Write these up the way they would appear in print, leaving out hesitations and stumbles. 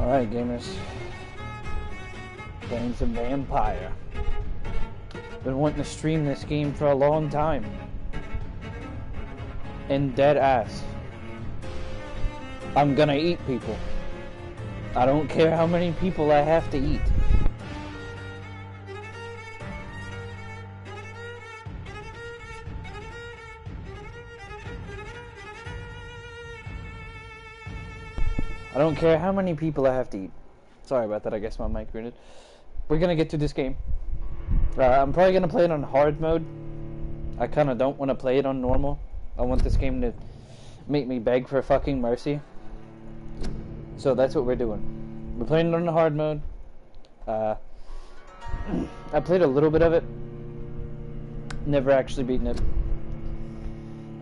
Alright, gamers. Playing some Vampyr. Been wanting to stream this game for a long time. And dead ass. I'm gonna eat people. I don't care how many people I have to eat. I don't care how many people I have to eat. Sorry about that, I guess my mic muted. We're gonna get to this game. I'm probably gonna play it on hard mode. I kinda don't want to play it on normal. I want this game to make me beg for fucking mercy. So that's what we're doing. We're playing it on hard mode. I played a little bit of it. Never actually beaten it.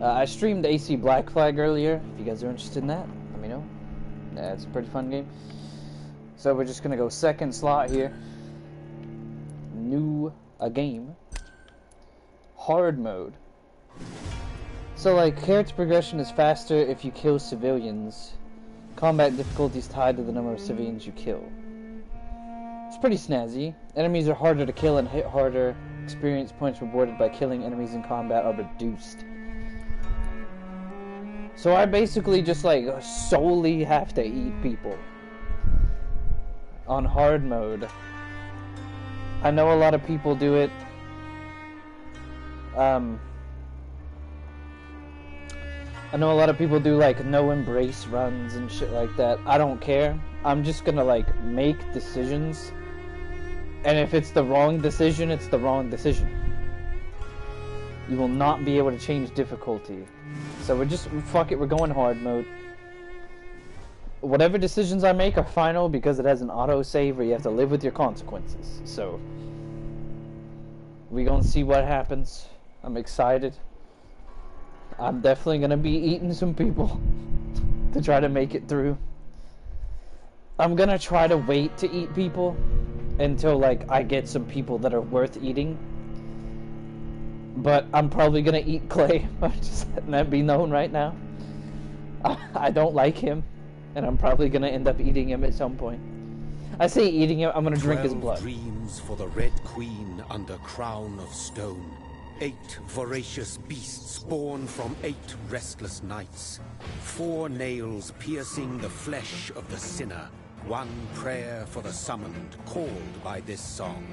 I streamed AC Black Flag earlier. If you guys are interested in that, let me know. Yeah, it's a pretty fun game. So we're just gonna go second slot here. New game. Hard mode. So like, character progression is faster if you kill civilians. Combat difficulty is tied to the number of civilians you kill. It's pretty snazzy. Enemies are harder to kill and hit harder. Experience points rewarded by killing enemies in combat are reduced. So I basically just like solely have to eat people on hard mode. I know a lot of people do it. I know a lot of people do like no embrace runs and shit like that. I don't care. I'm just gonna like make decisions. And if it's the wrong decision, it's the wrong decision. You will not be able to change difficulty. So we're just, fuck it, we're going hard mode. Whatever decisions I make are final because it has an auto-save where you have to live with your consequences. So, we gonna see what happens. I'm excited. I'm definitely gonna be eating some people to try to make it through. I'm gonna try to wait to eat people until like I get some people that are worth eating. But I'm probably gonna eat Clay. I'm just letting that be known right now. I don't like him, and I'm probably gonna end up eating him at some point. I say eating him, I'm gonna drink his blood. 12 dreams for the Red Queen under crown of stone. 8 voracious beasts born from 8 restless nights. 4 nails piercing the flesh of the sinner. 1 prayer for the summoned, called by this song.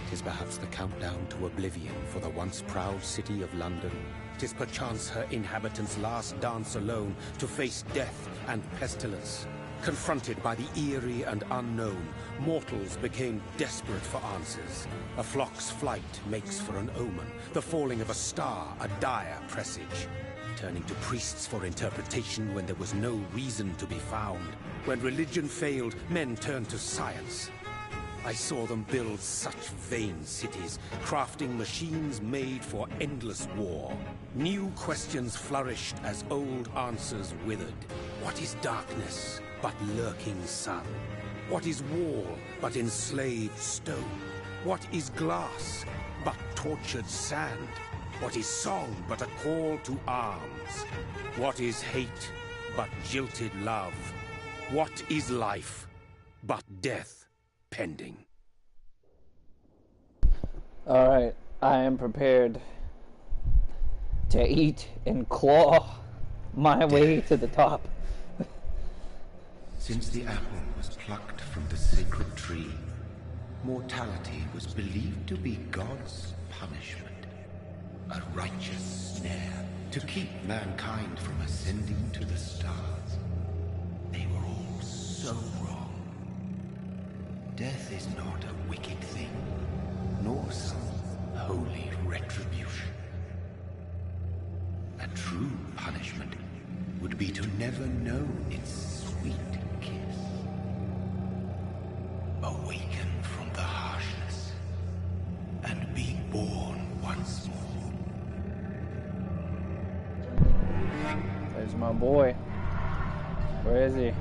'Tis perhaps the countdown to oblivion for the once proud city of London. 'Tis perchance her inhabitants' last dance alone to face death and pestilence. Confronted by the eerie and unknown, mortals became desperate for answers. A flock's flight makes for an omen, the falling of a star a dire presage. Turning to priests for interpretation when there was no reason to be found. When religion failed, men turned to science. I saw them build such vain cities, crafting machines made for endless war. New questions flourished as old answers withered. What is darkness but lurking sun? What is wall but enslaved stone? What is glass but tortured sand? What is song but a call to arms? What is hate but jilted love? What is life but death pending? Alright, I am prepared to eat and claw my way to the top. Since the apple was plucked from the sacred tree, mortality was believed to be God's punishment. A righteous snare to keep mankind from ascending to the stars. They were all so wrong. Death is not a wicked thing, nor some holy retribution. A true punishment would be to never know its sweet kiss. Awaken from the harshness and be born once more. There's my boy. Where is he?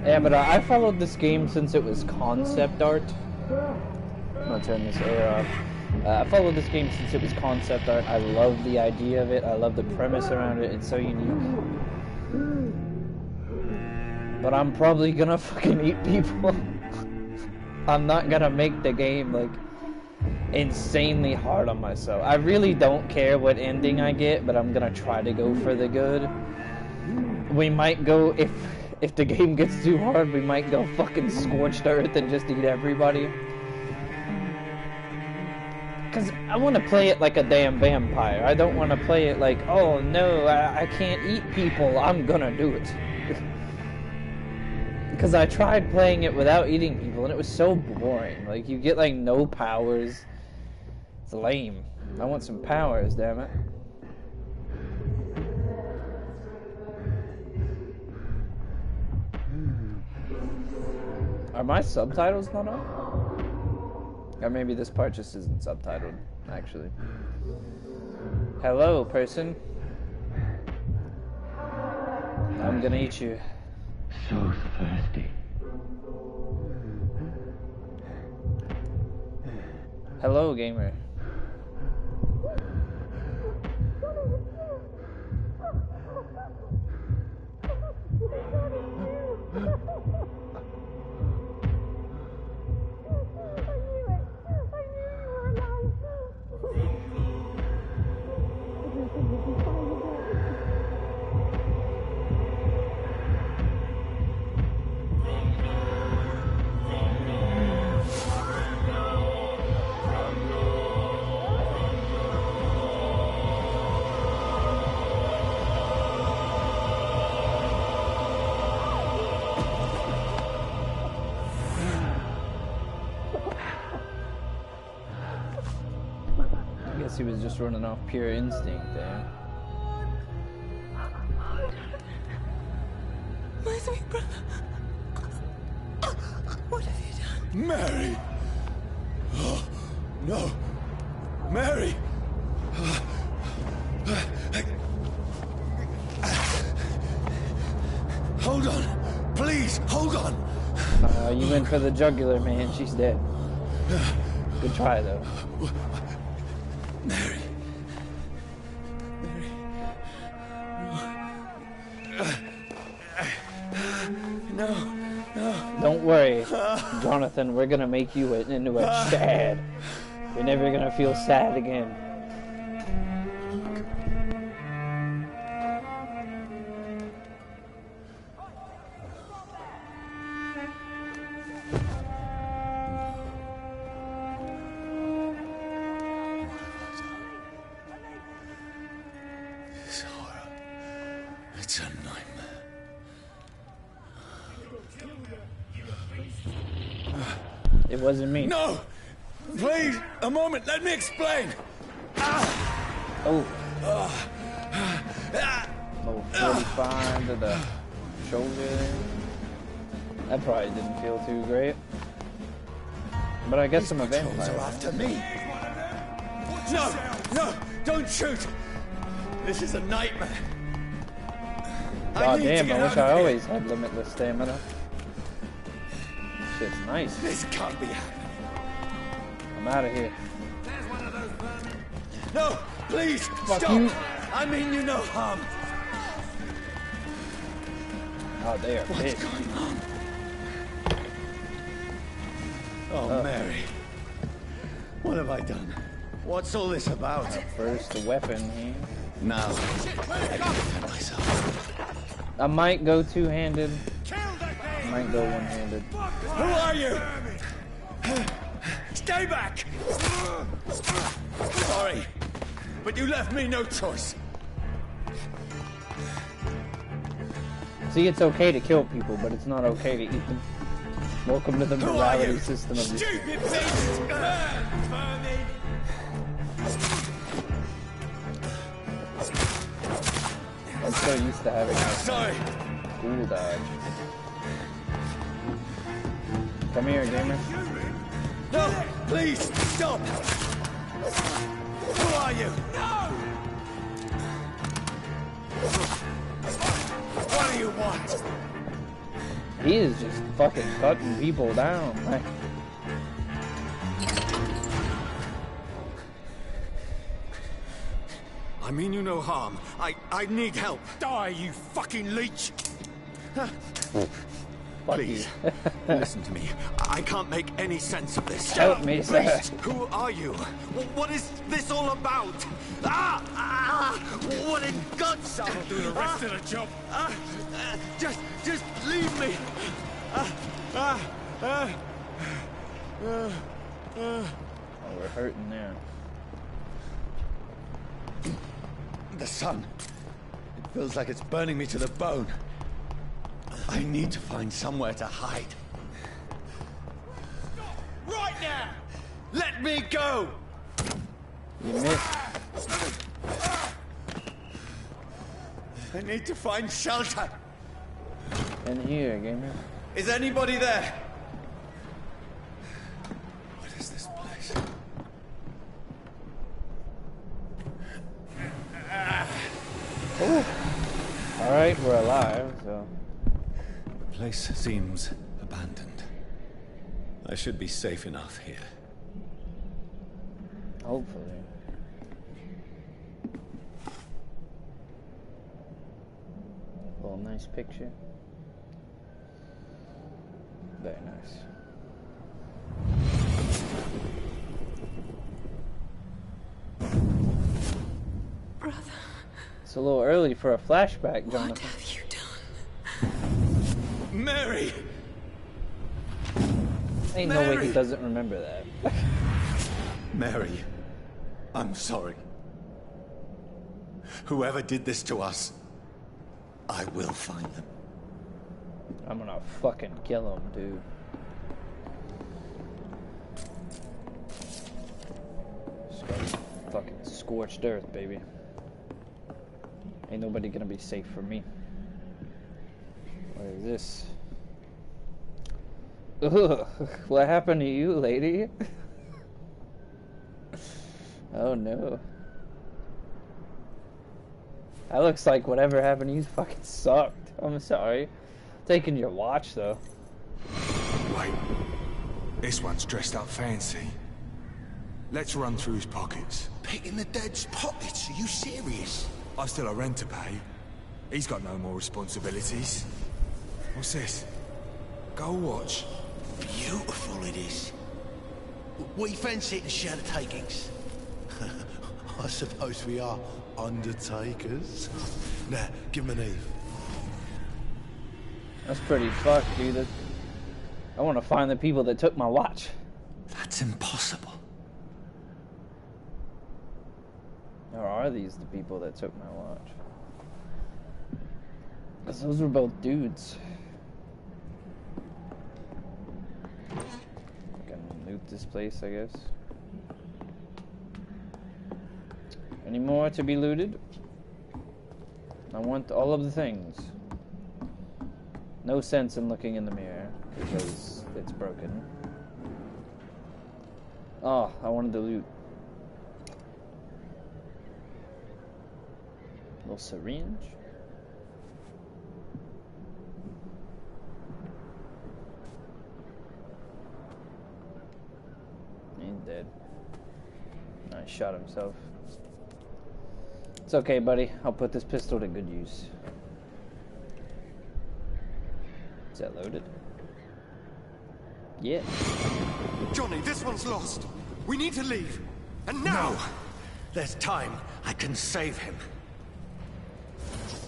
Yeah, but I followed this game since it was concept art. I'm gonna turn this air off. I followed this game since it was concept art. I love the idea of it. I love the premise around it. It's so unique. But I'm probably gonna fucking eat people. I'm not gonna make the game, like, insanely hard on myself. I really don't care what ending I get, but I'm gonna try to go for the good. We might go, if the game gets too hard, we might go fucking scorched earth and just eat everybody. Because I want to play it like a damn vampire. I don't want to play it like, oh no, I can't eat people, I'm gonna do it. Because I tried playing it without eating people and it was so boring. Like, you get like no powers. It's lame. I want some powers, damn it. Are my subtitles not on? Or maybe this part just isn't subtitled, actually. Hello, person. I'm gonna eat you. So thirsty. Hello, gamer. I guess he was just running off pure instinct there. My sweet brother. What have you done? Mary! Oh, no! Mary! Hold on! Please, hold on! You went for the jugular, man. She's dead. Good try, though. Mary. No. Don't worry, Jonathan. We're gonna make you into a Chad. You're never gonna feel sad again. This horror. It's a nightmare. It wasn't me. No! Please, a moment, let me explain! Oh. Oh, 45 to the shoulder. That probably didn't feel too great. But I guess I'm a vampire. Are after me. No! Don't shoot! This is a nightmare. God need to damn, get I wish out I of here. always had limitless stamina. Shit's nice. This can't be happening. I'm out of here. No! Please! Fuck stop! you. I mean you no harm. Oh, they are What's pissed. going on? Oh, Mary. What have I done? What's all this about? First, the weapon here. Now, I can defend myself. I might go two-handed. I might go one-handed. Who are you? Stay back! Sorry, but you left me no choice. See, it's okay to kill people, but it's not okay to eat them. Welcome to the Who are morality you? system of this. Stupid beast! I'm so used to having a Sorry. cool dodge. Come here, gamer. No, please, stop! Who are you? No! What do you want? He is just fucking cutting people down. Like, I mean you no harm. I need help. Die, you fucking leech! Fuck Please, you. listen to me. I can't make any sense of this. Help me, sir. Please, who are you? What is this all about? What in God's name? I'll do the rest of the job. Just leave me. Oh, we're hurting now. The sun. It feels like it's burning me to the bone. I need to find somewhere to hide. Right now! Let me go! You missed. I need to find shelter. In here, gamer. Is anybody there? What is this place? Alright, we're alive, so. The place seems abandoned. I should be safe enough here. Hopefully. Well, nice picture. Very nice. Brother, It's a little early for a flashback, what Jonathan. have you done? Mary! Ain't no way he Mary! doesn't remember that. Mary, I'm sorry. Whoever did this to us, I will find them. I'm gonna fucking kill him, dude. Just got fucking scorched earth, baby. Ain't nobody gonna be safe from me. What is this? Ugh, what happened to you, lady? Oh no. That looks like whatever happened to you fucking sucked. I'm sorry. Taking your watch though. Wait. This one's dressed up fancy. Let's run through his pockets. Picking the dead's pockets? Are you serious? I've still a rent to pay. He's got no more responsibilities. What's this? Gold watch. Beautiful it is. We fancy it and share the takings. I suppose we are undertakers. Now, give him an Eve. That's pretty fucked, dude. I want to find the people that took my watch. That's impossible. Or are these the people that took my watch? Because those were both dudes. I can loot this place, I guess. Any more to be looted? I want all of the things. No sense in looking in the mirror because it's broken. Oh, I wanted to loot. Little syringe. He's dead. No, he shot himself. It's okay, buddy. I'll put this pistol to good use. Is that loaded? Yeah. Johnny, this one's lost. We need to leave. And now! No. There's time. I can save him.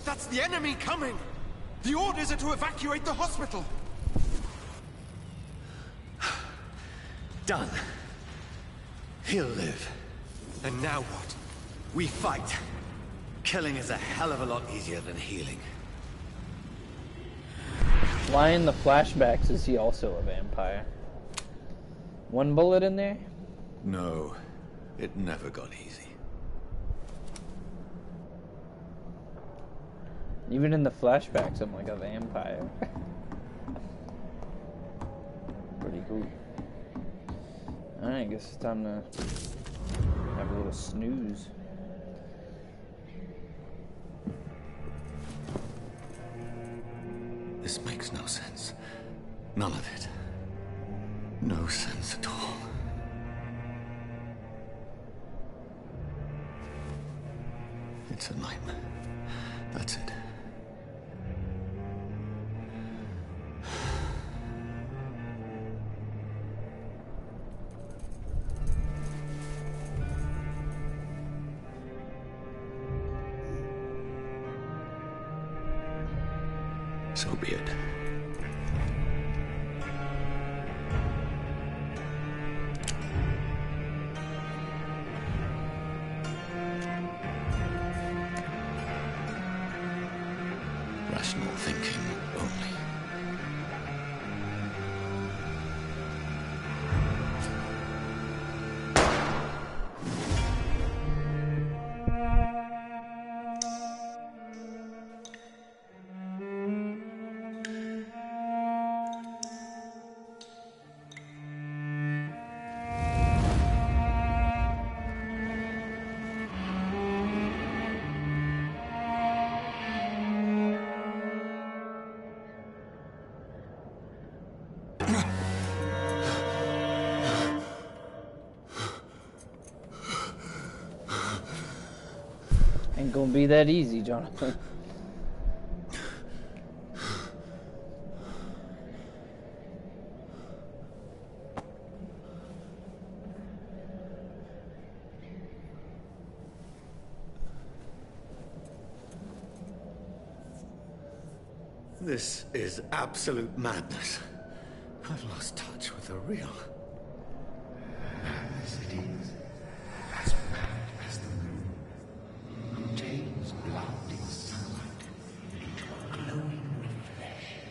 That's the enemy coming! The orders are to evacuate the hospital! Done. He'll live. And now what? We fight. Killing is a hell of a lot easier than healing. Why in the flashbacks is he also a vampire? One bullet in there? No, it never got easy. Even in the flashbacks, I'm like a vampire. Pretty cool. Alright, I guess it's time to have a little snooze. This makes no sense. None of it. No sense at all. It's a nightmare. That's it. So be it. Rational thinking only. Ain't gonna be that easy, Jonathan. This is absolute madness. I've lost touch with the real. Madness it is. As mad as the moon. Contains blinding sunlight into a glowing reflection.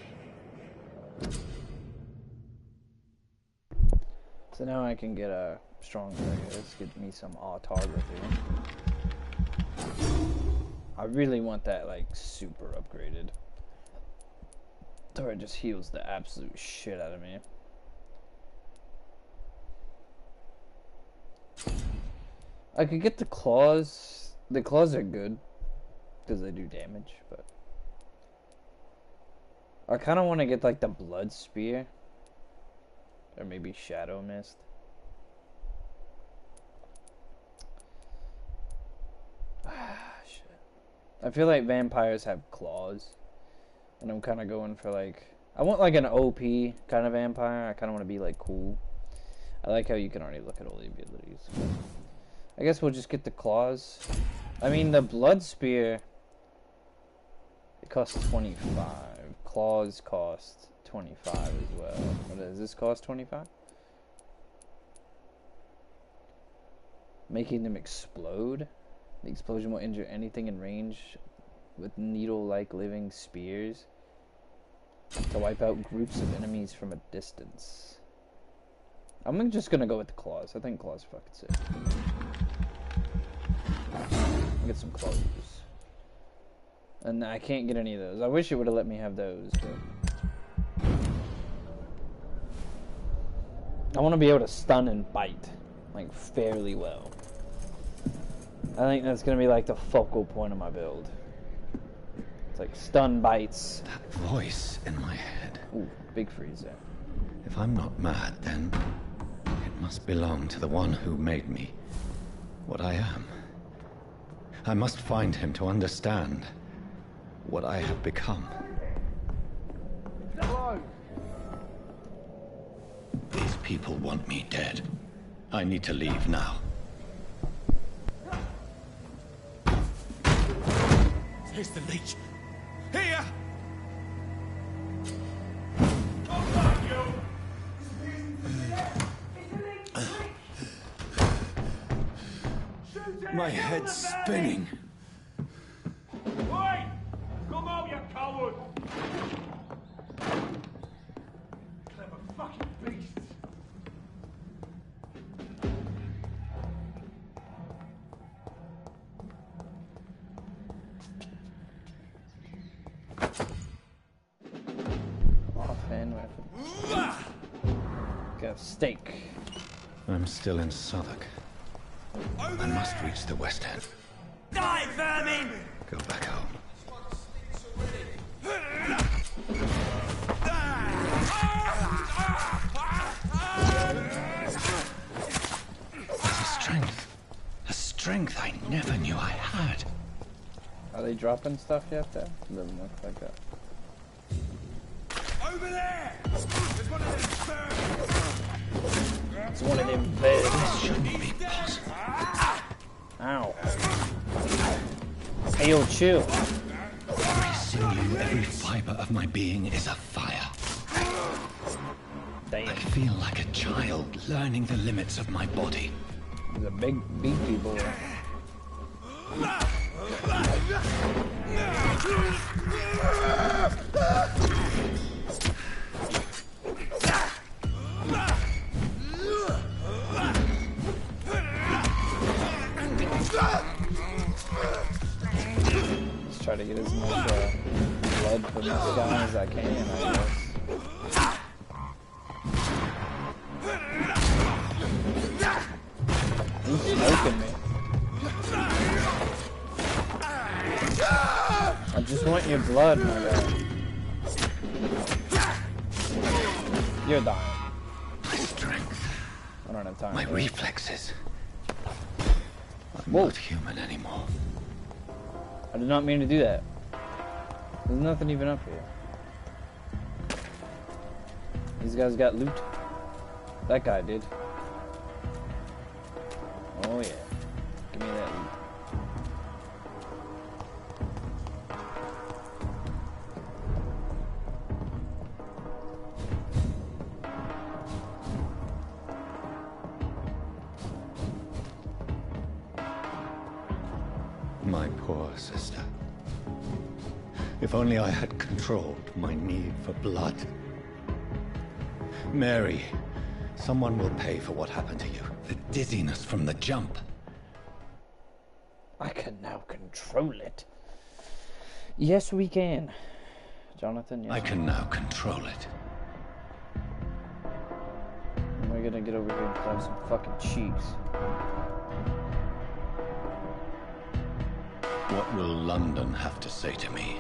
So now I can get a strong Let's get me some autography. I really want that like super upgraded. So it just heals the absolute shit out of me. I could get the claws. The claws are good because they do damage, but I kind of want to get like the blood spear or maybe shadow mist. Shit. I feel like vampires have claws, and I'm kind of going for like I want like an OP kind of vampire. I kind of want to be like cool. I like how you can already look at all the abilities. I guess we'll just get the claws. I mean, the blood spear, it costs 25. Claws cost 25 as well. What does this cost? 25? Making them explode. The explosion will injure anything in range with needle-like living spears to wipe out groups of enemies from a distance. I'm just gonna go with the claws. I think claws are fucking sick. I'll get some clothes. And I can't get any of those. I wish it would have let me have those, but I want to be able to stun and bite, like, fairly well. I think that's going to be, like, the focal point of my build. It's like stun bites. That voice in my head. Ooh, big freeze there. If I'm not mad, then it must belong to the one who made me what I am. I must find him to understand what I have become. These people want me dead. I need to leave now. Here's the leech. Here! My head's spinning. Wait! Come out, you coward! Clever fucking beasts! Offhand weapon. Got a steak. I'm still in Southwark. I must reach the West End. Die, vermin! Go back home. There's a strength I never knew I had. Are they dropping stuff yet there? Doesn't look like that. Over there! There's one of them birds! It's one of them birds. This shouldn't be possible. Ow. Hey, yo, chill. Very Within you, every fiber of my being is afire. Damn. I feel like a child learning the limits of my body. He's a big beefy boy. Let's try to get as much blood from this guy as I can, I guess. He's smoking me. I just want your blood, my guy. You're dying. My strength. I don't have time. My reflexes. I'm not human anymore. I did not mean to do that. There's nothing even up here. These guys got loot. That guy did. Oh yeah. Give me that loot. My poor sister. If only I had controlled my need for blood. Mary, someone will pay for what happened to you. The dizziness from the jump. I can now control it. Yes, we can. Jonathan, yes. I can now control it. We're gonna get over here and clap some fucking cheeks. What will London have to say to me?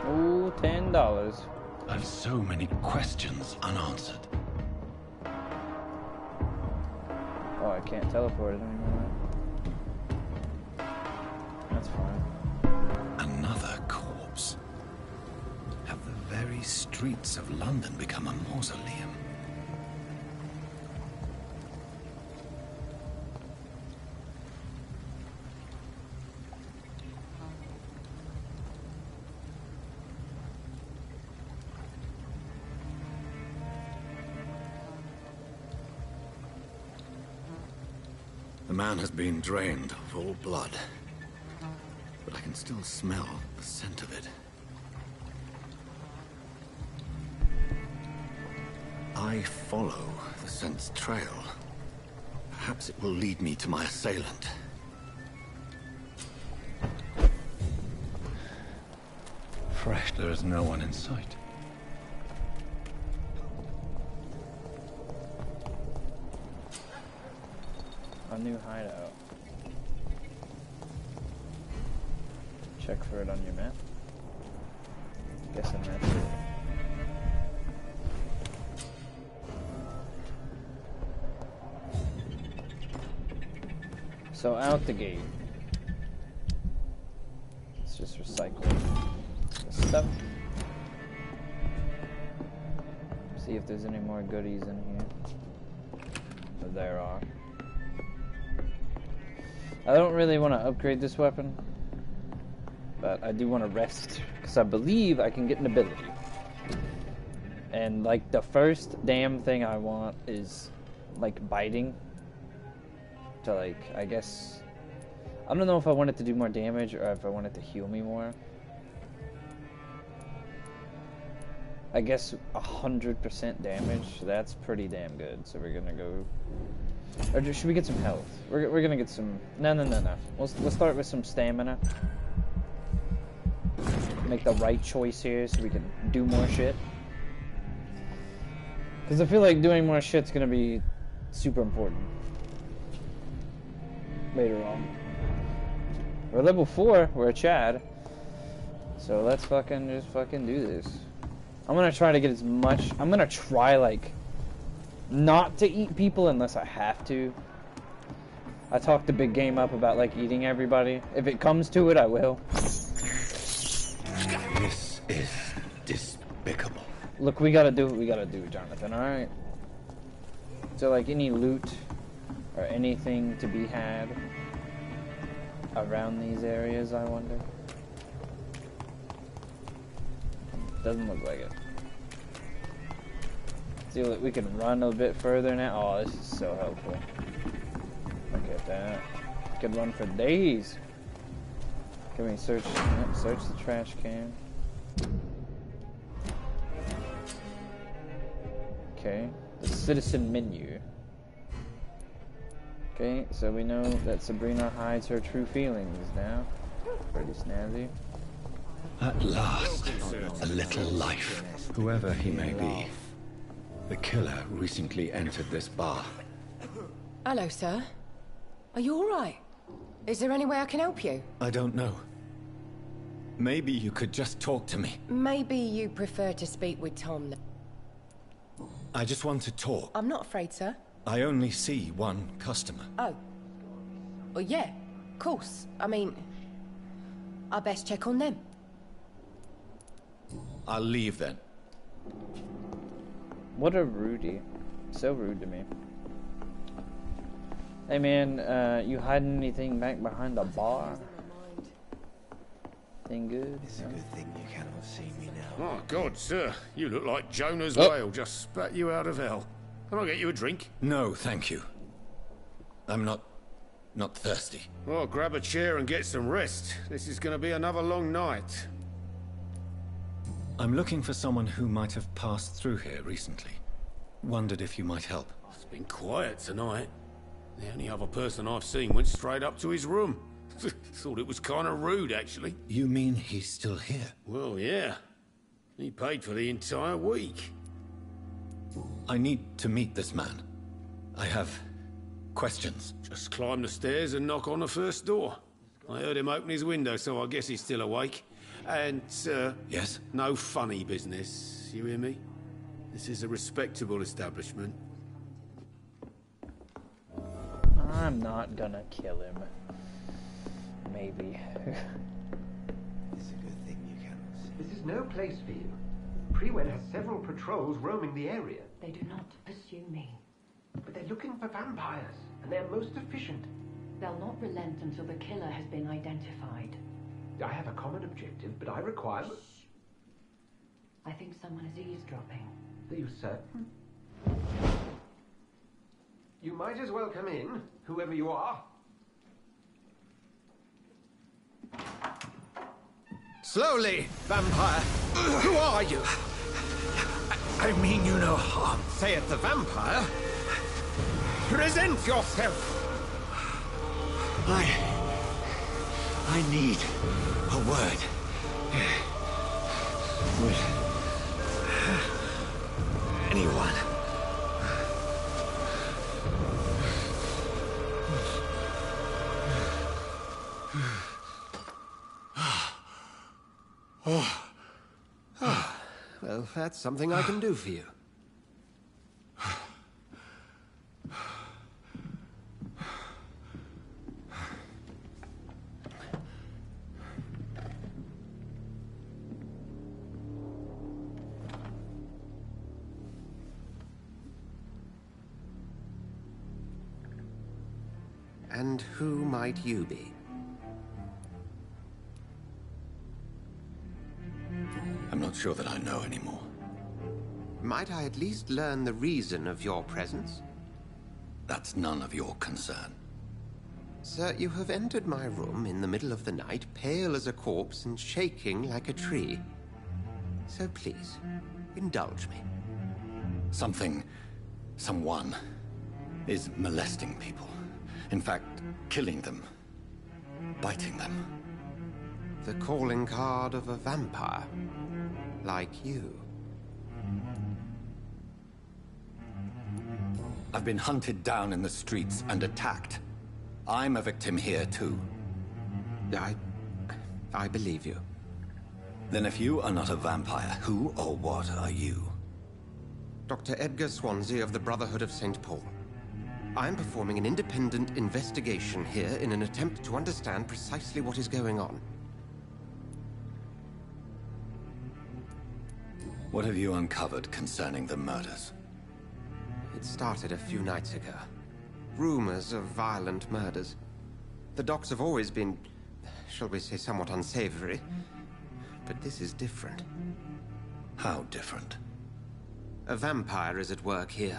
Ooh, $10. I've so many questions unanswered. Oh, I can't teleport it anymore. That's fine. Another corpse. Have the very streets of London become a mausoleum? The man has been drained of all blood, but I can still smell the scent of it. I follow the scent's trail. Perhaps it will lead me to my assailant. Fresh, there is no one in sight. A new hideout. Check for it on your map. Guessing that's it. So out the gate. Let's just recycle the stuff. See if there's any more goodies in here. There are. I don't really want to upgrade this weapon, but I do want to rest, because I believe I can get an ability. And, like, the first damn thing I want is, like, biting. To, like, I guess... I don't know if I want it to do more damage, or if I want it to heal me more. I guess 100% damage, that's pretty damn good, so we're gonna go... Or should we get some health? We're gonna get some... No. We'll start with some stamina. Make the right choice here so we can do more shit. Because I feel like doing more shit's gonna be super important. Later on. We're level 4, we're a Chad. So let's just fucking do this. I'm gonna try to get as much... I'm gonna try, like... not to eat people unless I have to. I talked the big game up about like eating everybody. If it comes to it, I will. This is despicable. Look, we gotta do what we gotta do, Jonathan, alright? So like any loot or anything to be had around these areas, I wonder? Doesn't look like it. See, look, we can run a bit further now. Oh, this is so helpful. Look at that. Could run for days. Can we search? Yep, search the trash can. Okay, the citizen menu. Okay, so we know that Sabrina hides her true feelings now. Pretty snazzy. At last, a little life, whoever he may be. The killer recently entered this bar. Hello, sir. Are you all right? Is there any way I can help you? I don't know. Maybe you could just talk to me. Maybe you prefer to speak with Tom. I just want to talk. I'm not afraid, sir. I only see one customer. Oh. Well, yeah, of course. I mean, I best check on them. I'll leave then. What a Rudy. So rude to me. Hey man, you hiding anything back behind the bar? Thing good? It's a good thing you cannot see me now. Oh, God, sir. You look like Jonah's Oh. whale just spat you out of hell. Can I get you a drink? No, thank you. I'm not thirsty. Well, grab a chair and get some rest. This is going to be another long night. I'm looking for someone who might have passed through here recently. Wondered if you might help. It's been quiet tonight. The only other person I've seen went straight up to his room. Thought it was kind of rude, actually. You mean he's still here? Well, yeah. He paid for the entire week. I need to meet this man. I have questions. Just climb the stairs and knock on the first door. I heard him open his window, so I guess he's still awake. And, Yes? no funny business. You hear me? This is a respectable establishment. I'm not gonna kill him. Maybe. It's a good thing you cannot see. This is no place for you. Prewen has several patrols roaming the area. They do not pursue me. But they're looking for vampires, and they're most efficient. They'll not relent until the killer has been identified. I have a common objective, but I require... I think someone is eavesdropping. Are you certain? You might as well come in, whoever you are. Slowly, vampire. Who are you? I mean you no harm. Say it, the vampire. Present yourself. I need a word. With anyone. Well, that's something I can do for you. And who might you be? I'm not sure that I know anymore. Might I at least learn the reason of your presence? That's none of your concern. Sir, you have entered my room in the middle of the night, pale as a corpse and shaking like a tree. So please, indulge me. Someone is molesting people. In fact, killing them. Biting them. The calling card of a vampire. Like you. I've been hunted down in the streets and attacked. I'm a victim here, too. I believe you. Then if you are not a vampire, who or what are you? Dr. Edgar Swansea of the Brotherhood of St. Paul. I am performing an independent investigation here in an attempt to understand precisely what is going on. What have you uncovered concerning the murders? It started a few nights ago. Rumors of violent murders. The docks have always been, shall we say, somewhat unsavory. But this is different. How different? A vampire is at work here.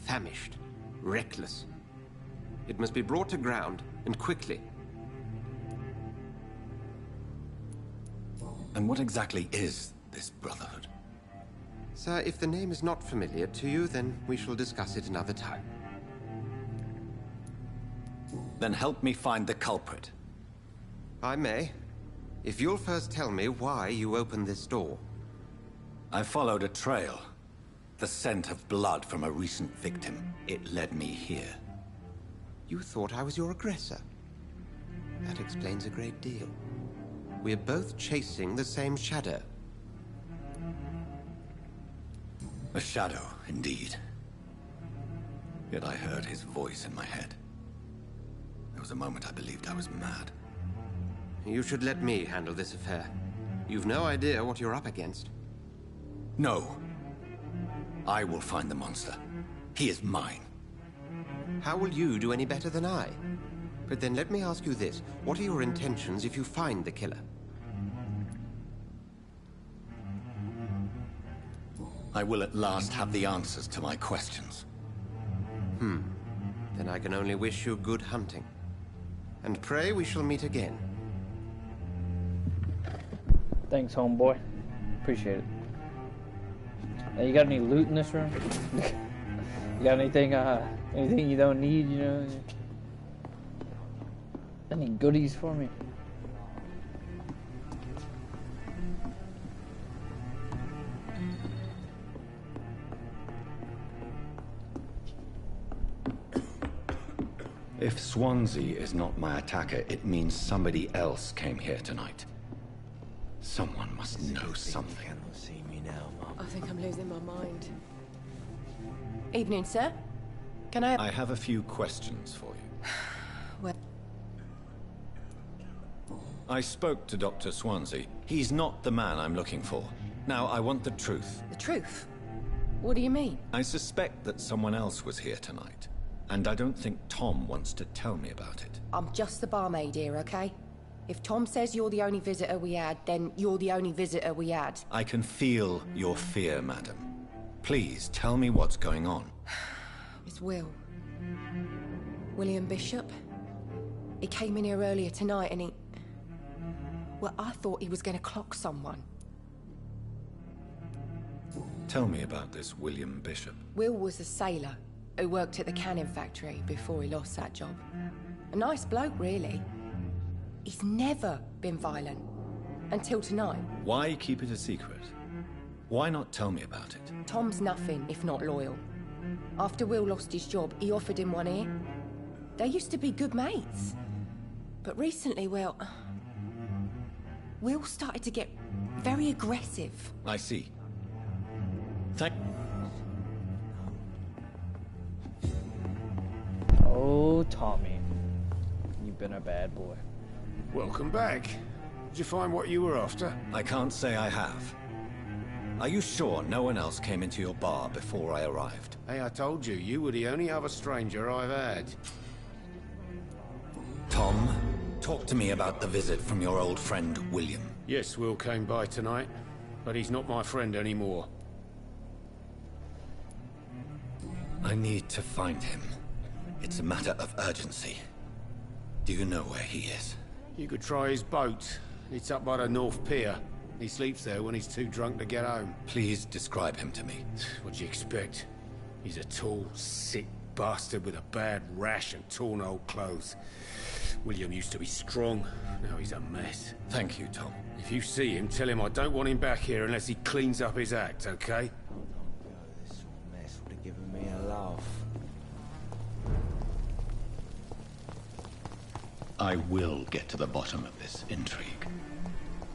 Famished. Reckless. It must be brought to ground, and quickly. And what exactly is this Brotherhood? Sir, if the name is not familiar to you, then we shall discuss it another time. Then help me find the culprit. I may. If you'll first tell me why you opened this door. I followed a trail. The scent of blood from a recent victim. It led me here. You thought I was your aggressor. That explains a great deal. We're both chasing the same shadow. A shadow, indeed. Yet I heard his voice in my head. There was a moment I believed I was mad. You should let me handle this affair. You've no idea what you're up against. No. I will find the monster. He is mine. How will you do any better than I? But then let me ask you this. What are your intentions if you find the killer? I will at last have the answers to my questions. Then I can only wish you good hunting. And pray we shall meet again. Thanks, homeboy. Appreciate it. Hey, you got any loot in this room? You got anything you don't need, you know? Any goodies for me? If Swansea is not my attacker, it means somebody else came here tonight. Someone must know something. You cannot see me now, Mum. I think I'm losing my mind. Evening, sir. Can I... I have a few questions for you. Well... I spoke to Dr. Swansea. He's not the man I'm looking for. Now, I want the truth. The truth? What do you mean? I suspect that someone else was here tonight. And I don't think Tom wants to tell me about it. I'm just the barmaid here, okay? If Tom says you're the only visitor we had, then you're the only visitor we had. I can feel your fear, madam. Please, tell me what's going on. It's Will. William Bishop. He came in here earlier tonight and he... Well, I thought he was going to clock someone. Tell me about this William Bishop. Will was a sailor who worked at the cannon factory before he lost that job. A nice bloke, really. He's never been violent. Until tonight. Why keep it a secret? Why not tell me about it? Tom's nothing if not loyal. After Will lost his job, he offered him one ear. They used to be good mates. But recently, well... Will started to get very aggressive. I see. Oh, Tommy. You've been a bad boy. Welcome back. Did you find what you were after? I can't say I have. Are you sure no one else came into your bar before I arrived? Hey, I told you, you were the only other stranger I've had. Tom, talk to me about the visit from your old friend, William. Yes, Will came by tonight, but he's not my friend anymore. I need to find him. It's a matter of urgency. Do you know where he is? You could try his boat. It's up by the North Pier. He sleeps there when he's too drunk to get home. Please describe him to me. What do you expect? He's a tall, sick bastard with a bad rash and torn old clothes. William used to be strong. Now he's a mess. Thank you, Tom. If you see him, tell him I don't want him back here unless he cleans up his act, okay? This sort of mess would have given me a laugh. I will get to the bottom of this intrigue.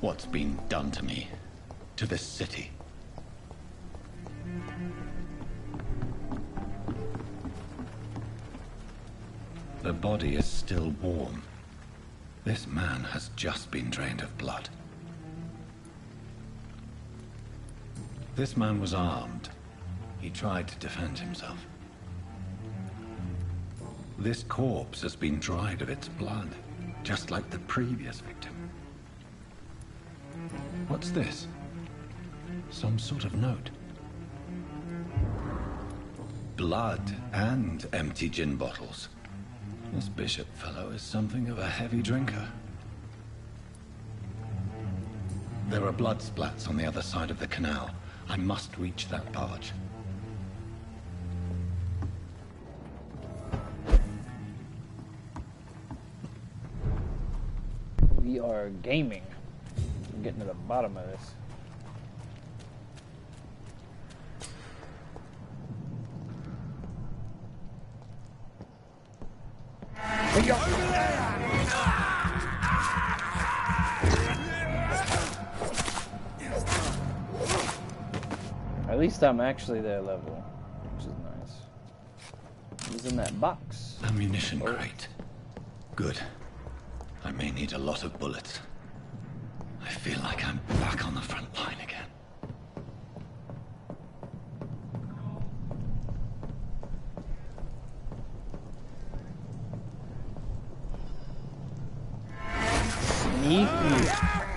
What's been done to me, to this city. The body is still warm. This man has just been drained of blood. This man was armed. He tried to defend himself. This corpse has been dried of its blood, just like the previous victim. What's this? Some sort of note. Blood and empty gin bottles. This bishop fellow is something of a heavy drinker. There are blood splats on the other side of the canal. I must reach that barge. We are gaming. I'm getting to the bottom of this. At least I'm actually their level, which is nice. Who's in that box? Ammunition crate. Good. I may need a lot of bullets. I feel like I'm back on the front line again. Sneaky.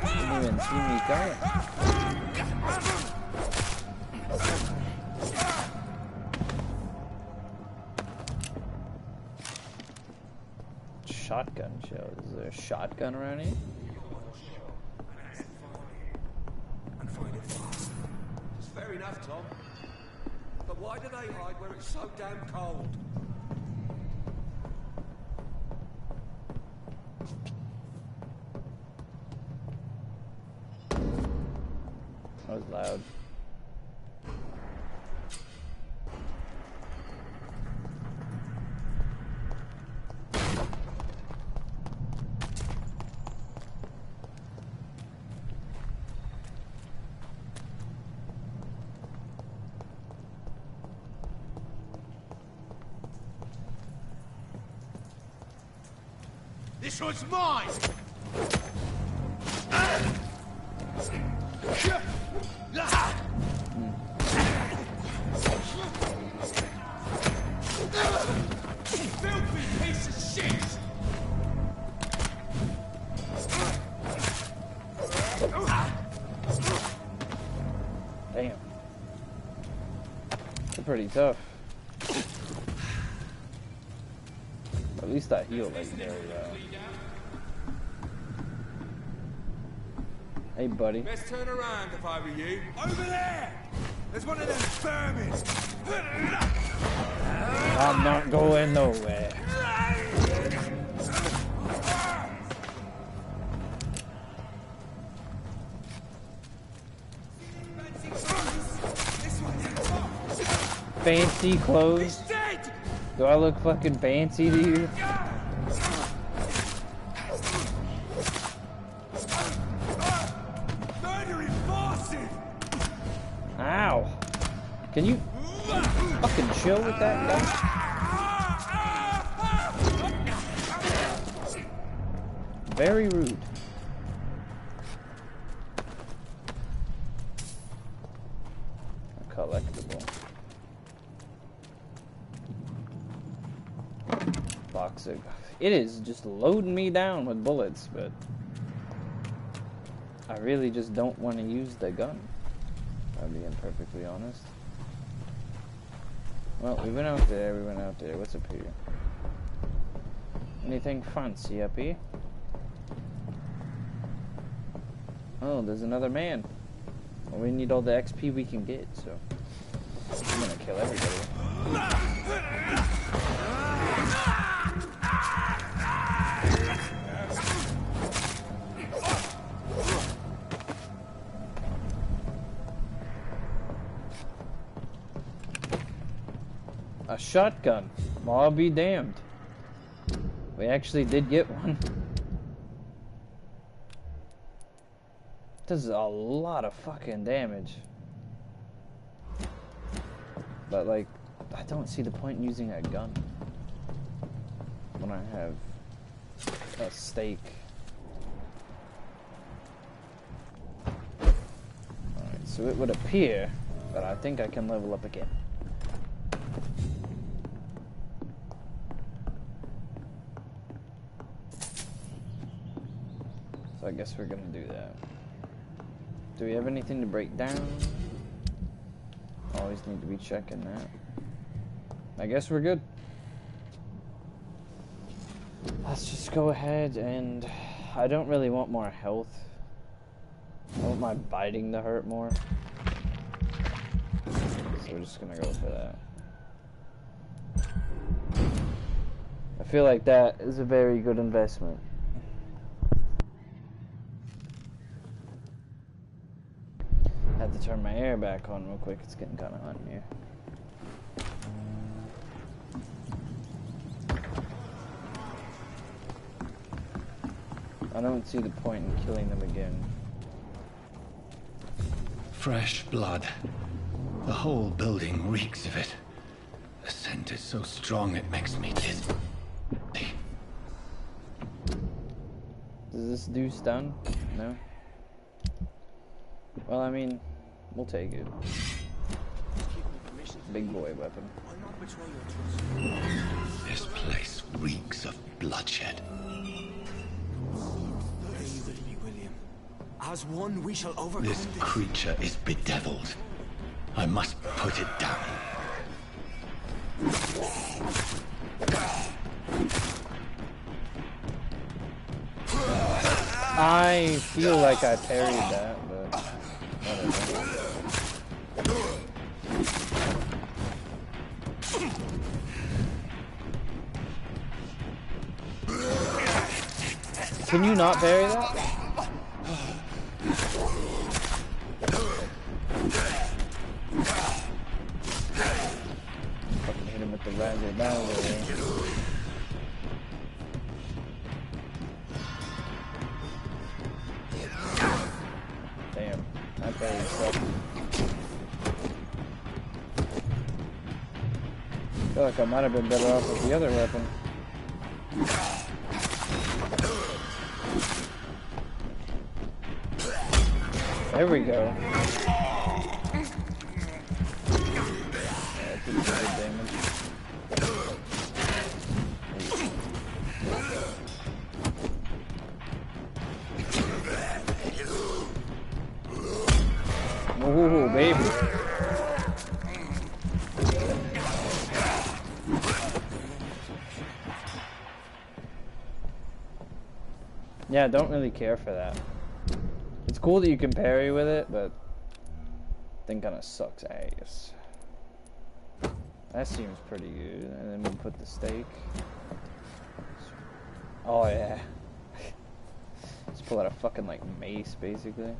Didn't even see me coming. Shotgun shells. Is there a shotgun around here? It's fair enough, Tom. But why do they hide where it's so damn cold? That was loud. This one's mine! Filthy piece of shit! Damn. They're pretty tough. At least I heal legendary though. Hey buddy. Best turn around if I were you. Over there! There's one of them vermin! I'm not going nowhere. Fancy clothes? Do I look fucking fancy to you? Ow! Can you fucking chill with that guy? Very rude. A collectible. Box of... It is just loading me down with bullets, but I really just don't want to use the gun. I'm being perfectly honest. Well, we went out there, What's up here? Anything fancy up here? Oh, there's another man. Well, we need all the XP we can get, so I'm gonna kill everybody. A shotgun. Well, I'll be damned. We actually did get one. This is a lot of fucking damage. But like, I don't see the point in using a gun when I have a stake. Alright, so it would appear that I think I can level up again. So I guess we're gonna do that. Do we have anything to break down? Always need to be checking that. I guess we're good. Let's just go ahead and... I don't really want more health. I want my biting to hurt more. So we're just gonna go for that. I feel like that is a very good investment. I had to turn my air back on real quick. It's getting kind of hot in here. I don't see the point in killing them again. Fresh blood. The whole building reeks of it. The scent is so strong it makes me dizzy. Does this do stun? No? Well, I mean, we'll take it. Big boy weapon. This place reeks of bloodshed. As one, we shall overcome This creature is bedeviled. I must put it down. I feel like I parried that, but whatever. Can you not parry that? Fucking hit him with the ragged mallet. Damn, I parried stuff. I feel like I might have been better off with the other weapon. There we go. Yeah, that did some good damage. Ooh, baby. Yeah, I don't really care for that. It's cool that you can parry with it, but thing kind of sucks ass. That seems pretty good. And then we put the steak. Oh yeah. Just pull out a fucking like mace, basically.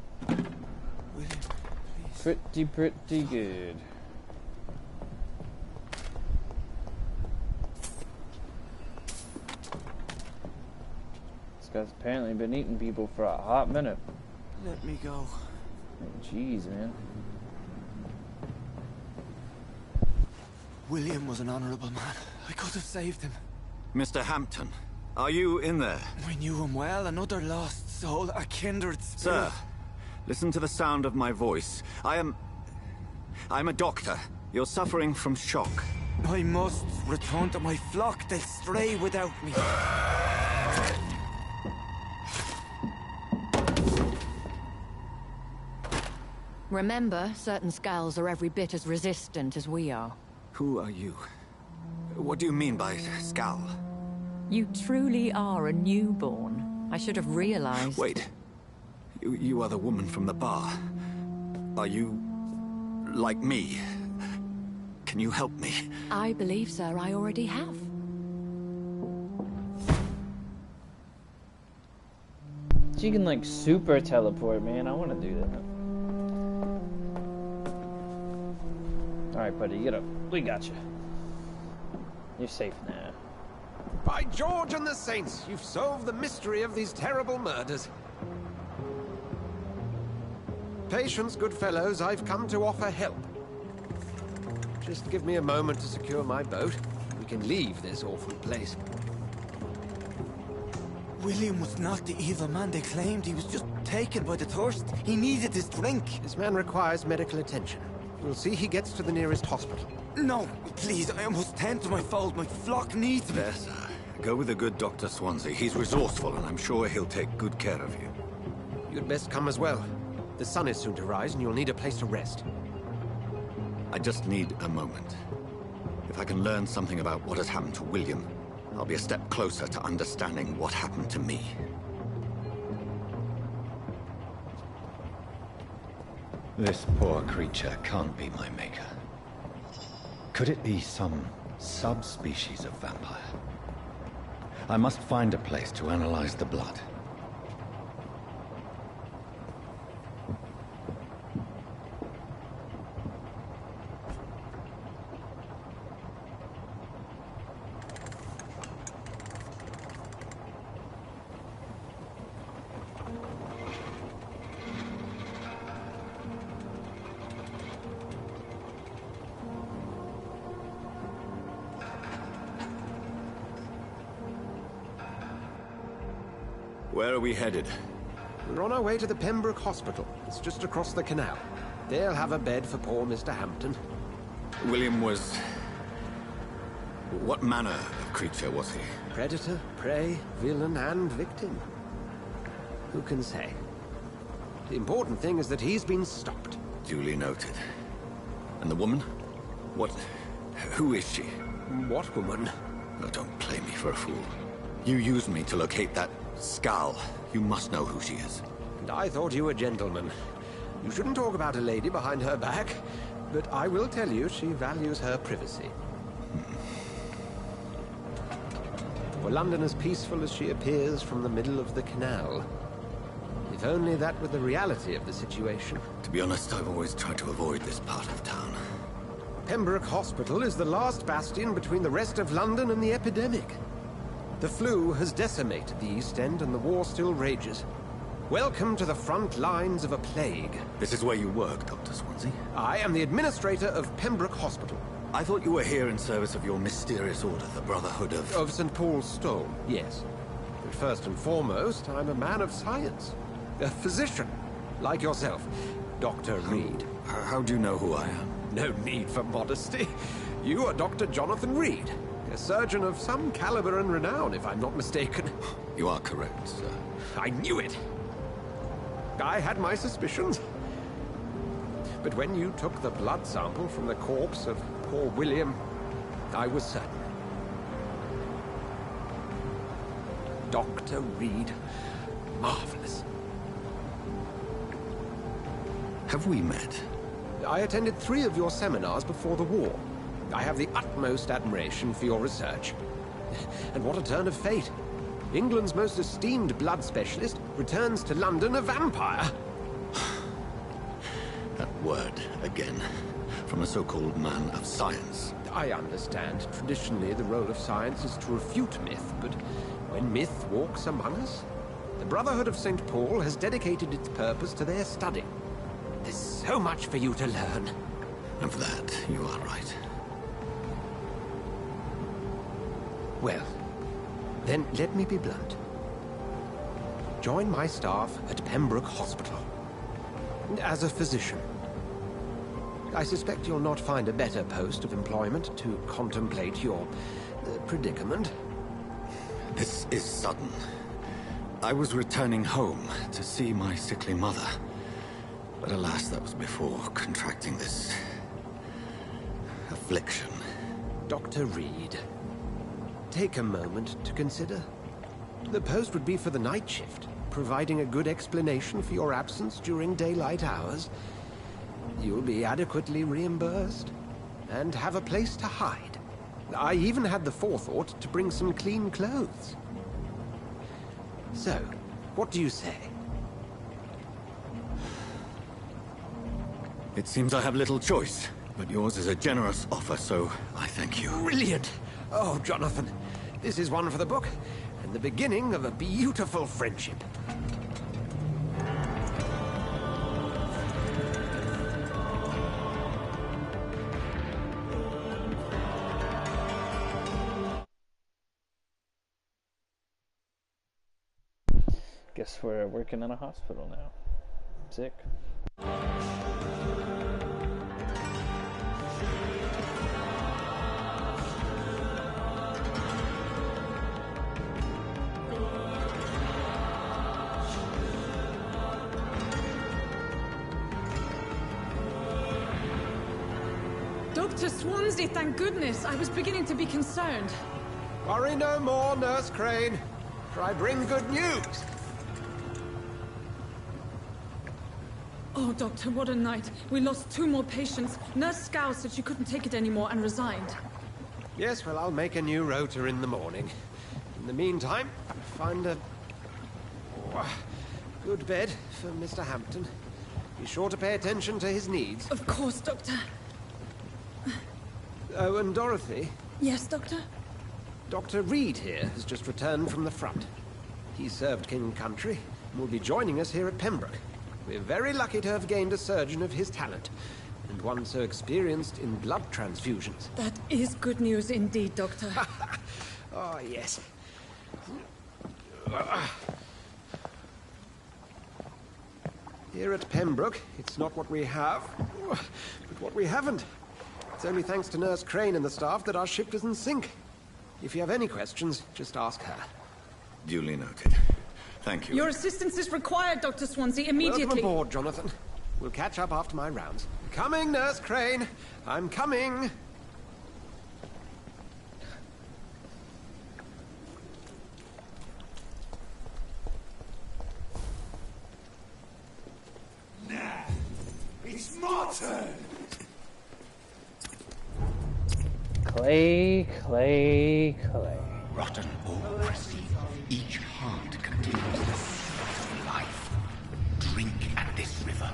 Pretty good. This guy's apparently been eating people for a hot minute. Let me go. Jeez, man. William was an honorable man. I could have saved him. Mr. Hampton, are you in there? I knew him well, another lost soul, a kindred spirit. Sir, listen to the sound of my voice. I'm a doctor. You're suffering from shock. I must return to my flock. They'll stray without me. Remember, certain skulls are every bit as resistant as we are. Who are you? What do you mean by skull? You truly are a newborn. I should have realized. Wait. You are the woman from the bar. Are you... like me? Can you help me? I believe, sir, I already have. She can like super teleport, man. I want to do that. Alright, buddy, get up. We got you. You're safe now. By George and the Saints, you've solved the mystery of these terrible murders. Patience, good fellows, I've come to offer help. Just give me a moment to secure my boat. We can leave this awful place. William was not the evil man they claimed. He was just taken by the thirst. He needed his drink. This man requires medical attention. We'll see he gets to the nearest hospital. No, please, I must tend to my fold. My flock needs me. There, sir. Go with the good Dr. Swansea. He's resourceful, and I'm sure he'll take good care of you. You'd best come as well. The sun is soon to rise, and you'll need a place to rest. I just need a moment. If I can learn something about what has happened to William, I'll be a step closer to understanding what happened to me. This poor creature can't be my maker. Could it be some subspecies of vampire? I must find a place to analyze the blood. Where are we headed? We're on our way to the Pembroke Hospital. It's just across the canal. They'll have a bed for poor Mr. Hampton. William was... What manner of creature was he? Predator, prey, villain, and victim. Who can say? The important thing is that he's been stopped. Duly noted. And the woman? What... Who is she? What woman? Oh, don't play me for a fool. You used me to locate that skull. You must know who she is. And I thought you a gentleman. You shouldn't talk about a lady behind her back, but I will tell you she values her privacy. For London as peaceful as she appears from the middle of the canal. If only that were the reality of the situation. To be honest, I've always tried to avoid this part of town. Pembroke Hospital is the last bastion between the rest of London and the epidemic. The flu has decimated the East End and the war still rages. Welcome to the front lines of a plague. This is where you work, Dr. Swansea? I am the administrator of Pembroke Hospital. I thought you were here in service of your mysterious order, the Brotherhood of... Of St. Paul's Stone, yes. But first and foremost, I'm a man of science. A physician, like yourself, Dr. Reed. How do you know who I am? No need for modesty. You are Dr. Jonathan Reed, a surgeon of some caliber and renown, if I'm not mistaken. You are correct, sir. I knew it! I had my suspicions. But when you took the blood sample from the corpse of poor William, I was certain. Dr. Reed. Marvelous. Have we met? I attended 3 of your seminars before the war. I have the utmost admiration for your research. And what a turn of fate. England's most esteemed blood specialist returns to London a vampire. That word, again. From a so-called man of science. I understand. Traditionally, the role of science is to refute myth, but when myth walks among us, the Brotherhood of St. Paul has dedicated its purpose to their study. There's so much for you to learn. And for that, you are right. Well, then let me be blunt. Join my staff at Pembroke Hospital. As a physician. I suspect you'll not find a better post of employment to contemplate your predicament. This is sudden. I was returning home to see my sickly mother. But alas, that was before contracting this... affliction. Dr. Reed, take a moment to consider. The post would be for the night shift, providing a good explanation for your absence during daylight hours. You'll be adequately reimbursed, and have a place to hide. I even had the forethought to bring some clean clothes. So, what do you say? It seems I have little choice, but yours is a generous offer, so I thank you. Brilliant! Oh, Jonathan, this is one for the book, and the beginning of a beautiful friendship. Guess we're working in a hospital now. Sick. Swansea, thank goodness. I was beginning to be concerned. Worry no more, Nurse Crane, for I bring good news. Oh, Doctor, what a night. We lost 2 more patients. Nurse Scow said she couldn't take it anymore and resigned. Yes, well, I'll make a new rota in the morning. In the meantime, find a good bed for Mr. Hampton. Be sure to pay attention to his needs. Of course, Doctor. Oh, and Dorothy? Yes, Doctor? Dr. Reed here has just returned from the front. He served King Country and will be joining us here at Pembroke. We're very lucky to have gained a surgeon of his talent, and one so experienced in blood transfusions. That is good news indeed, Doctor. Oh, yes. Here at Pembroke, it's not what we have, but what we haven't. It's only thanks to Nurse Crane and the staff that our ship is in sync. If you have any questions, just ask her. Duly noted. Thank you. Your assistance is required, Dr. Swansea, immediately. Welcome aboard, Jonathan. We'll catch up after my rounds. Coming, Nurse Crane. I'm coming. Now, it's my turn. Clay. Rotten or pristine, each heart contains the seed of life. Drink at this river,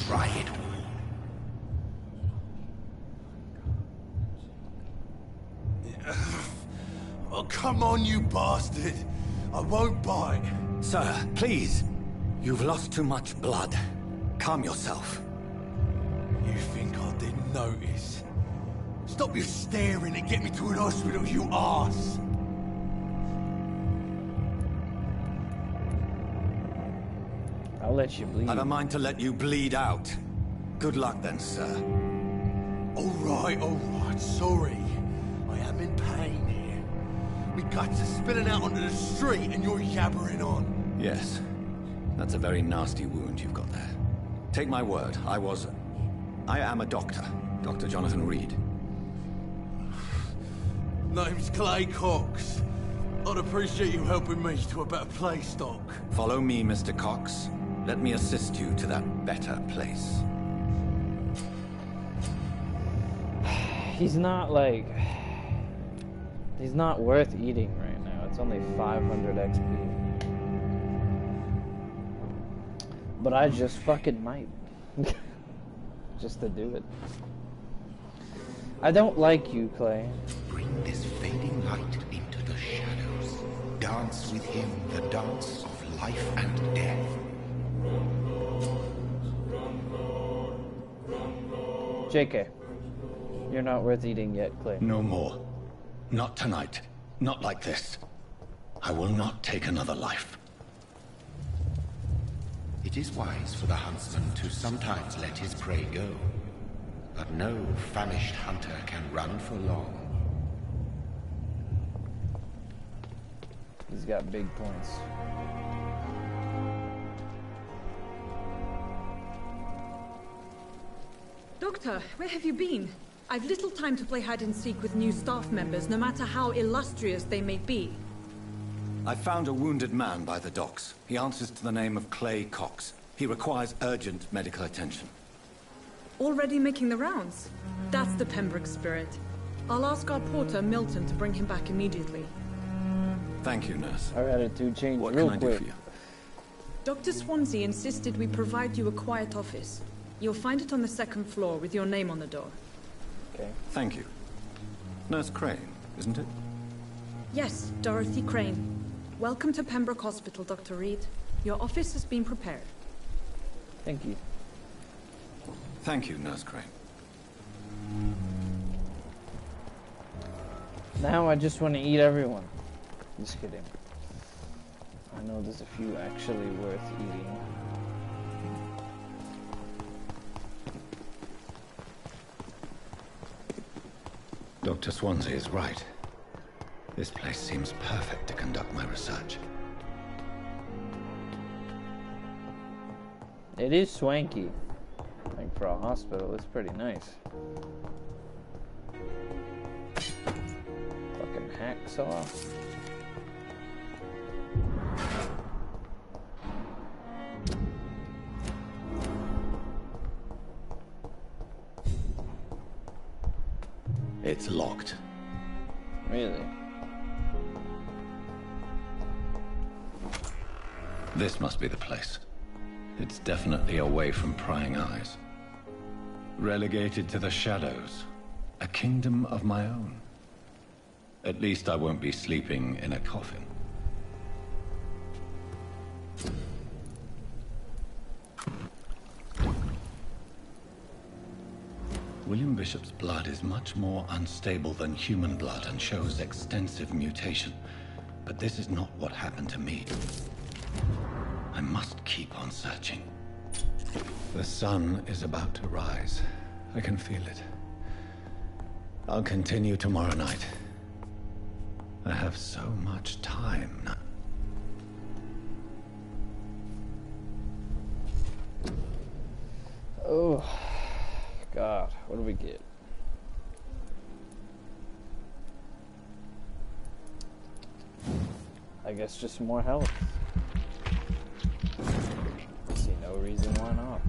try it all. Oh, come on, you bastard. I won't bite. Sir, please. You've lost too much blood. Calm yourself. You think I didn't notice? Stop your staring and get me to an hospital, you arse! I'll let you bleed. I don't mind to let you bleed out. Good luck then, sir. Alright, sorry. I am in pain here. Me guts are spilling out onto the street and you're yabbering on. Yes. That's a very nasty wound you've got there. Take my word, I am a doctor. Dr. Jonathan Reed. Name's Clay Cox. I'd appreciate you helping me to a better place, Doc. Follow me, Mr. Cox. Let me assist you to that better place. He's not worth eating right now. It's only 500 XP. But I just fucking might. Just to do it. I don't like you, Clay. Bring this fading light into the shadows. Dance with him the dance of life and death. JK, you're not worth eating yet, Clay. No more. Not tonight. Not like this. I will not take another life. It is wise for the huntsman to sometimes let his prey go. But no famished hunter can run for long. He's got big points. Doctor, where have you been? I've little time to play hide and seek with new staff members, no matter how illustrious they may be. I found a wounded man by the docks. He answers to the name of Clay Cox. He requires urgent medical attention. Already making the rounds? That's the Pembroke spirit. I'll ask our porter, Milton, to bring him back immediately. Thank you, nurse. Our attitude changed What real can I quick. do for you? Dr. Swansea insisted we provide you a quiet office. You'll find it on the 2nd floor with your name on the door. Okay. Thank you. Nurse Crane, isn't it? Yes, Dorothy Crane. Welcome to Pembroke Hospital, Dr. Reed. Your office has been prepared. Thank you. Thank you, Nurse Crane. Now I just want to eat everyone. Just kidding. I know there's a few actually worth eating. Dr. Swansea is right. This place seems perfect to conduct my research. It is swanky. Like for a hospital, it's pretty nice. Hacksaw? It's locked. Really? This must be the place. It's definitely away from prying eyes. Relegated to the shadows. A kingdom of my own. At least I won't be sleeping in a coffin. William Bishop's blood is much more unstable than human blood and shows extensive mutation. But this is not what happened to me. I must keep on searching. The sun is about to rise. I can feel it. I'll continue tomorrow night. I have so much time now. Oh, God, what do we get? I guess just more health. I see no reason why not.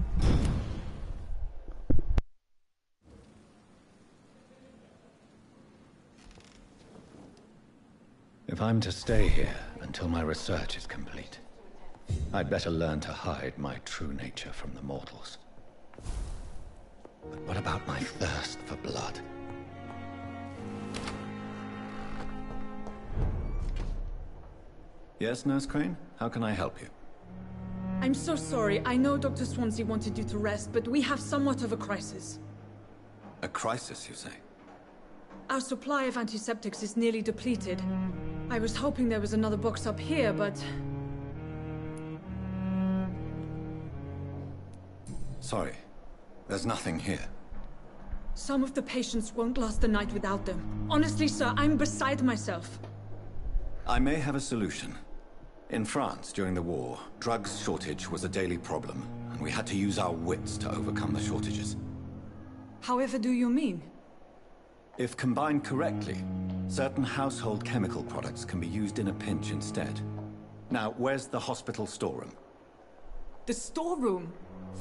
If I'm to stay here until my research is complete, I'd better learn to hide my true nature from the mortals. But what about my thirst for blood? Yes, Nurse Crane? How can I help you? I'm so sorry. I know Dr. Swansea wanted you to rest, but we have somewhat of a crisis. A crisis, you say? Our supply of antiseptics is nearly depleted. I was hoping there was another box up here, but... Sorry. There's nothing here. Some of the patients won't last the night without them. Honestly, sir, I'm beside myself. I may have a solution. In France, during the war, drugs shortage was a daily problem, and we had to use our wits to overcome the shortages. However do you mean? If combined correctly, certain household chemical products can be used in a pinch instead. Now, where's the hospital storeroom? The storeroom?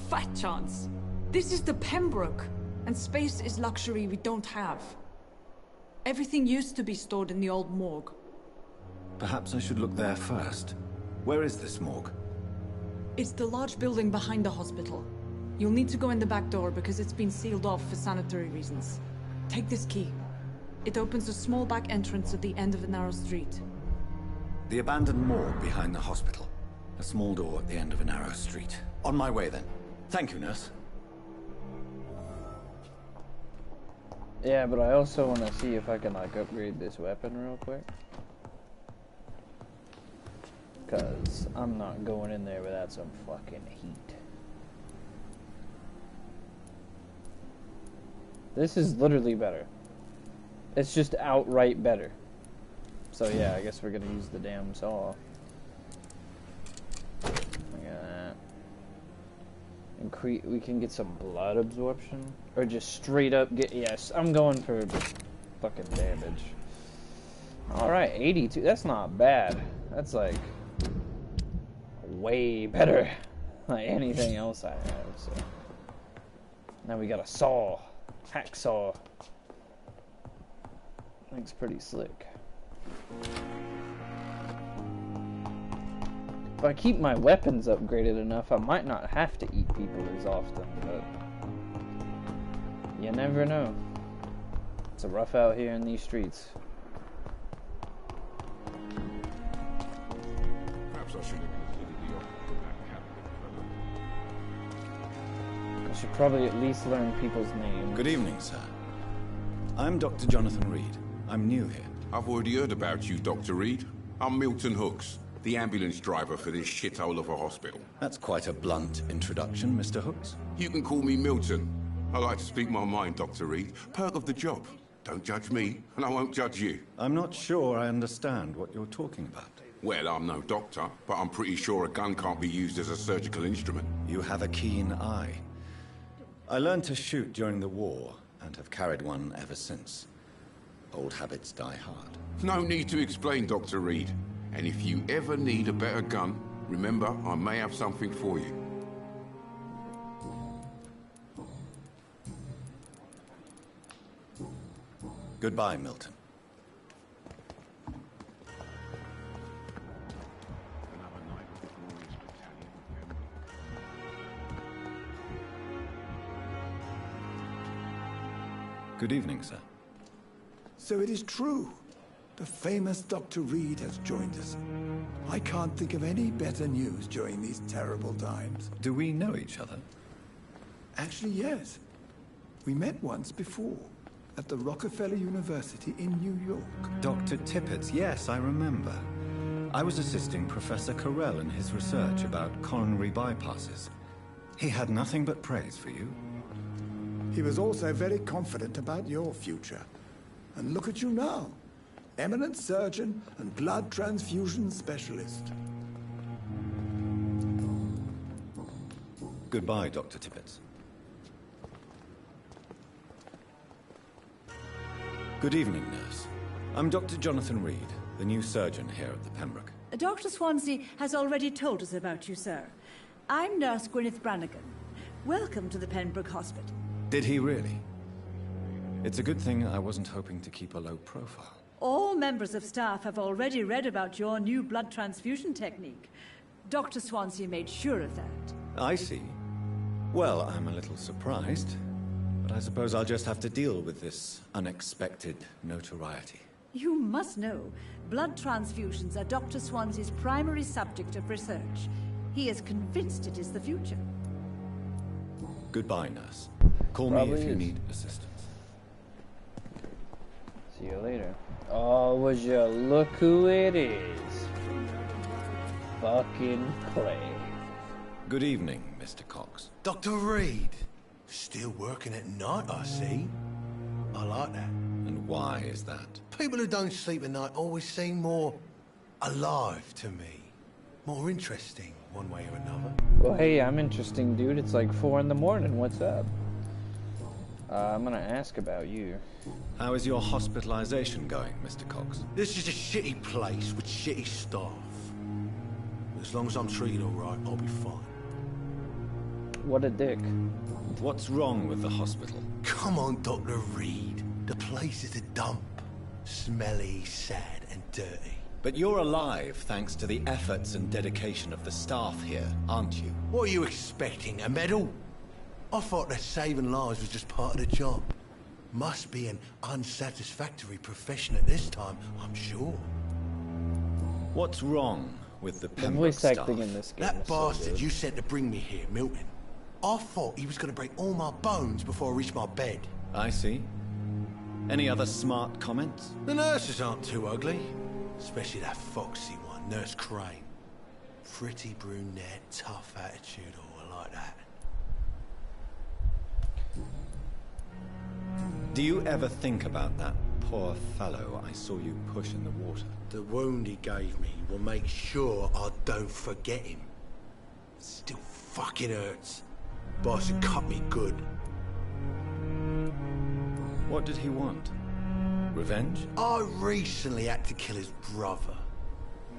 Fat chance. This is the Pembroke, and space is luxury we don't have. Everything used to be stored in the old morgue. Perhaps I should look there first. Where is this morgue? It's the large building behind the hospital. You'll need to go in the back door because it's been sealed off for sanitary reasons. Take this key. It opens a small back entrance at the end of a narrow street. The abandoned morgue behind the hospital. A small door at the end of a narrow street. On my way then. Thank you, nurse. Yeah, but I also want to see if I can like upgrade this weapon real quick. Cause I'm not going in there without some fucking heat. This is literally better. It's just outright better. So yeah, I guess we're gonna use the damn saw. Look at that. We can get some blood absorption. Or just straight up get, yes, I'm going for fucking damage. Alright, 82, that's not bad. That's like way better than anything else I have, so. Now we got a saw. Hacksaw. Looks pretty slick. If I keep my weapons upgraded enough, I might not have to eat people as often, but you never know. It's a rough out here in these streets. Perhaps I should have included the offer from that cabinet. I should probably at least learn people's names. Good evening, sir. I'm Dr. Jonathan Reed. I'm new here. I've already heard about you, Dr. Reed. I'm Milton Hooks, the ambulance driver for this shithole of a hospital. That's quite a blunt introduction, Mr. Hooks. You can call me Milton. I like to speak my mind, Dr. Reed. Perk of the job. Don't judge me, and I won't judge you. I'm not sure I understand what you're talking about. Well, I'm no doctor, but I'm pretty sure a gun can't be used as a surgical instrument. You have a keen eye. I learned to shoot during the war, and have carried one ever since. Old habits die hard. No need to explain, Dr. Reed. And if you ever need a better gun, remember, I may have something for you. Goodbye, Milton. Good evening, sir. So it is true. The famous Dr. Reed has joined us. I can't think of any better news during these terrible times. Do we know each other? Actually, yes. We met once before, at the Rockefeller University in New York. Dr. Tippett, yes, I remember. I was assisting Professor Carell in his research about coronary bypasses. He had nothing but praise for you. He was also very confident about your future. And look at you now. Eminent surgeon and blood transfusion specialist. Goodbye, Dr. Tippett. Good evening, nurse. I'm Dr. Jonathan Reed, the new surgeon here at the Pembroke. Dr. Swansea has already told us about you, sir. I'm Nurse Gwyneth Brannigan. Welcome to the Pembroke Hospital. Did he really? It's a good thing I wasn't hoping to keep a low profile. All members of staff have already read about your new blood transfusion technique. Dr. Swansea made sure of that. I see. Well, I'm a little surprised, but I suppose I'll just have to deal with this unexpected notoriety. You must know, blood transfusions are Dr. Swansea's primary subject of research. He is convinced it is the future. Goodbye, nurse. Call me if you need assistance. See you later. Oh, would you look who it is? Fucking Clay. Good evening, Mr. Cox. Dr. Reed. Still working at night, I see. I like that. And why is that? People who don't sleep at night always seem more alive to me. More interesting, one way or another. Well, hey, I'm interesting, dude. It's like 4 in the morning. What's up? I'm gonna ask about you. How is your hospitalization going, Mr. Cox? This is a shitty place with shitty staff. As long as I'm treated all right, I'll be fine. What a dick. What's wrong with the hospital? Come on, Dr. Reed. The place is a dump. Smelly, sad, and dirty. But you're alive thanks to the efforts and dedication of the staff here, aren't you? What are you expecting, a medal? I thought that saving lives was just part of the job. Must be an unsatisfactory profession at this time, I'm sure. What's wrong with the The Pembroke voice staff? acting in this game That is so bastard good. you sent to bring me here, Milton. I thought he was going to break all my bones before I reached my bed. I see. Any other smart comments? The nurses aren't too ugly. Especially that foxy one, Nurse Crane. Pretty brunette, tough attitude, all like that. Do you ever think about that poor fellow I saw you push in the water? The wound he gave me will make sure I don't forget him. Still fucking hurts. Boss had cut me good. What did he want? Revenge? I recently had to kill his brother.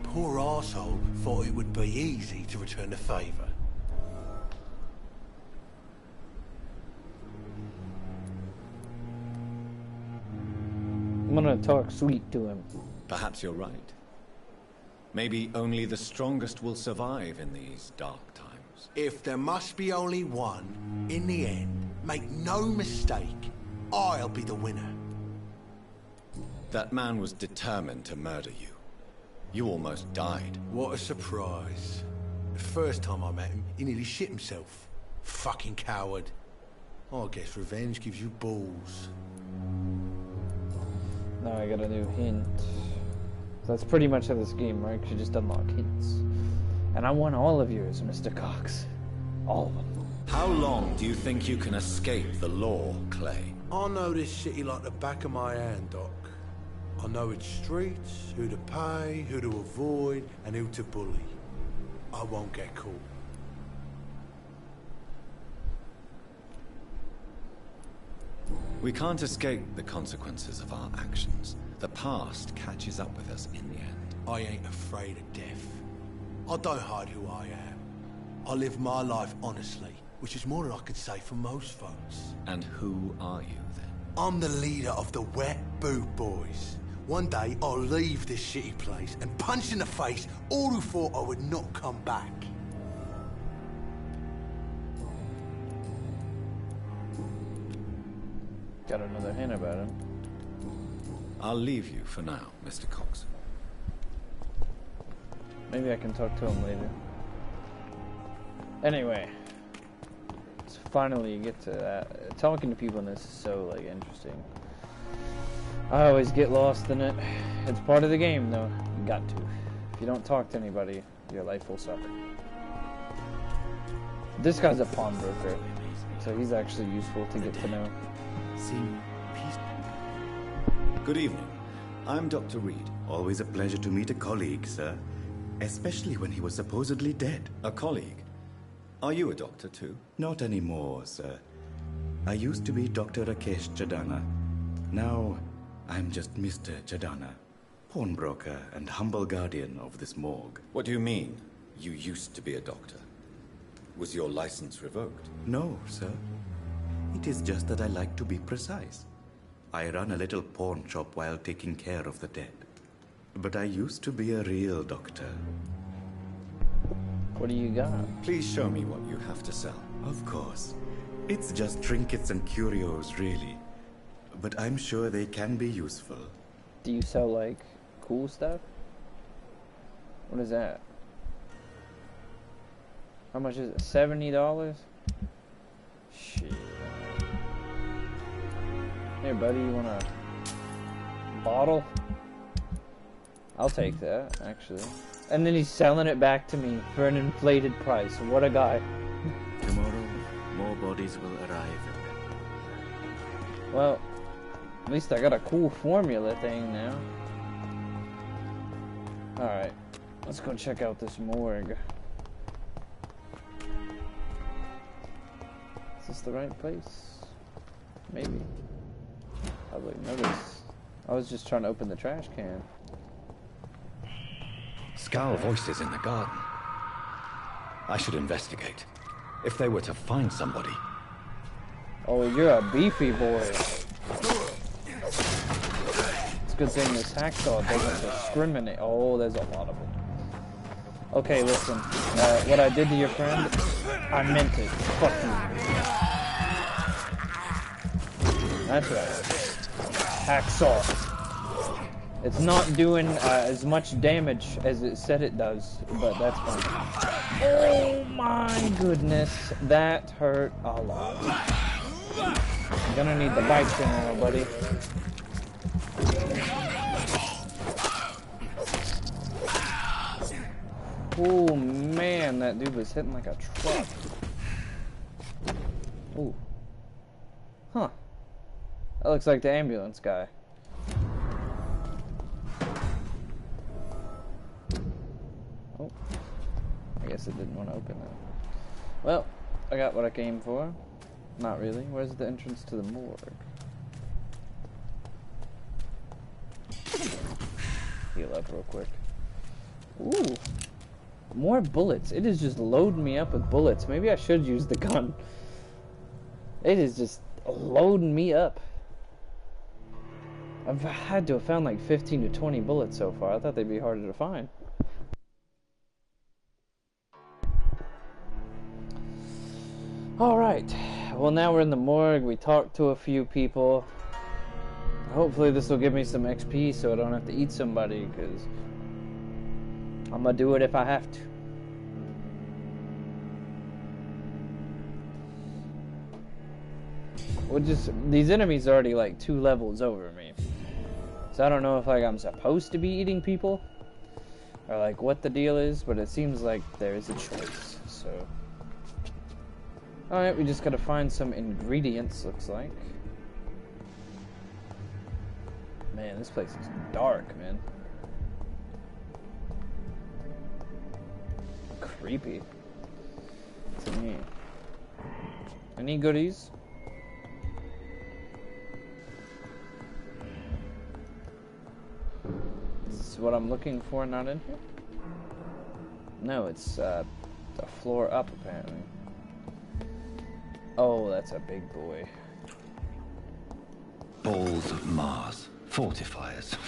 Poor arsehole thought it would be easy to return the favour. I'm gonna talk sweet to him. Perhaps you're right. Maybe only the strongest will survive in these dark times. If there must be only one, in the end, make no mistake, I'll be the winner. That man was determined to murder you. You almost died. What a surprise. The first time I met him, he nearly shit himself. Fucking coward. I guess revenge gives you balls. Now I got a new hint. So that's pretty much how this game works. You just unlock hints. And I want all of yours, Mr. Cox. All of them. How long do you think you can escape the law, Clay? I know this city like the back of my hand, Doc. I know its streets, who to pay, who to avoid, and who to bully. I won't get caught. We can't escape the consequences of our actions. The past catches up with us in the end. I ain't afraid of death. I don't hide who I am. I live my life honestly, which is more than I could say for most folks. And who are you, then? I'm the leader of the Wet Boot Boys. One day, I'll leave this shitty place and punch in the face all who thought I would not come back. Got another hint about him. I'll leave you for now, Mr. Coxon. Maybe I can talk to him later. Anyway, so finally you get to that. Talking to people in this is so like interesting. I always get lost in it. It's part of the game, though. You got to. If you don't talk to anybody, your life will suck. This guy's a pawnbroker, so he's actually useful to get to know. Good evening. I'm Dr. Reed. Always a pleasure to meet a colleague, sir. Especially when he was supposedly dead. A colleague? Are you a doctor, too? Not anymore, sir. I used to be Dr. Rakesh Chadana. Now, I'm just Mr. Chadana, pawnbroker and humble guardian of this morgue. What do you mean, you used to be a doctor? Was your license revoked? No, sir. It is just that I like to be precise. I run a little pawn shop while taking care of the dead. But I used to be a real doctor. What do you got? Please show me what you have to sell. Of course. It's just trinkets and curios, really. But I'm sure they can be useful. Do you sell, like, cool stuff? What is that? How much is it? $70? Shit. Here, buddy, you want a bottle? I'll take that, actually. And then he's selling it back to me for an inflated price. What a guy. Tomorrow, more bodies will arrive. Well, at least I got a cool formula thing now. Alright, let's go check out this morgue. Is this the right place? Maybe. Probably notice. I was just trying to open the trash can. Scowl voices in the garden. I should investigate. If they were to find somebody. Oh, you're a beefy boy. It's a good thing this hacksaw doesn't discriminate. Oh, there's a lot of them. Okay, listen. What I did to your friend, I meant it. Fuck you. That's right. Hacksaw. It's not doing as much damage as it said it does, but that's fine. Oh my goodness, that hurt a lot. You're gonna need the bike now, buddy. Oh man, that dude was hitting like a truck. Ooh. Huh. That looks like the ambulance guy. Oh. I guess it didn't want to open that. Well, I got what I came for. Not really. Where's the entrance to the morgue? Heal up real quick. Ooh. More bullets. It is just loading me up with bullets. Maybe I should use the gun. It is just loading me up. I've had to have found like 15 to 20 bullets so far. I thought they'd be harder to find. Alright. Well, now we're in the morgue. We talked to a few people. Hopefully this will give me some XP so I don't have to eat somebody, because I'm gonna do it if I have to. Well, just these enemies are already like 2 levels over me, so I don't know if like I'm supposed to be eating people or like what the deal is, but it seems like there is a choice. So, all right, we just gotta find some ingredients. Looks like. Man, this place is dark, man. Creepy to me. Any goodies? Is what I'm looking for not in here? No, it's the floor up apparently. Oh, that's a big boy. Balls of Mars. Fortifiers.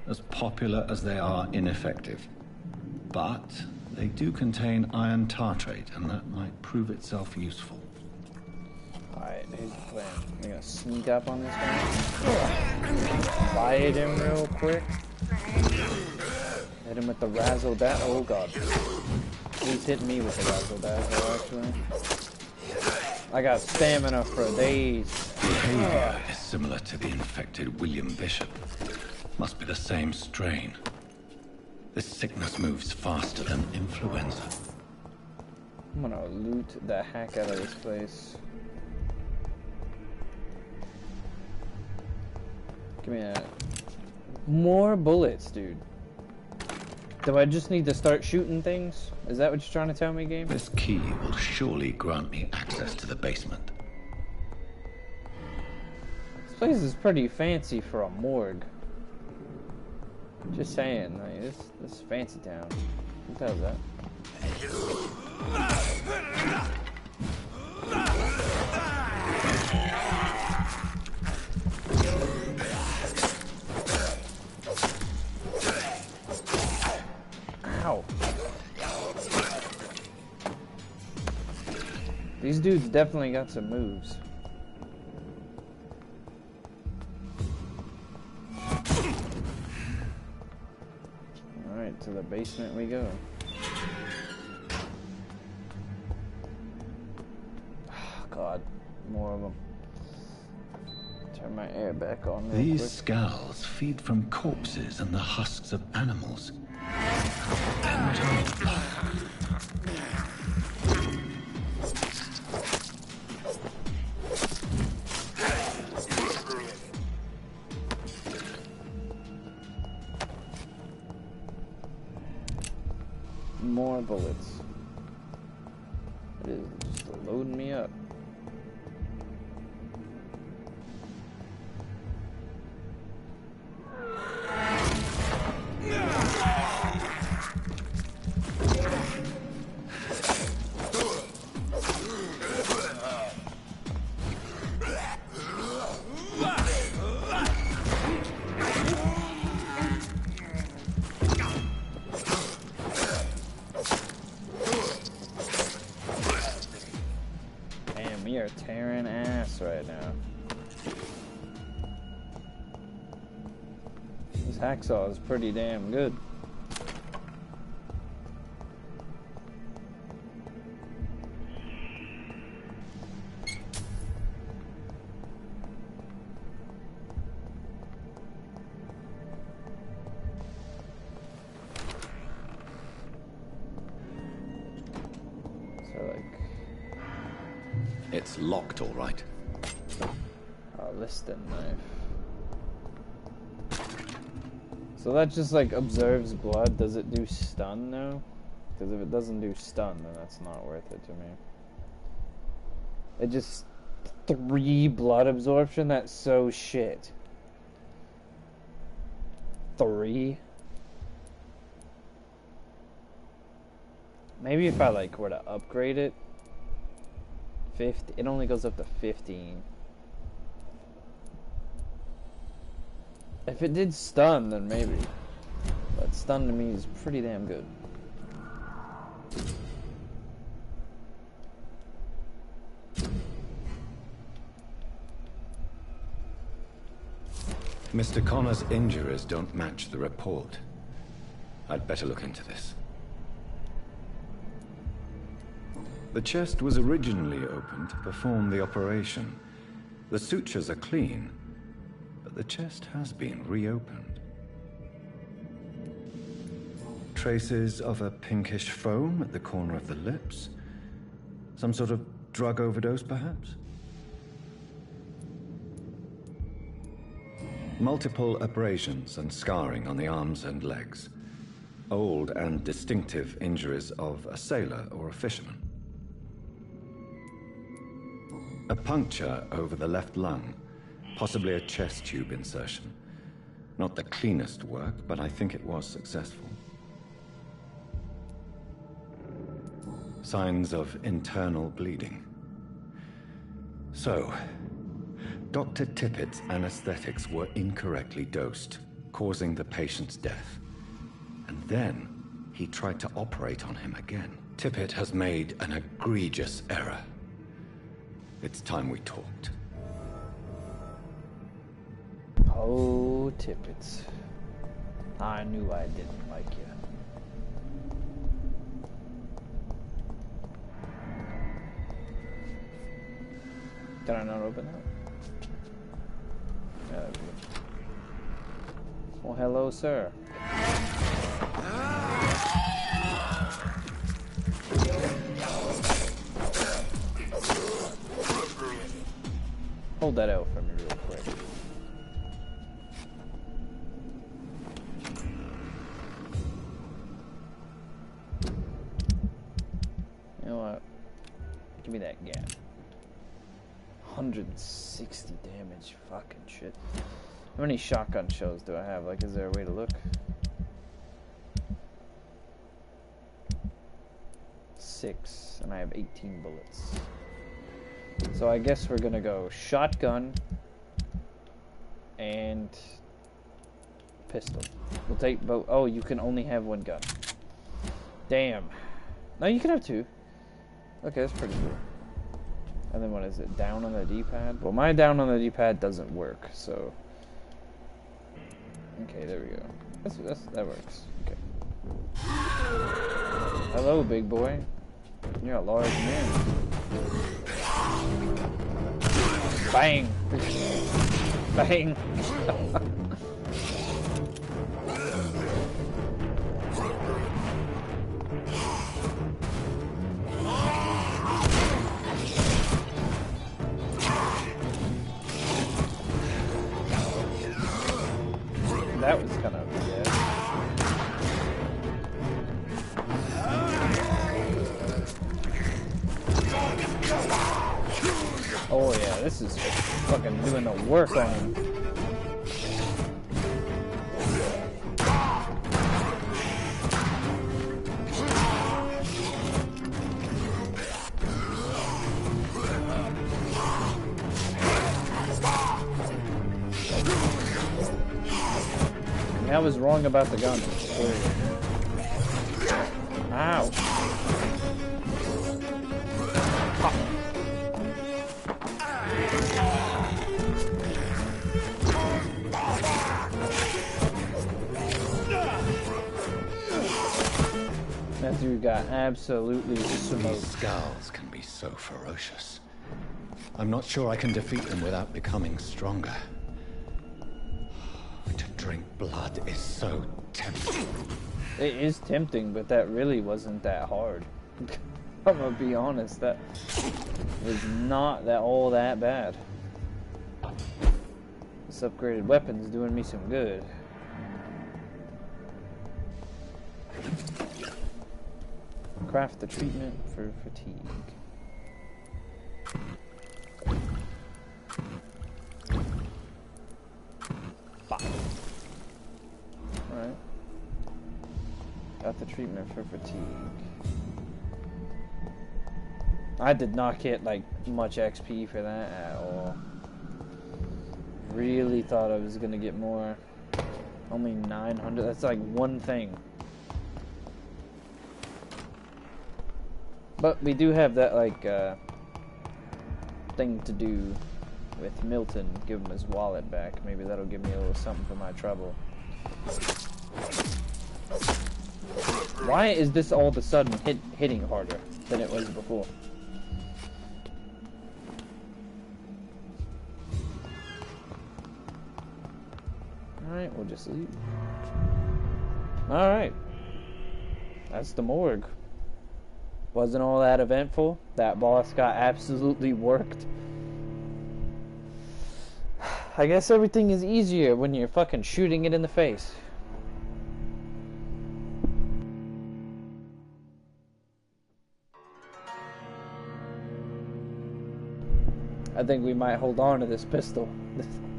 As popular as they are ineffective. But they do contain iron tartrate, and that might prove itself useful. Alright, here's the plan. I'm gonna sneak up on this guy. Quiet him real quick. Hit him with the razzle dazzle. Oh god. He's hitting me with the razzle dazzle, actually. I got stamina for days. Behavior is similar to the infected William Bishop. Must be the same strain. This sickness moves faster than influenza. I'm gonna loot the heck out of this place. Give me that. More bullets, dude. Do I just need to start shooting things? Is that what you're trying to tell me, game? This key will surely grant me access to the basement. This place is pretty fancy for a morgue. Just saying, like, this fancy town. Who tells that? Ow. These dudes definitely got some moves. Alright, to the basement we go. Oh, God, more of them. Turn my air back on real These quick. skulls feed from corpses and the husks of animals. More bullets. It is just loading me up. We are tearing ass right now. This hacksaw is pretty damn good. It's locked, all right. A liston knife. So that just like observes blood. Does it do stun though? Because if it doesn't do stun, then that's not worth it to me. It just 3 blood absorption. That's so shit. 3. Maybe if I like were to upgrade it. 50. It only goes up to 15. If it did stun, then maybe. But stun to me is pretty damn good. Mr. Connor's injuries don't match the report. I'd better look into this. The chest was originally opened to perform the operation. The sutures are clean, but the chest has been reopened. Traces of a pinkish foam at the corner of the lips. Some sort of drug overdose, perhaps? Multiple abrasions and scarring on the arms and legs. Old and distinctive injuries of a sailor or a fisherman. A puncture over the left lung, possibly a chest tube insertion. Not the cleanest work, but I think it was successful. Signs of internal bleeding. So, Dr. Tippett's anesthetics were incorrectly dosed, causing the patient's death. And then, he tried to operate on him again. Tippett has made an egregious error. It's time we talked. Oh, Tippett. I knew I didn't like you. Did I not open that? Well, hello, sir. Hold that out for me real quick. You know what? Give me that gap. 160 damage. Fucking shit. How many shotgun shells do I have? Like, is there a way to look? 6, and I have 18 bullets. So I guess we're gonna go shotgun and pistol. We'll take both. Oh, you can only have one gun. Damn. No, you can have 2. Okay, that's pretty cool. And then what is it? Down on the D-pad? Well, my down on the D-pad doesn't work, so... Okay, there we go. That works. Okay. Hello, big boy. You're a large man. Bang! Bang! That was kind of weird. Oh yeah, this is fucking doing the work on him. I was wrong about the gun. Ow. That dude got absolutely smoked. These skulls can be so ferocious. I'm not sure I can defeat them without becoming stronger. To drink blood is so tempting. It is tempting, but that really wasn't that hard. I'm gonna be honest, that was not all that bad. This upgraded weapon's doing me some good. Craft the treatment for fatigue. Alright. Got the treatment for fatigue. I did not get like much XP for that at all. Really thought I was gonna get more. Only 900. That's like one thing. But we do have that like thing to do with Milton. Give him his wallet back. Maybe that'll give me a little something for my trouble. Why is this all of a sudden hitting harder than it was before? Alright, we'll just leave. Alright. That's the morgue. Wasn't all that eventful. That boss got absolutely worked. I guess everything is easier when you're fucking shooting it in the face. I think we might hold on to this pistol.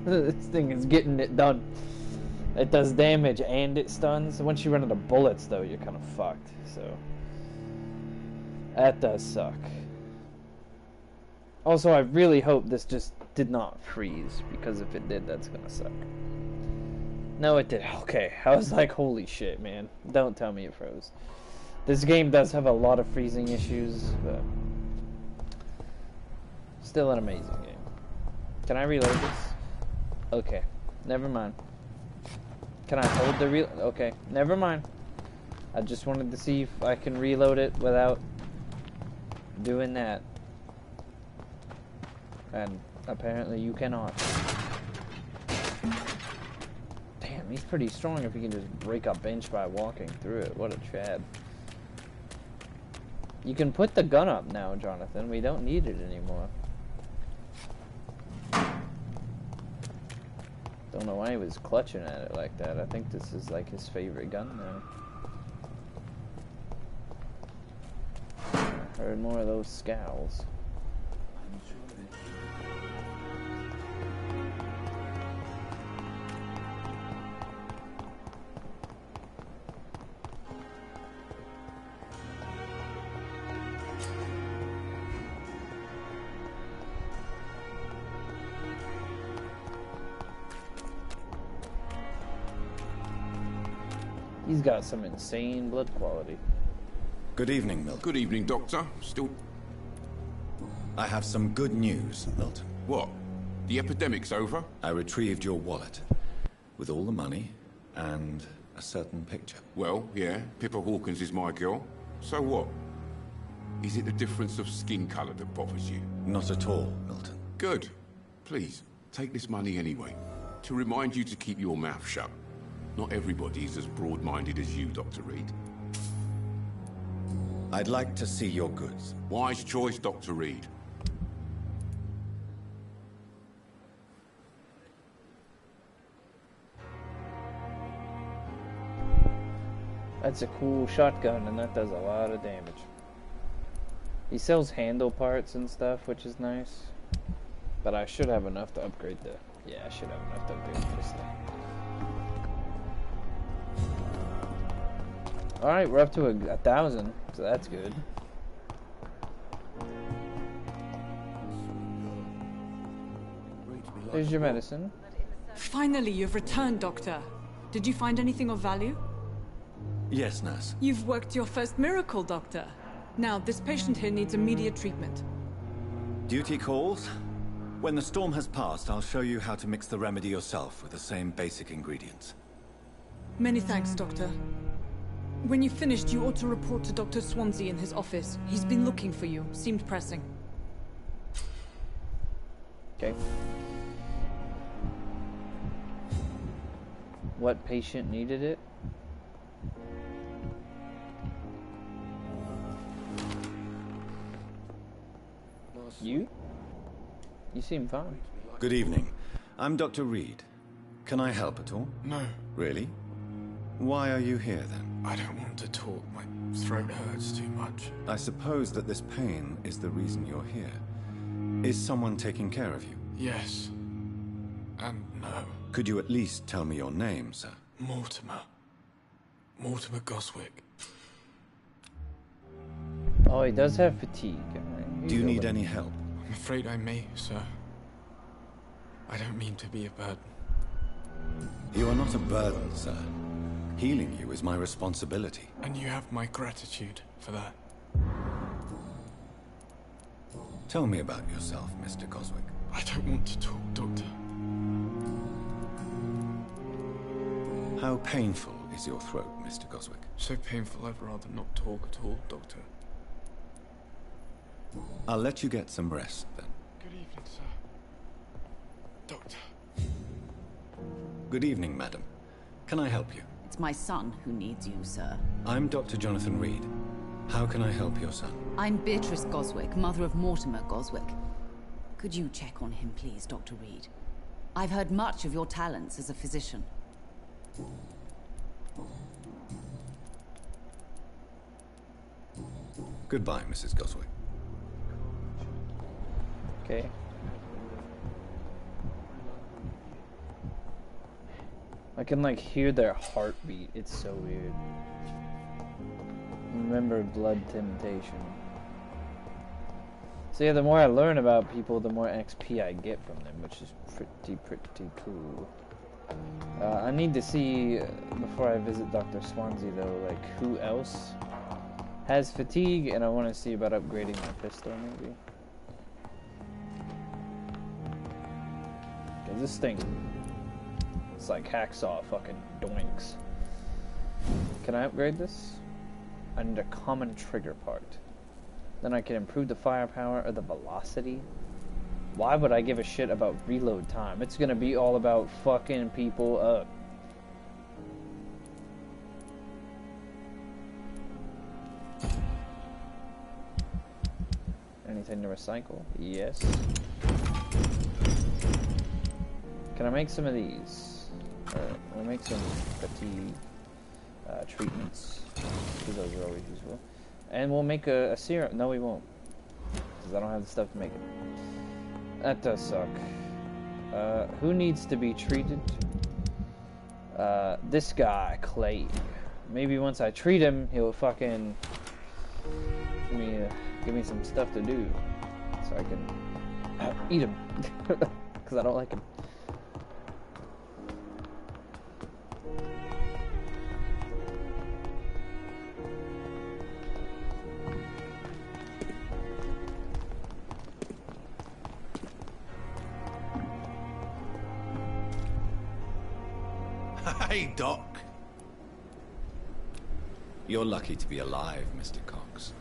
This thing is getting it done. It does damage and it stuns. Once you run out of bullets, though, you're kind of fucked. So that does suck. Also, I really hope this just did not freeze, because if it did, that's gonna suck. No, it did. Okay, I was like, holy shit, man. Don't tell me it froze. This game does have a lot of freezing issues, but still an amazing game. Can I reload this? Okay, never mind. Can I hold the reload? Okay, never mind. I just wanted to see if I can reload it without doing that. And apparently you cannot. Damn, he's pretty strong if he can just break a bench by walking through it. What a chad. You can put the gun up now, Jonathan. We don't need it anymore. Don't know why he was clutching at it like that. I think this is like his favorite gun now. Heard more of those scowls. He's got some insane blood quality. Good evening, Milton. Good evening, Doctor. Still... I have some good news, Milton. What? The epidemic's over? I retrieved your wallet, with all the money, and a certain picture. Well, yeah, Pippa Hawkins is my girl. So what? Is it the difference of skin colour that bothers you? Not at all, Milton. Good. Please, take this money anyway. To remind you to keep your mouth shut. Not everybody's as broad-minded as you, Dr. Reed. I'd like to see your goods. Wise choice, Dr. Reed. That's a cool shotgun, and that does a lot of damage. He sells handle parts and stuff, which is nice. But I should have enough to upgrade the... Yeah, I should have enough to upgrade the pistol. Alright, we're up to 1,000, so that's good. Here's your medicine. Finally, you've returned, Doctor. Did you find anything of value? Yes, nurse. You've worked your first miracle, Doctor. Now, this patient here needs immediate treatment. Duty calls. When the storm has passed, I'll show you how to mix the remedy yourself with the same basic ingredients. Many thanks, Doctor. When you've finished, you ought to report to Dr. Swansea in his office. He's been looking for you. Seemed pressing. Okay. What patient needed it? You? You seem fine. Good evening. I'm Dr. Reed. Can I help at all? No. Really? Why are you here, then? I don't want to talk. My throat hurts too much. I suppose that this pain is the reason you're here. Is someone taking care of you? Yes. And no. Could you at least tell me your name, sir? Mortimer. Mortimer Goswick. Oh, he does have fatigue. Do you need any help? I'm afraid I may, sir. I don't mean to be a burden. You are not a burden, sir. Healing you is my responsibility. And you have my gratitude for that. Tell me about yourself, Mr. Goswick. I don't want to talk, Doctor. How painful is your throat, Mr. Goswick? So painful I'd rather not talk at all, Doctor. I'll let you get some rest, then. Good evening, sir. Doctor. Good evening, madam. Can I help you? It's my son who needs you, sir. I'm Dr. Jonathan Reed. How can I help your son? I'm Beatrice Goswick, mother of Mortimer Goswick. Could you check on him, please, Dr. Reed? I've heard much of your talents as a physician. Goodbye, Mrs. Goswick. Okay. I can like hear their heartbeat. It's so weird. Remember blood temptation. So yeah, the more I learn about people, the more XP I get from them, which is pretty cool. I need to see, before I visit Dr. Swansea though, like who else has fatigue, and I want to see about upgrading my pistol maybe. Cause this thing, it's like hacksaw fucking doinks. Can I upgrade this? I need a common trigger part. Then I can improve the firepower or the velocity. Why would I give a shit about reload time? It's gonna be all about fucking people up. Anything to recycle? Yes. Can I make some of these? I'll make some fatigue treatments, because those are always useful. And we'll make a serum. No, we won't, because I don't have the stuff to make it. That does suck. Who needs to be treated? This guy, Clay. Maybe once I treat him, he'll fucking give me some stuff to do, so I can eat him, because I don't like him. Hey, Doc. You're lucky to be alive, Mr. Cox.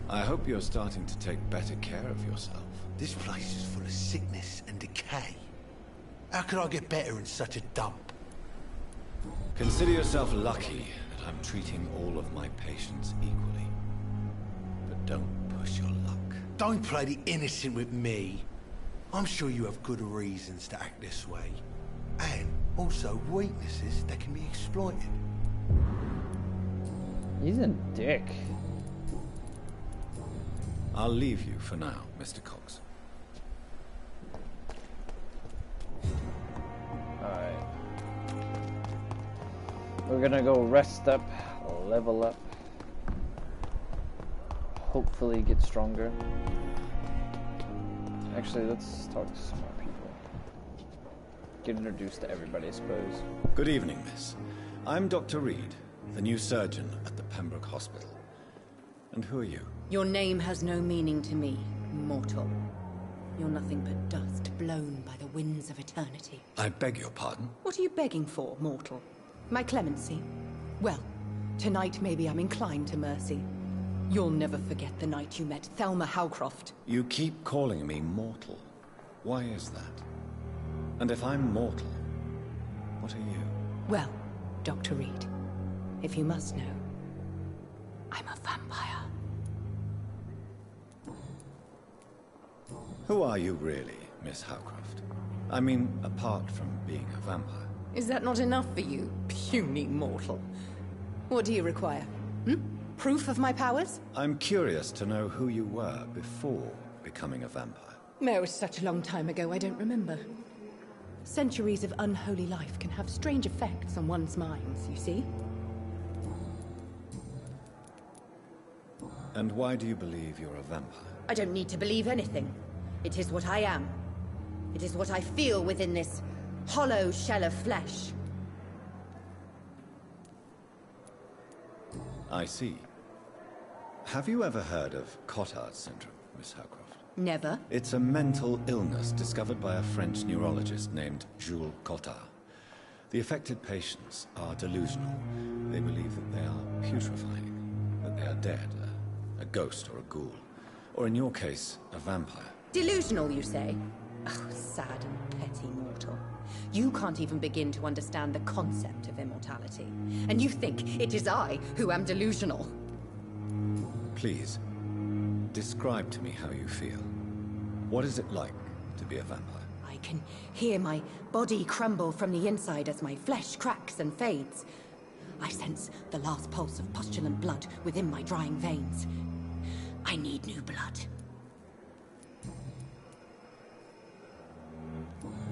I hope you're starting to take better care of yourself. This place is full of sickness and decay. How could I get better in such a dump? Consider yourself lucky that I'm treating all of my patients equally. But don't push your luck. Don't play the innocent with me. I'm sure you have good reasons to act this way. And also weaknesses that can be exploited. He's a dick. I'll leave you for now, Mr. Cox. Alright. We're gonna go rest up, level up. Hopefully get stronger. Actually, let's talk to some more people. Get introduced to everybody, I suppose. Good evening, miss. I'm Dr. Reed, the new surgeon at the Pembroke Hospital. And who are you? Your name has no meaning to me, mortal. You're nothing but dust blown by the winds of eternity. I beg your pardon? What are you begging for, mortal? My clemency? Well, tonight maybe I'm inclined to mercy. You'll never forget the night you met Thelma Howcroft. You keep calling me mortal. Why is that? And if I'm mortal, what are you? Well, Dr. Reed, if you must know, I'm a vampire. Who are you really, Miss Howcroft? I mean, apart from being a vampire. Is that not enough for you, puny mortal? What do you require? Proof of my powers? I'm curious to know who you were before becoming a vampire. It was such a long time ago, I don't remember. Centuries of unholy life can have strange effects on one's minds, you see? And why do you believe you're a vampire? I don't need to believe anything. It is what I am. It is what I feel within this hollow shell of flesh. I see. Have you ever heard of Cotard syndrome, Miss Howcroft? Never. It's a mental illness discovered by a French neurologist named Jules Cotard. The affected patients are delusional. They believe that they are putrefying, that they are dead, a ghost or a ghoul, or in your case, a vampire. Delusional, you say? Oh, sad and petty mortal. You can't even begin to understand the concept of immortality. And you think it is I who am delusional. Please, describe to me how you feel. What is it like to be a vampire? I can hear my body crumble from the inside as my flesh cracks and fades. I sense the last pulse of postulant blood within my drying veins. I need new blood.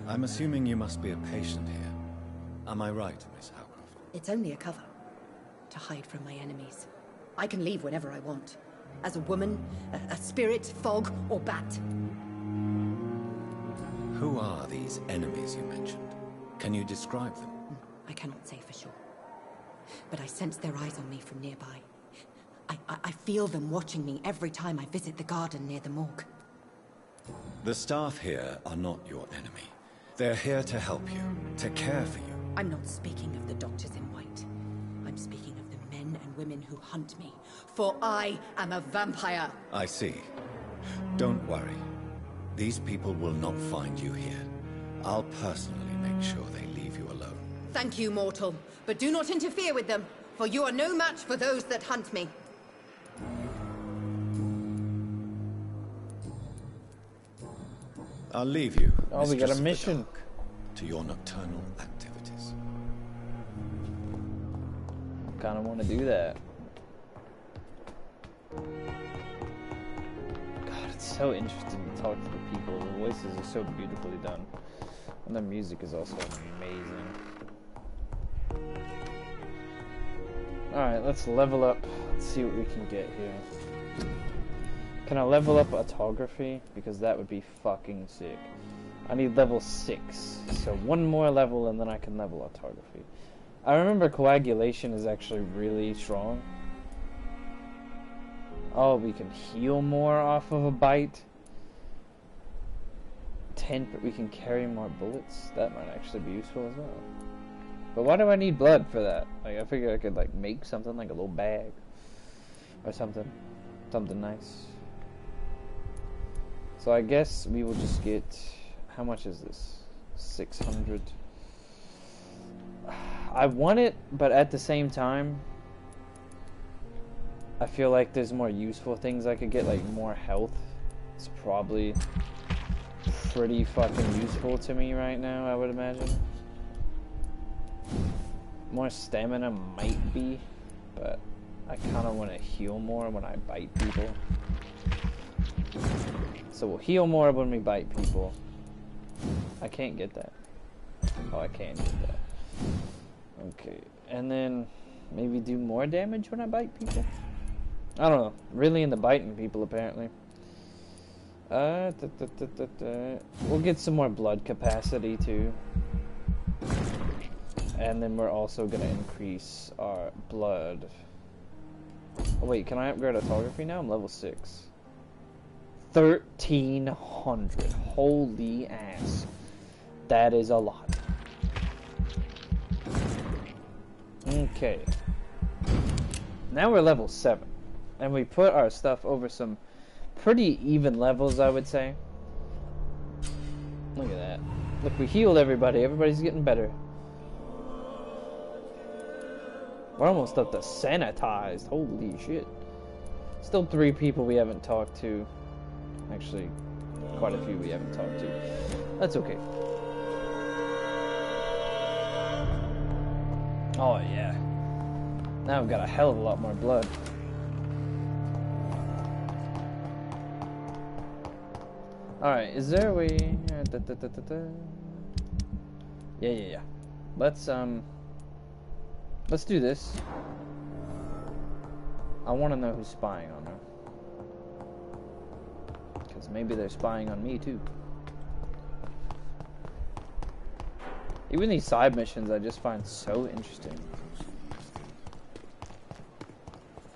I'm assuming you must be a patient here. Am I right, Miss Howcroft? It's only a cover. To hide from my enemies. I can leave whenever I want. As a woman, a spirit, fog, or bat. Who are these enemies you mentioned? Can you describe them? I cannot say for sure. But I sense their eyes on me from nearby. I feel them watching me every time I visit the garden near the morgue. The staff here are not your enemy. They're here to help you, to care for you. I'm not speaking of the doctors in white. I'm speaking of the men and women who hunt me. For I am a vampire. I see. Don't worry. These people will not find you here. I'll personally make sure they leave you alone. Thank you, mortal. But do not interfere with them, for you are no match for those that hunt me. I'll leave you. Oh, we got a Mistress of the mission. Dark, to your nocturnal activities. Kind of want to do that. God, it's so interesting to talk to the people. The voices are so beautifully done. And the music is also amazing. Alright, let's level up. Let's see what we can get here. Can I level up autography? Because that would be fucking sick. I need level 6. So one more level and then I can level autography. I remember coagulation is actually really strong. Oh, we can heal more off of a bite. 10, but we can carry more bullets. That might actually be useful as well. But why do I need blood for that? Like, I figure I could like make something like a little bag or something. Something nice. So I guess we will just get, how much is this? 600. I want it, but at the same time, I feel like there's more useful things I could get, like more health. It's probably pretty fucking useful to me right now, I would imagine. More stamina might be, but I kind of want to heal more when I bite people. So we'll heal more when we bite people. I can't get that. Oh, I can get that. Okay, and then maybe do more damage when I bite people? I don't know. Really into biting people, apparently. We'll get some more blood capacity, too. And then we're also going to increase our blood. Oh, wait, can I upgrade autography now? I'm level 6. 1,300. Holy ass. That is a lot. Okay. Now we're level 7. And we put our stuff over some pretty even levels, I would say. Look at that. Look, we healed everybody. Everybody's getting better. We're almost up to sanitized. Holy shit. Still 3 people we haven't talked to. Actually, quite a few we haven't talked to. That's okay. Oh, yeah. Now I've got a hell of a lot more blood. Alright, is there a way... Yeah. Let's do this. I want to know who's spying on her. Because maybe they're spying on me, too. Even these side missions I just find so interesting.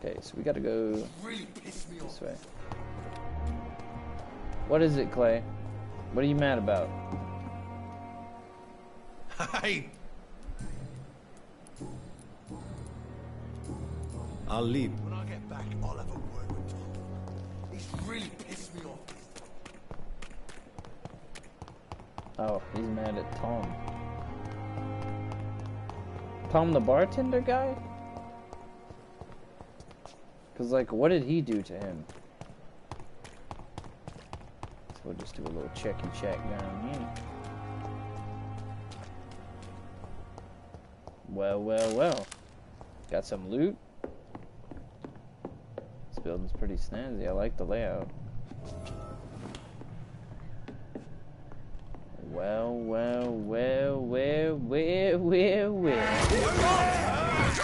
Okay, so we gotta go this way. What is it, Clay? What are you mad about? Hey! I'll leave. When I get back, I'll have a word with Tom. He's really pissed me off. Oh, he's mad at Tom. Tom the bartender guy? Cause like, what did he do to him? So we'll just do a little checky check down here. Well. Got some loot. This building's pretty snazzy. I like the layout.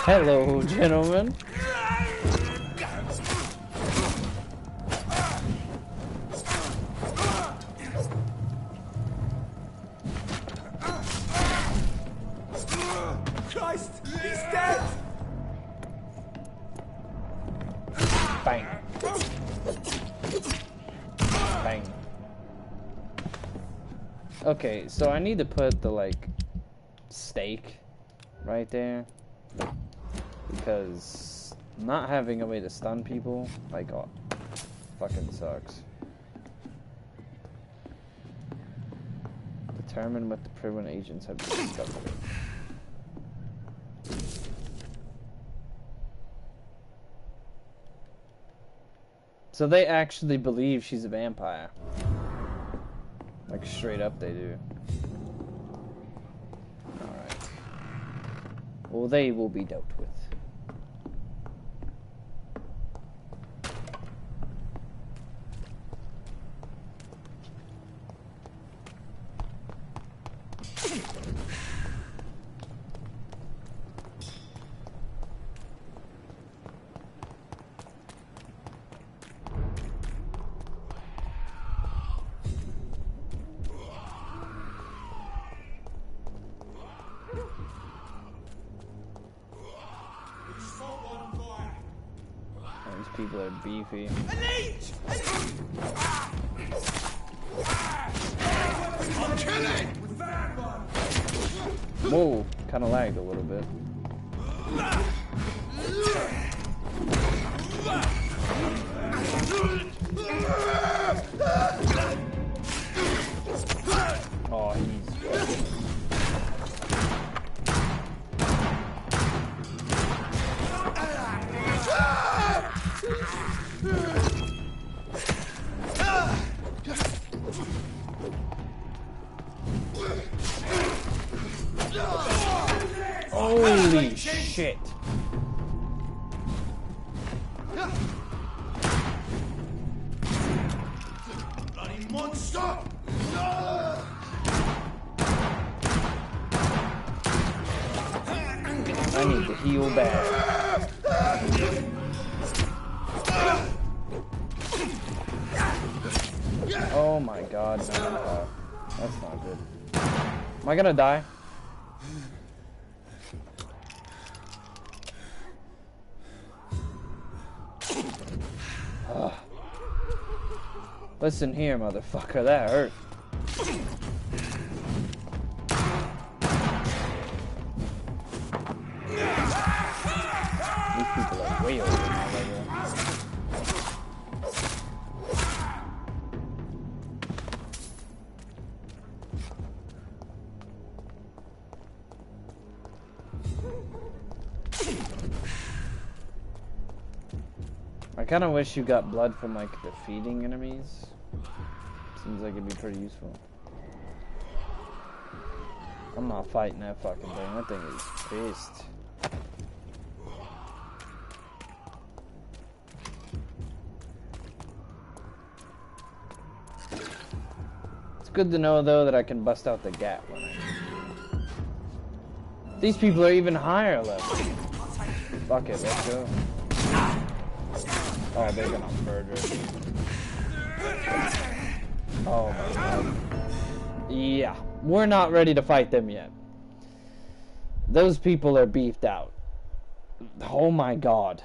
Hello, gentlemen. Christ, he's dead! Bang. Bang. Okay, so I need to put the, like, stake right there. Because not having a way to stun people, like, oh, fucking sucks. Determine what the Priven agents have discovered. So they actually believe she's a vampire. Like, straight up they do. Alright. Well, they will be dealt with. People are beefy. Whoa, kind of lagged a little bit. Oh, he's... Holy shit. Bloody monster! I need to heal bad. Oh my god, no. That's not good. Am I gonna die? Ugh. Listen here, motherfucker, that hurt. These people are way over my level. I kind of wish you got blood from, like, defeating enemies. Seems like it'd be pretty useful. I'm not fighting that fucking thing. That thing is pissed. It's good to know, though, that I can bust out the gap when I need. These people are even higher level. Fuck it, let's go. Oh, they're gonna murder me. Oh my god. Yeah, we're not ready to fight them yet. Those people are beefed out. Oh my god.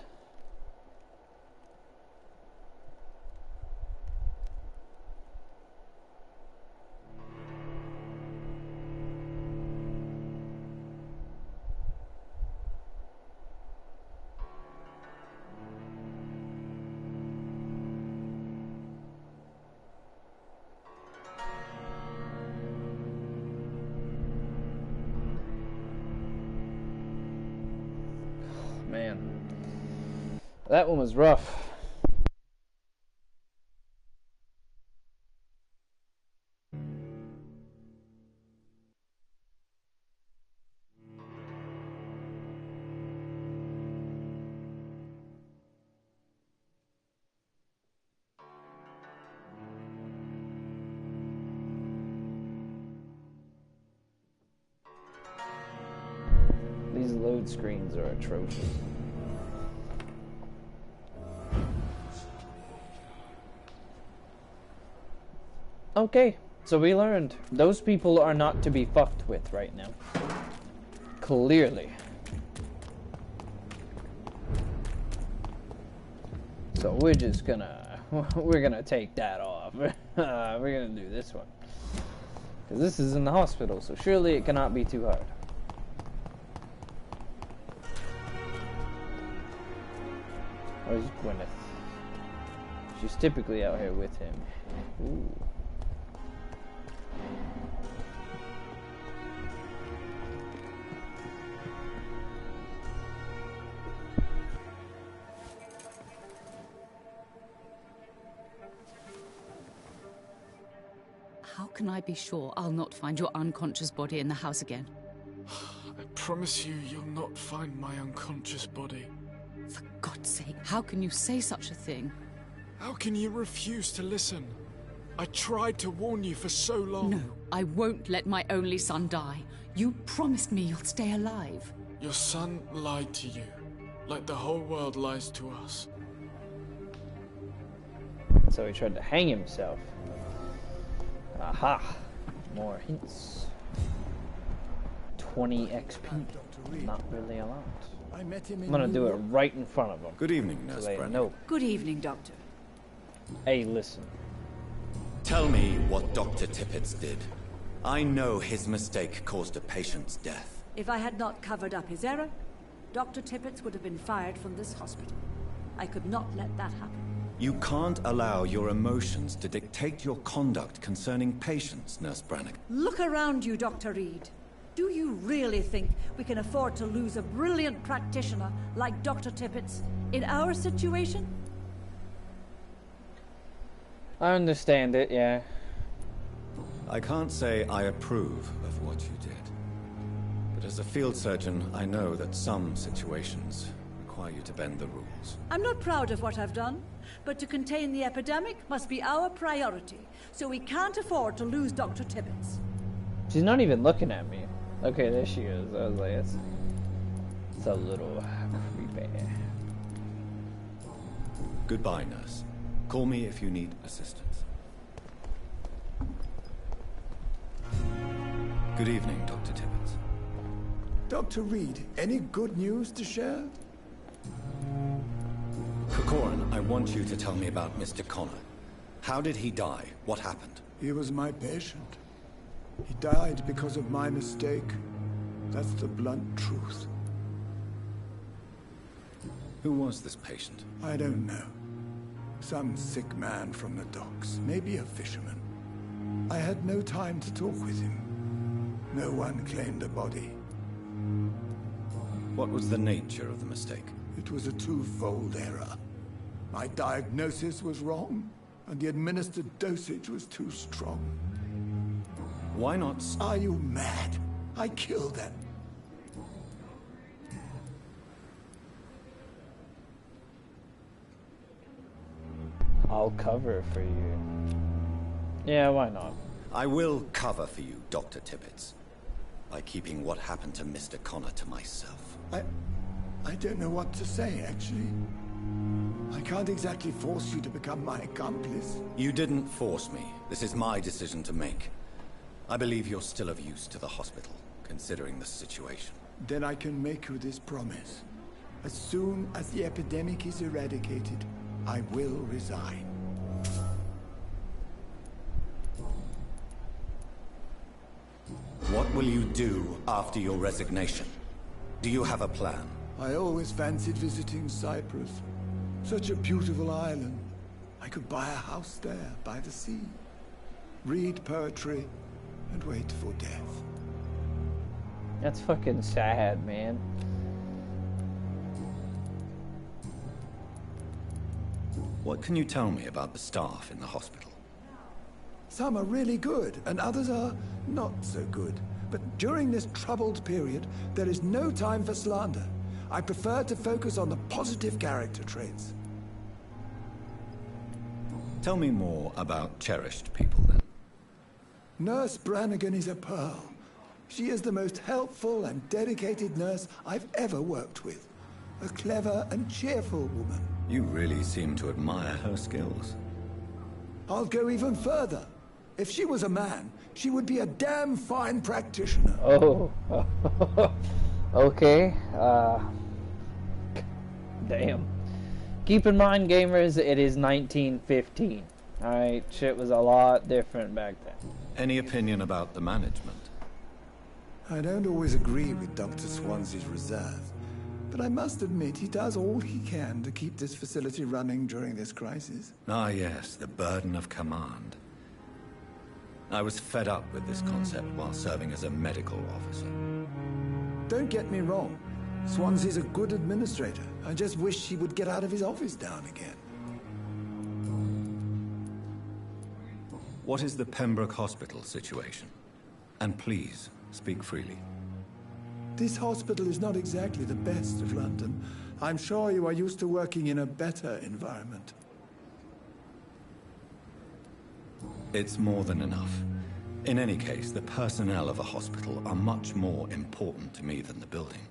Man, that one was rough. load screens are atrocious. Okay, so we learned those people are not to be fucked with right now. Clearly. So we're just gonna, we're gonna take that off. We're gonna do this one. Because this is in the hospital, so surely it cannot be too hard. Where's Gwyneth? She's typically out here with him. Ooh. How can I be sure I'll not find your unconscious body in the house again? I promise you, you'll not find my unconscious body. For God's sake, how can you say such a thing? How can you refuse to listen? I tried to warn you for so long. No, I won't let my only son die. You promised me you'll stay alive. Your son lied to you, like the whole world lies to us. So he tried to hang himself. Aha! More hints. 20 XP. Not really a lot. I'm gonna do it right in front of them. Good evening, Nurse Brennan. No. Good evening, Doctor. Hey, listen. Tell me what Dr. Tippett did. I know his mistake caused a patient's death. If I had not covered up his error, Dr. Tippett would have been fired from this hospital. I could not let that happen. You can't allow your emotions to dictate your conduct concerning patients, Nurse Brannigan. Look around you, Dr. Reed. Do you really think we can afford to lose a brilliant practitioner like Dr. Tippett's in our situation? I understand it, yeah. I can't say I approve of what you did. But as a field surgeon, I know that some situations require you to bend the rules. I'm not proud of what I've done, but to contain the epidemic must be our priority, so we can't afford to lose Dr. Tippett. She's not even looking at me. Okay, there she is. I was like, it's a little creepy. Goodbye, nurse. Call me if you need assistance. Good evening, Dr. Tippett. Dr. Reed, any good news to share? Corcoran, I want you to tell me about Mr. Connor. How did he die? What happened? He was my patient. He died because of my mistake. That's the blunt truth. Who was this patient? I don't know. Some sick man from the docks, maybe a fisherman. I had no time to talk with him. No one claimed a body. What was the nature of the mistake? It was a twofold error. My diagnosis was wrong, and the administered dosage was too strong. Why not? Are you mad? I killed them. I'll cover for you. Yeah, why not? I will cover for you, Dr. Tippett, by keeping what happened to Mr. Connor to myself. I don't know what to say, actually. I can't exactly force you to become my accomplice. You didn't force me. This is my decision to make. I believe you're still of use to the hospital, considering the situation. Then I can make you this promise. As soon as the epidemic is eradicated, I will resign. What will you do after your resignation? Do you have a plan? I always fancied visiting Cyprus. Such a beautiful island. I could buy a house there, by the sea. Read poetry, and wait for death. That's fucking sad, man. What can you tell me about the staff in the hospital? Some are really good, and others are not so good. But during this troubled period, there is no time for slander. I prefer to focus on the positive character traits. Tell me more about cherished people, then. Nurse Brannigan is a pearl. She is the most helpful and dedicated nurse I've ever worked with. A clever and cheerful woman. You really seem to admire her skills. I'll go even further. If she was a man, she would be a damn fine practitioner. Oh. Okay. Damn. Keep in mind, gamers, it is 1915. Alright, shit was a lot different back then. Any opinion about the management? I don't always agree with Dr. Swansea's reserve, but I must admit he does all he can to keep this facility running during this crisis. Ah yes, the burden of command. I was fed up with this concept while serving as a medical officer. Don't get me wrong. Swansea's a good administrator. I just wish he would get out of his office now and again. What is the Pembroke Hospital situation? And please, speak freely. This hospital is not exactly the best of London. I'm sure you are used to working in a better environment. It's more than enough. In any case, the personnel of a hospital are much more important to me than the building.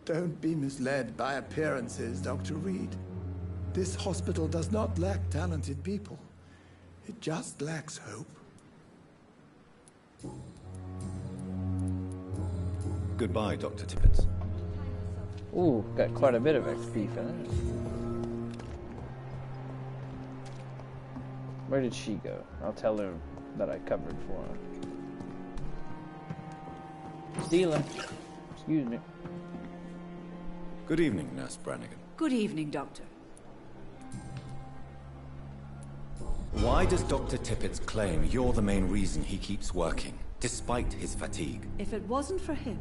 Don't be misled by appearances, Dr. Reed. This hospital does not lack talented people. It just lacks hope. Goodbye, Dr. Tippett. Ooh, got quite a bit of XP for that. Where did she go? I'll tell her that I covered for her. Stealing. Excuse me. Good evening, Nurse Brannigan. Good evening, Doctor. Why does Dr. Tippett's claim you're the main reason he keeps working, despite his fatigue? If it wasn't for him,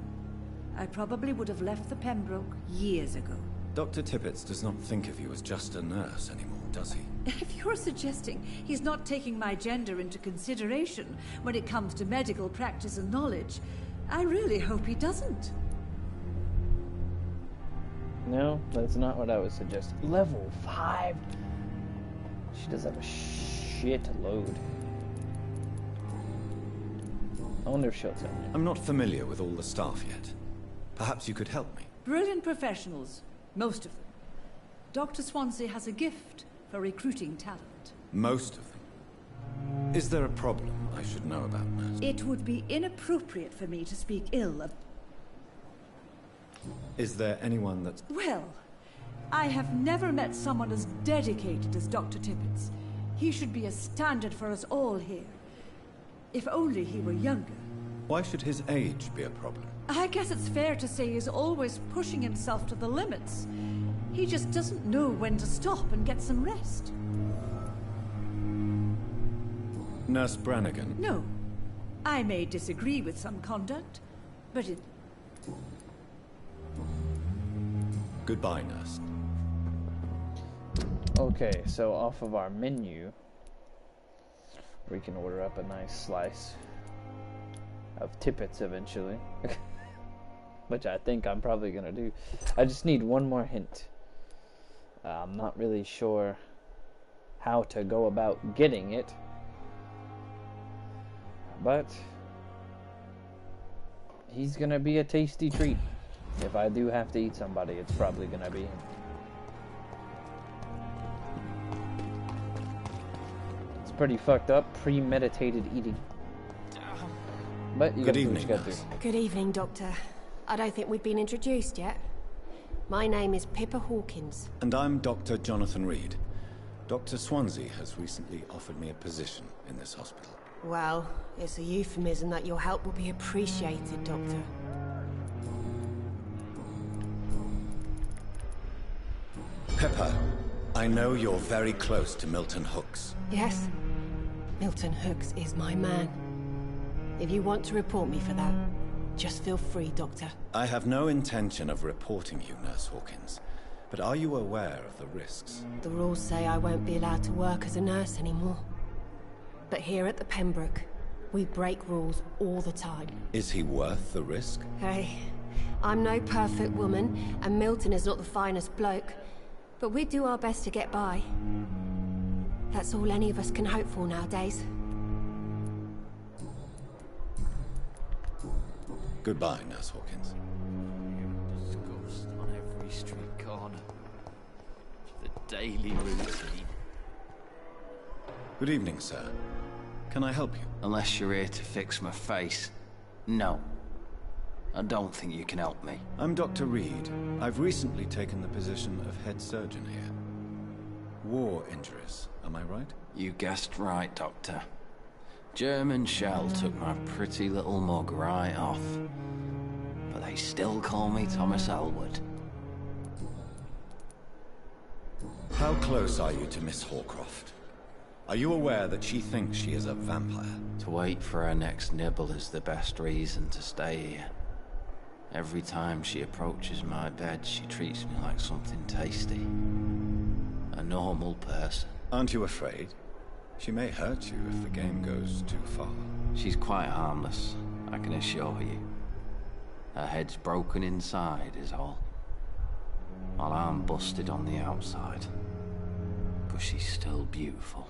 I probably would have left the Pembroke years ago. Dr. Tippett does not think of you as just a nurse anymore, does he? If you're suggesting he's not taking my gender into consideration when it comes to medical practice and knowledge, I really hope he doesn't. No, that's not what I was suggesting. Level 5? She does have a shit load. I wonder if she'll tell me. I'm not familiar with all the staff yet. Perhaps you could help me. Brilliant professionals, most of them. Dr. Swansea has a gift for recruiting talent. Most of them. Is there a problem I should know about, Nurse? It would be inappropriate for me to speak ill of... Is there anyone that's... Well, I have never met someone as dedicated as Dr. Tippett. He should be a standard for us all here. If only he were younger. Why should his age be a problem? I guess it's fair to say he's always pushing himself to the limits. He just doesn't know when to stop and get some rest. Nurse Brannigan? No. I may disagree with some conduct, but it... Goodbye, Nurse. Okay, so off of our menu, we can order up a nice slice of tippets eventually. Which I think I'm probably gonna do. I just need one more hint. I'm not really sure how to go about getting it, but he's gonna be a tasty treat. If I do have to eat somebody, it's probably gonna be him. It's pretty fucked up, premeditated eating. But you gotta do what you gotta do. Good evening, Doctor. I don't think we've been introduced yet. My name is Pippa Hawkins. And I'm Dr. Jonathan Reed. Dr. Swansea has recently offered me a position in this hospital. Well, it's a euphemism that your help will be appreciated, Doctor. Pippa, I know you're very close to Milton Hooks. Yes? Milton Hooks is my man. If you want to report me for that, just feel free, Doctor. I have no intention of reporting you, Nurse Hawkins. But are you aware of the risks? The rules say I won't be allowed to work as a nurse anymore. But here at the Pembroke, we break rules all the time. Is he worth the risk? Hey, I'm no perfect woman, and Milton is not the finest bloke. But we do our best to get by. That's all any of us can hope for nowadays. Goodbye, Nurse Hawkins. Disgust on every street corner. The daily routine. Good evening, sir. Can I help you? Unless you're here to fix my face. No. I don't think you can help me. I'm Dr. Reed. I've recently taken the position of head surgeon here. War injuries, am I right? You guessed right, Doctor. German shell took my pretty little mug right off. But they still call me Thomas Elwood. How close are you to Miss Hawcroft? Are you aware that she thinks she is a vampire? To wait for her next nibble is the best reason to stay here. Every time she approaches my bed, she treats me like something tasty. A normal person. Aren't you afraid? She may hurt you if the game goes too far. She's quite harmless, I can assure you. Her head's broken inside is all. While I'm busted on the outside. But she's still beautiful.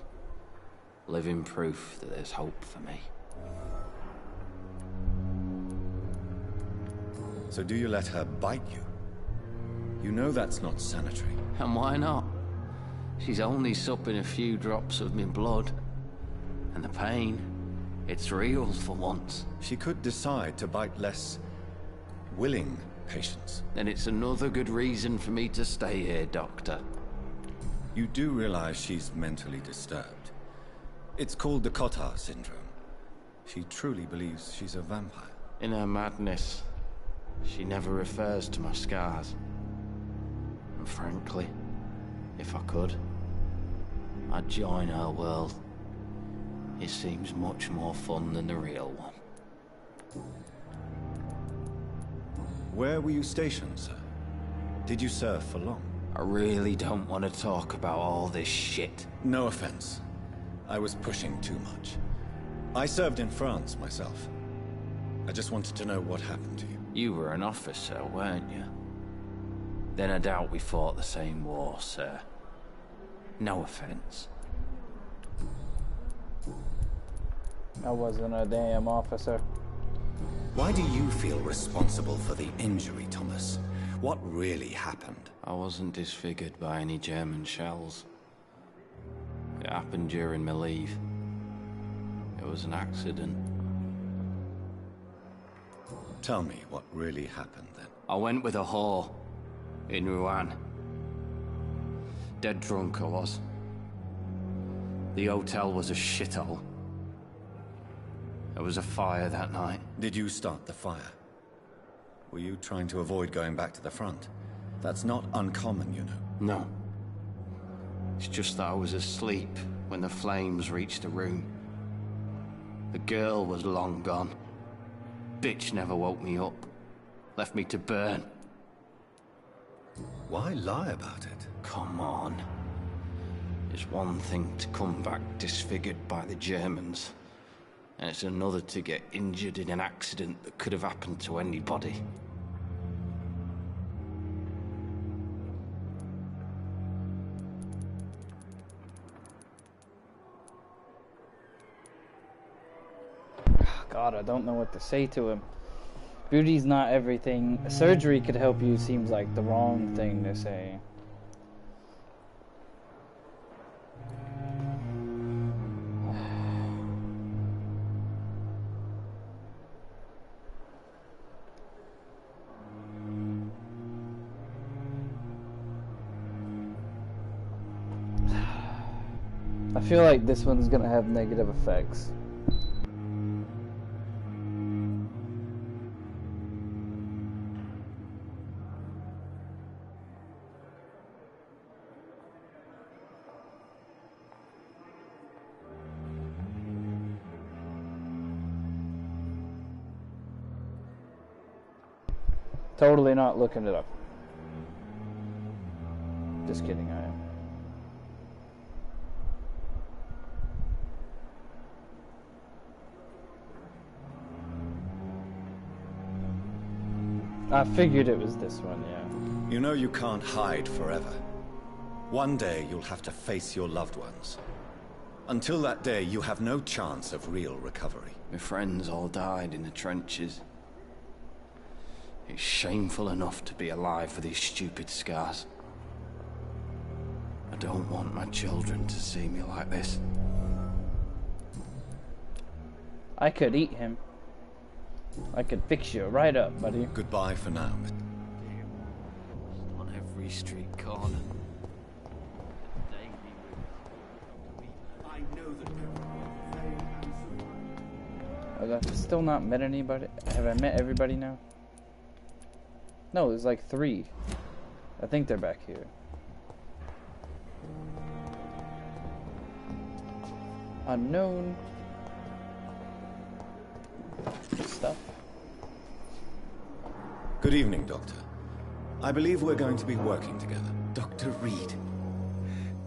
Living proof that there's hope for me. So do you let her bite you? You know that's not sanitary. And why not? She's only supping a few drops of my blood. And the pain, it's real for once. She could decide to bite less willing patients. Then it's another good reason for me to stay here, Doctor. You do realize she's mentally disturbed. It's called the Cotard syndrome. She truly believes she's a vampire. In her madness, she never refers to my scars. And frankly, if I could, I'd join her world. It seems much more fun than the real one. Where were you stationed, sir? Did you serve for long? I really don't want to talk about all this shit. No offense. I was pushing too much. I served in France myself. I just wanted to know what happened to you. You were an officer, weren't you? Then I doubt we fought the same war, sir. No offense. I wasn't a damn officer. Why do you feel responsible for the injury, Thomas? What really happened? I wasn't disfigured by any German shells. It happened during my leave. It was an accident. Tell me what really happened then. I went with a whore in Rouen. Dead drunk I was. The hotel was a shithole. There was a fire that night. Did you start the fire? Were you trying to avoid going back to the front? That's not uncommon, you know. No. It's just that I was asleep when the flames reached the room. The girl was long gone. Bitch never woke me up. Left me to burn. Why lie about it? Come on. It's one thing to come back disfigured by the Germans. And it's another to get injured in an accident that could have happened to anybody. God, I don't know what to say to him. Beauty's not everything. Surgery could help you seems like the wrong thing to say. I feel like this one's gonna have negative effects. Totally not looking it up. Just kidding, I am. I figured it was this one, yeah. You know you can't hide forever. One day you'll have to face your loved ones. Until that day, you have no chance of real recovery. My friends all died in the trenches. It's shameful enough to be alive for these stupid scars. I don't want my children to see me like this. I could eat him. I could fix you right up, buddy. Goodbye for now. On every street corner. I've still not met anybody. Have I met everybody now? No, there's like 3. I think they're back here. Unknown. Stuff. Good evening, Doctor. I believe we're going to be working together. Dr. Reed.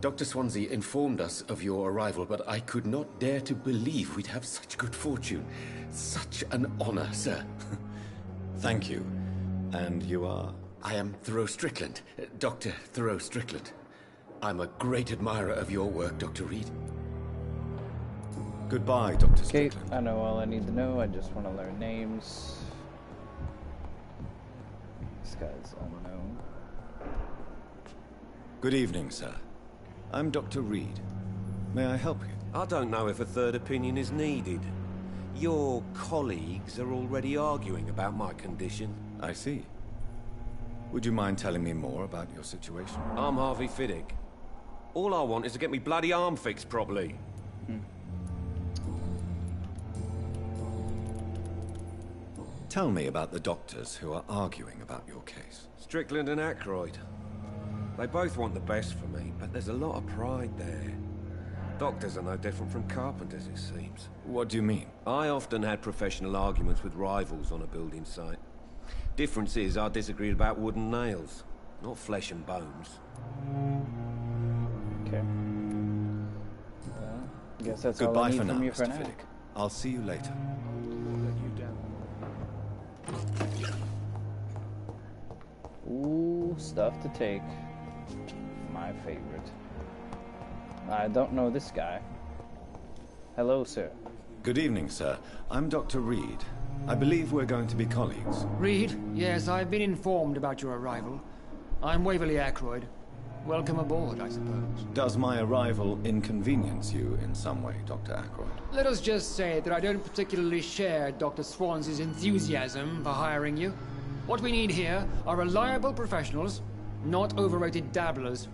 Dr. Swansea informed us of your arrival, but I could not dare to believe we'd have such good fortune. Such an honor, sir. Thank you. And you are? I am Thoreau Strickland, Dr. Thoreau Strickland. I'm a great admirer of your work, Dr. Reed. Goodbye, Dr. Strickland. Okay, I know all I need to know. I just want to learn names. This guy's unknown. Good evening, sir. I'm Dr. Reed. May I help you? I don't know if a third opinion is needed. Your colleagues are already arguing about my condition. I see. Would you mind telling me more about your situation? I'm Harvey Fiddick. All I want is to get me bloody arm fixed properly. Tell me about the doctors who are arguing about your case. Strickland and Aykroyd. They both want the best for me, but there's a lot of pride there. Doctors are no different from carpenters, it seems. What do you mean? I often had professional arguments with rivals on a building site. Difference is, I disagreed about wooden nails, not flesh and bones. Okay. Well, I guess that's Goodbye all I need for from now, you for Mr. now. Fiddick. I'll see you later. Ooh, stuff to take. My favorite. I don't know this guy. Hello, sir. Good evening, sir. I'm Dr. Reed. I believe we're going to be colleagues. Reed? Yes, I've been informed about your arrival. I'm Waverly Aykroyd. Welcome aboard, I suppose. Does my arrival inconvenience you in some way, Dr. Aykroyd? Let us just say that I don't particularly share Dr. Swansea's enthusiasm for hiring you. What we need here are reliable professionals, not overrated dabblers.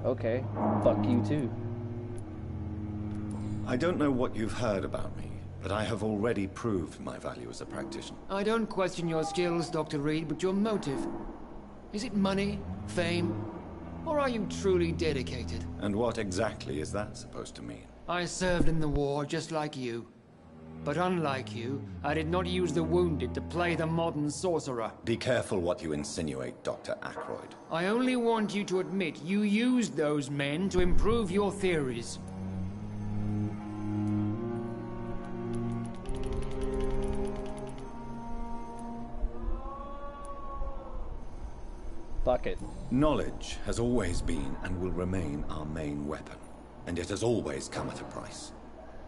Okay, fuck you too. I don't know what you've heard about me, but I have already proved my value as a practitioner. I don't question your skills, Dr. Reed, but your motive. Is it money, fame, or are you truly dedicated? And what exactly is that supposed to mean? I served in the war just like you. But unlike you, I did not use the wounded to play the modern sorcerer. Be careful what you insinuate, Dr. Aykroyd. I only want you to admit you used those men to improve your theories. Fuck it. Knowledge has always been and will remain our main weapon. And it has always come at a price.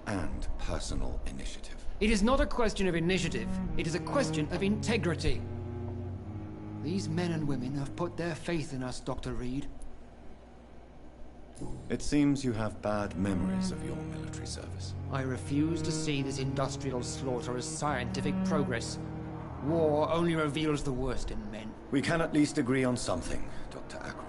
And personal initiative. It is not a question of initiative. It is a question of integrity. These men and women have put their faith in us, Dr. Reed. It seems you have bad memories of your military service. I refuse to see this industrial slaughter as scientific progress. War only reveals the worst in men. We can at least agree on something, Dr. Aykroyd.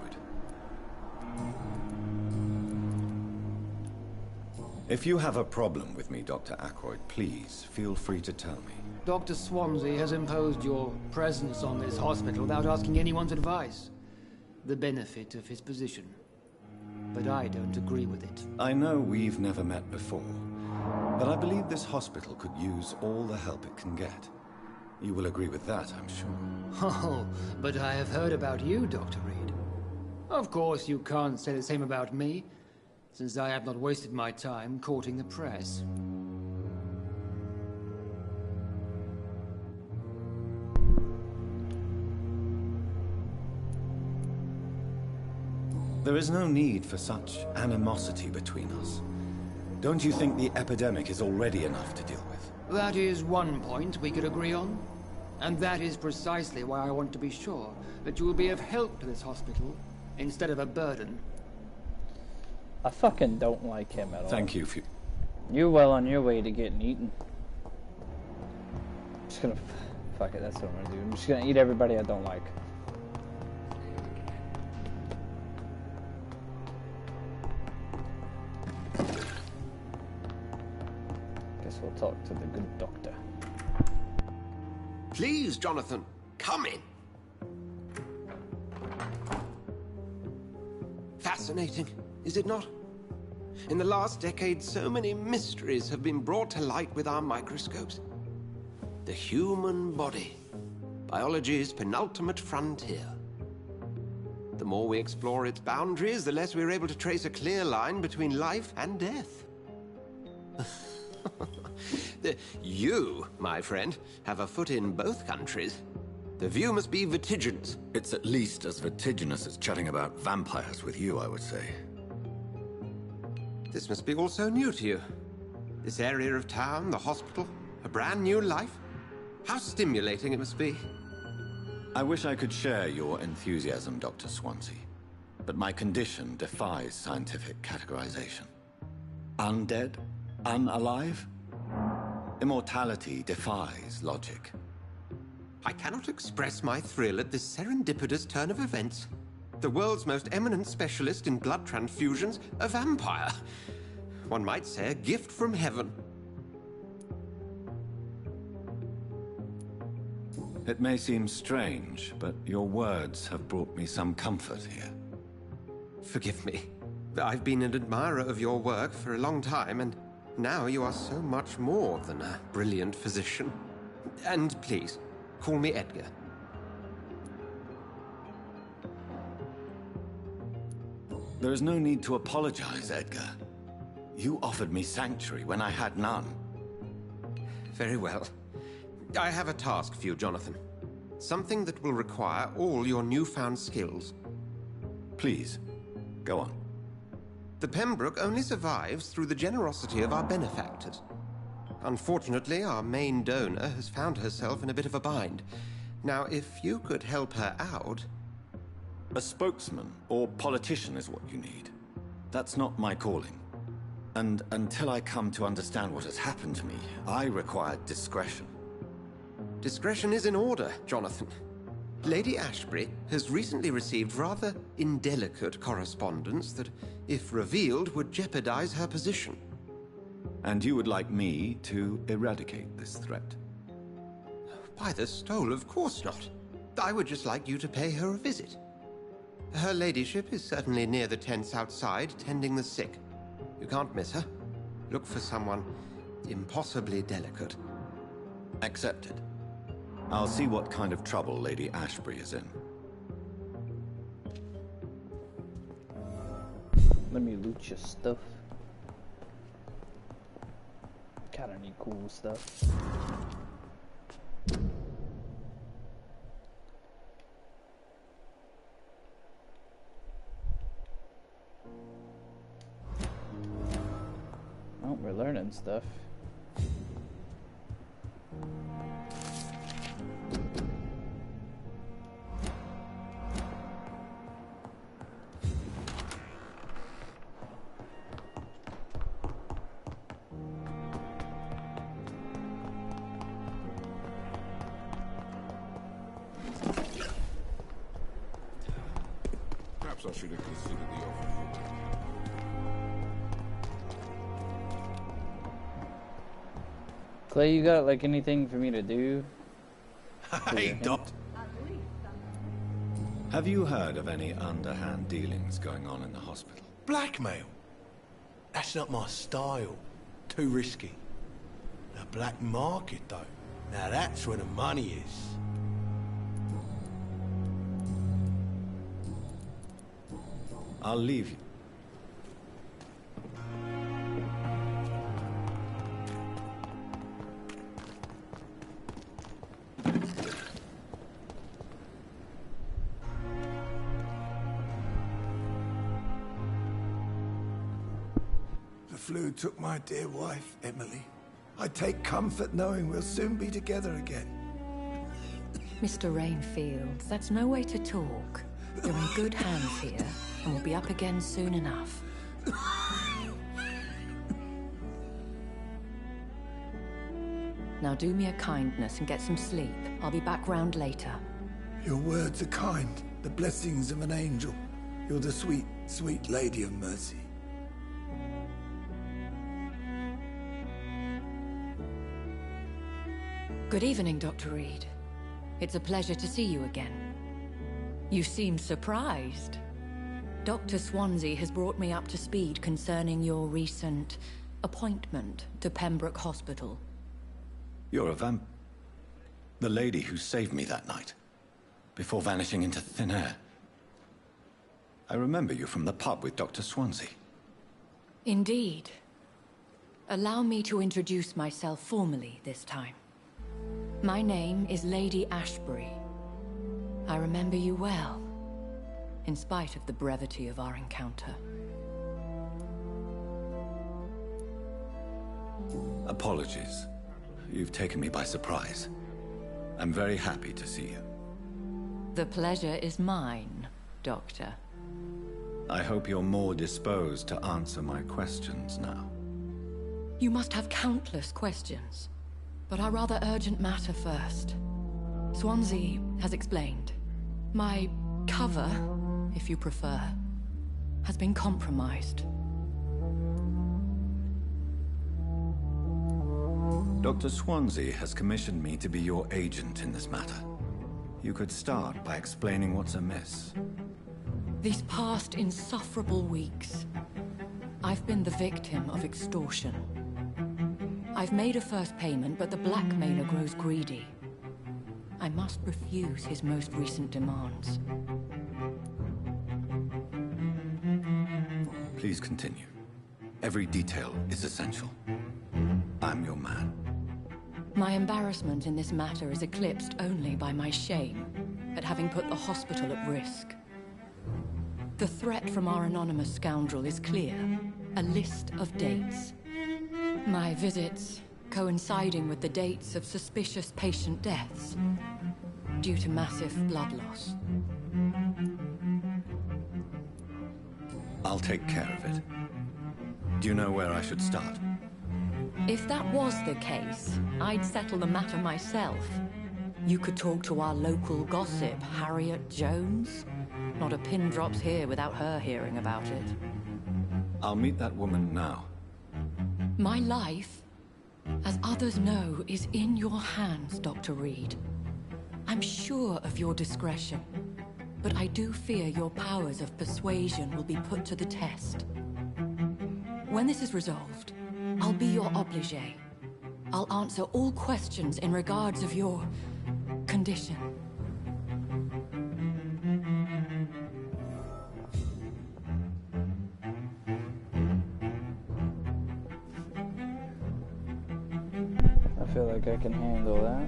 If you have a problem with me, Dr. Aykroyd, please feel free to tell me. Dr. Swansea has imposed your presence on this hospital without asking anyone's advice. The benefit of his position. But I don't agree with it. I know we've never met before, but I believe this hospital could use all the help it can get. You will agree with that, I'm sure. Oh, but I have heard about you, Dr. Reed. Of course you can't say the same about me, since I have not wasted my time courting the press. There is no need for such animosity between us. Don't you think the epidemic is already enough to deal with? That is one point we could agree on. And that is precisely why I want to be sure that you will be of help to this hospital instead of a burden. I fucking don't like him at all. Thank you for... You're well on your way to getting eaten. Just gonna... Fuck it, that's what I'm gonna do. I'm just gonna eat everybody I don't like. Guess we'll talk to the good doctor. Please, Jonathan, come in. Fascinating, is it not? In the last decade, so many mysteries have been brought to light with our microscopes. The human body, biology's penultimate frontier. The more we explore its boundaries, the less we're able to trace a clear line between life and death. You, my friend, have a foot in both countries. The view must be vertiginous. It's at least as vertiginous as chatting about vampires with you, I would say. This must be all so new to you. This area of town, the hospital, a brand new life. How stimulating it must be. I wish I could share your enthusiasm, Dr. Swansea. But my condition defies scientific categorization. Undead? Unalive? Immortality defies logic. I cannot express my thrill at this serendipitous turn of events. The world's most eminent specialist in blood transfusions, a vampire. One might say a gift from heaven. It may seem strange, but your words have brought me some comfort here. Forgive me. I've been an admirer of your work for a long time, and now you are so much more than a brilliant physician. And please, call me Edgar. There is no need to apologize, Edgar. You offered me sanctuary when I had none. Very well. I have a task for you, Jonathan. Something that will require all your newfound skills. Please, go on. The Pembroke only survives through the generosity of our benefactors. Unfortunately, our main donor has found herself in a bit of a bind. Now, if you could help her out... A spokesman or politician is what you need. That's not my calling. And until I come to understand what has happened to me, I require discretion. Discretion is in order, Jonathan. Lady Ashbury has recently received rather indelicate correspondence that, if revealed, would jeopardize her position. And you would like me to eradicate this threat? By the stole, of course not. I would just like you to pay her a visit. Her ladyship is certainly near the tents outside, tending the sick. You can't miss her. Look for someone impossibly delicate. Accepted. I'll see what kind of trouble Lady Ashbury is in. Let me loot your stuff. Got any cool stuff? Oh, we're learning stuff. Perhaps I should have considered the offer. Clay, you got like anything for me to do? Hey, Doc. Have you heard of any underhand dealings going on in the hospital? Blackmail? That's not my style. Too risky. The black market, though. Now that's where the money is. I'll leave you. The flu took my dear wife, Emily. I take comfort knowing we'll soon be together again. Mr. Rainfield, that's no way to talk. You're in good hands here, and we'll be up again soon enough. Now do me a kindness and get some sleep. I'll be back round later. Your words are kind, the blessings of an angel. You're the sweet, sweet Lady of Mercy. Good evening, Dr. Reed. It's a pleasure to see you again. You seem surprised. Dr. Swansea has brought me up to speed concerning your recent appointment to Pembroke Hospital. You're a the lady who saved me that night, before vanishing into thin air. I remember you from the pub with Dr. Swansea. Indeed. Allow me to introduce myself formally this time. My name is Lady Ashbury. I remember you well, in spite of the brevity of our encounter. Apologies. You've taken me by surprise. I'm very happy to see you. The pleasure is mine, Doctor. I hope you're more disposed to answer my questions now. You must have countless questions, but our rather urgent matter first. Swansea has explained. My cover, if you prefer, has been compromised. Dr. Swansea has commissioned me to be your agent in this matter. You could start by explaining what's amiss. These past insufferable weeks, I've been the victim of extortion. I've made a first payment, but the blackmailer grows greedy. I must refuse his most recent demands. Please continue. Every detail is essential. I'm your man. My embarrassment in this matter is eclipsed only by my shame at having put the hospital at risk. The threat from our anonymous scoundrel is clear. A list of dates. My visits coinciding with the dates of suspicious patient deaths due to massive blood loss. I'll take care of it. Do you know where I should start? If that was the case, I'd settle the matter myself. You could talk to our local gossip, Harriet Jones. Not a pin drops here without her hearing about it. I'll meet that woman now. My life, as others know, is in your hands, Dr. Reed. I'm sure of your discretion, but I do fear your powers of persuasion will be put to the test. When this is resolved, I'll be your obligé. I'll answer all questions in regards of your condition. I feel like I can handle that.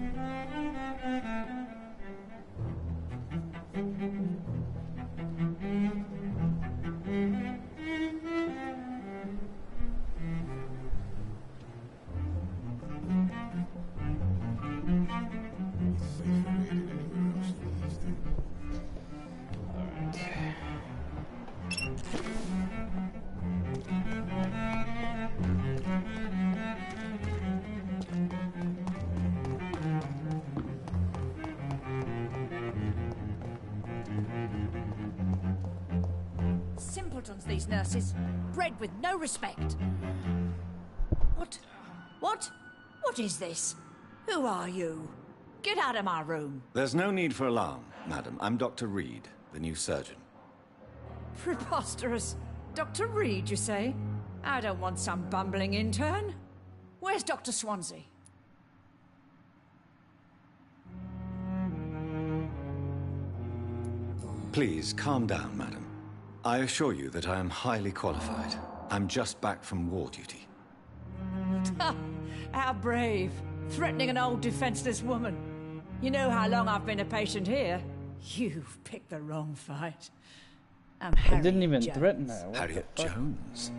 Simpletons, these nurses. Bred with no respect. What is this? Who are you? Get out of my room. There's no need for alarm, madam. I'm Dr. Reed, the new surgeon. Preposterous. Dr. Reed, you say? I don't want some bumbling intern. Where's Dr. Swansea? Please, calm down, madam. I assure you that I am highly qualified. I'm just back from war duty. How brave. Threatening an old defenseless woman. You know how long I've been a patient here? You've picked the wrong fight. I'm Harriet I didn't even Jones. threaten her. What Harriet Jones.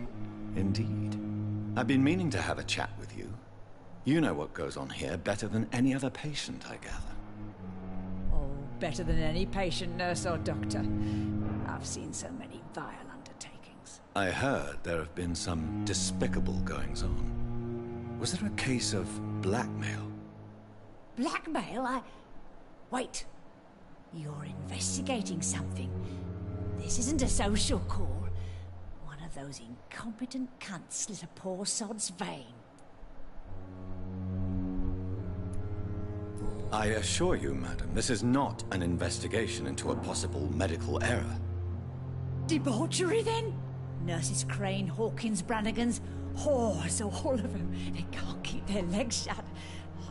Indeed. I've been meaning to have a chat with you. You know what goes on here better than any other patient, I gather. Oh, better than any patient, nurse, or doctor. I've seen so many vile undertakings. I heard there have been some despicable goings-on. Was there a case of blackmail? Blackmail? Wait. You're investigating something. This isn't a social call. One of those incompetent cunts slit a poor sod's vein. I assure you, madam, this is not an investigation into a possible medical error. Debauchery, then? Nurses Crane, Hawkins, Brannigans, whores, all of them. They can't keep their legs shut.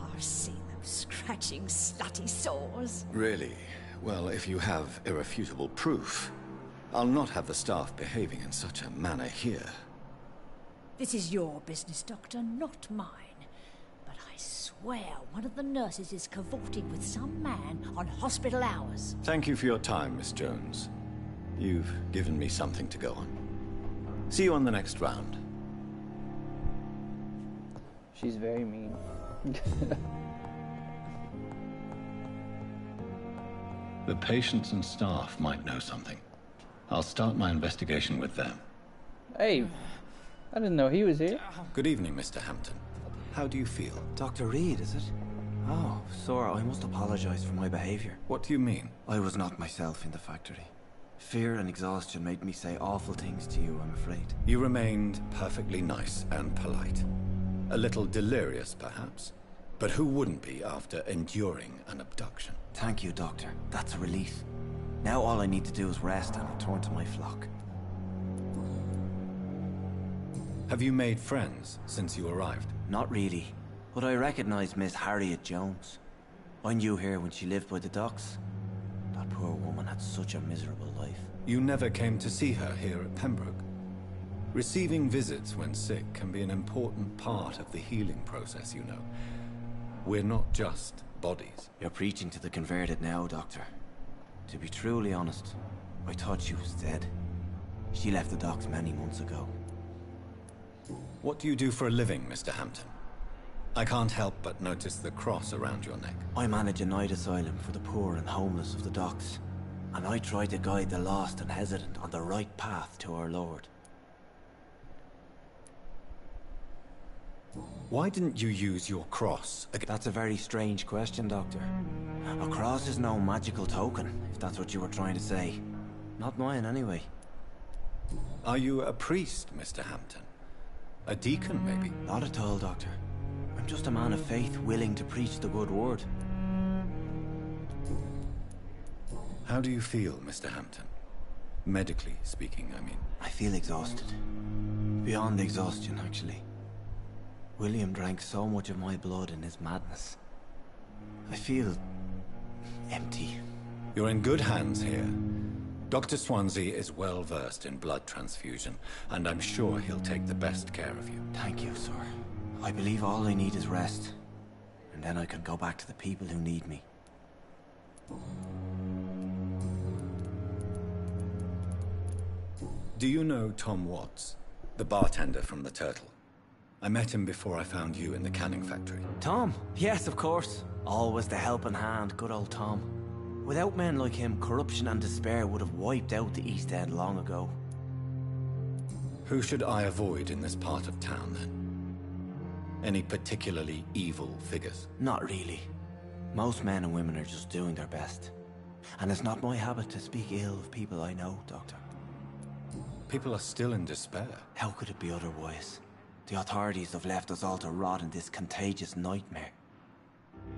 I've seen them scratching slutty sores. Really? Well, if you have irrefutable proof, I'll not have the staff behaving in such a manner here. This is your business, Doctor, not mine. But I swear one of the nurses is cavorting with some man on hospital hours. Thank you for your time, Miss Jones. You've given me something to go on. See you on the next round. She's very mean. The patients and staff might know something. I'll start my investigation with them. Hey, I didn't know he was here. Good evening, Mr. Hampton. How do you feel? Dr. Reed, is it? Oh, sir, I must apologize for my behavior. What do you mean? I was not myself in the factory. Fear and exhaustion made me say awful things to you, I'm afraid. You remained perfectly nice and polite. A little delirious, perhaps. But who wouldn't be after enduring an abduction? Thank you, Doctor. That's a relief. Now all I need to do is rest and return to my flock. Have you made friends since you arrived? Not really, but I recognize Miss Harriet Jones. I knew her when she lived by the docks. That poor woman had such a miserable life. You never came to see her here at Pembroke? Receiving visits when sick can be an important part of the healing process, you know. We're not just bodies. You're preaching to the converted now, Doctor. To be truly honest, I thought she was dead. She left the docks many months ago. What do you do for a living, Mr. Hampton? I can't help but notice the cross around your neck. I manage a night asylum for the poor and homeless of the docks. And I try to guide the lost and hesitant on the right path to our Lord. Why didn't you use your cross? That's a very strange question, Doctor. A cross is no magical token, if that's what you were trying to say. Not mine, anyway. Are you a priest, Mr. Hampton? A deacon, maybe? Not at all, Doctor. I'm just a man of faith willing to preach the good word. How do you feel, Mr. Hampton? Medically speaking, I mean. I feel exhausted. Beyond exhaustion, actually. William drank so much of my blood in his madness. I feel empty. You're in good hands here. Dr. Swansea is well versed in blood transfusion, and I'm sure he'll take the best care of you. Thank you, sir. I believe all I need is rest, and then I can go back to the people who need me. Do you know Tom Watts, the bartender from the Turtle? I met him before I found you in the canning factory. Tom? Yes, of course. Always the helping hand, good old Tom. Without men like him, corruption and despair would have wiped out the East End long ago. Who should I avoid in this part of town, then? Any particularly evil figures? Not really. Most men and women are just doing their best. And it's not my habit to speak ill of people I know, Doctor. People are still in despair. How could it be otherwise? The authorities have left us all to rot in this contagious nightmare.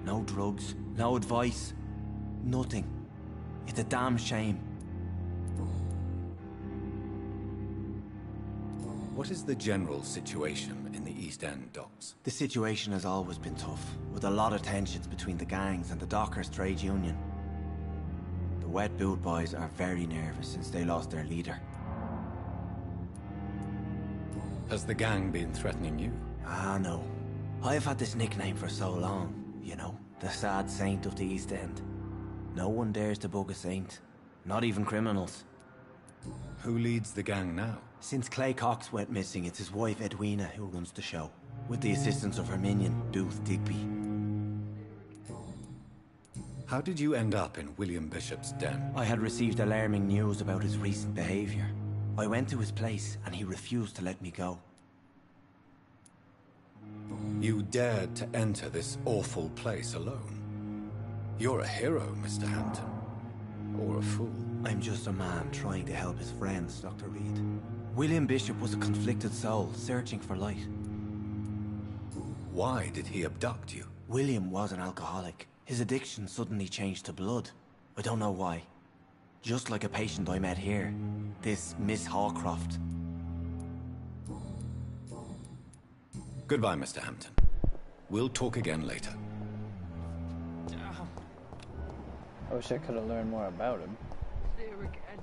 No drugs, no advice, nothing. It's a damn shame. What is the general situation in the East End docks? The situation has always been tough, with a lot of tensions between the gangs and the Dockers' trade union. The Wet Boot Boys are very nervous since they lost their leader. Has the gang been threatening you? Ah, no. I've had this nickname for so long, you know, the sad saint of the East End. No one dares to bug a saint, not even criminals. Who leads the gang now? Since Clay Cox went missing, it's his wife Edwina who runs the show. with the assistance of her minion, Dooth Digby. How did you end up in William Bishop's den? I had received alarming news about his recent behavior. I went to his place, and he refused to let me go. You dared to enter this awful place alone. You're a hero, Mr. Hampton. Or a fool. I'm just a man trying to help his friends, Dr. Reed. William Bishop was a conflicted soul, searching for light. Why did he abduct you? William was an alcoholic. His addiction suddenly changed to blood. I don't know why. Just like a patient I met here. This Miss Hawcroft. Goodbye, Mr. Hampton. We'll talk again later. I wish I could have learned more about him. There again.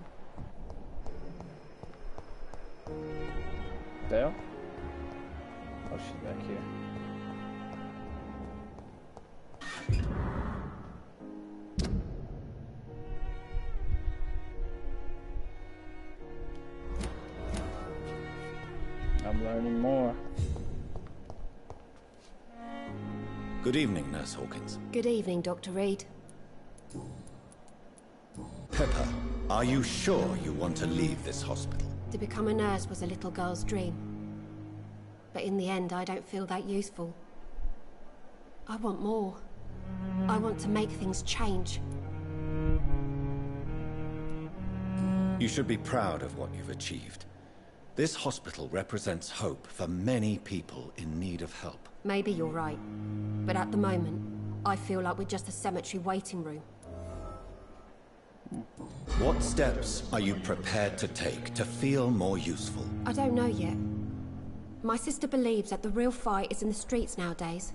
Dale? Oh, she's back here. I'm learning more. Good evening, Nurse Hawkins. Good evening, Dr. Reed. Pepper, are you sure you want to leave this hospital? To become a nurse was a little girl's dream. But in the end, I don't feel that useful. I want more. I want to make things change. You should be proud of what you've achieved. This hospital represents hope for many people in need of help. Maybe you're right. But at the moment, I feel like we're just a cemetery waiting room. What steps are you prepared to take to feel more useful? I don't know yet. My sister believes that the real fight is in the streets nowadays.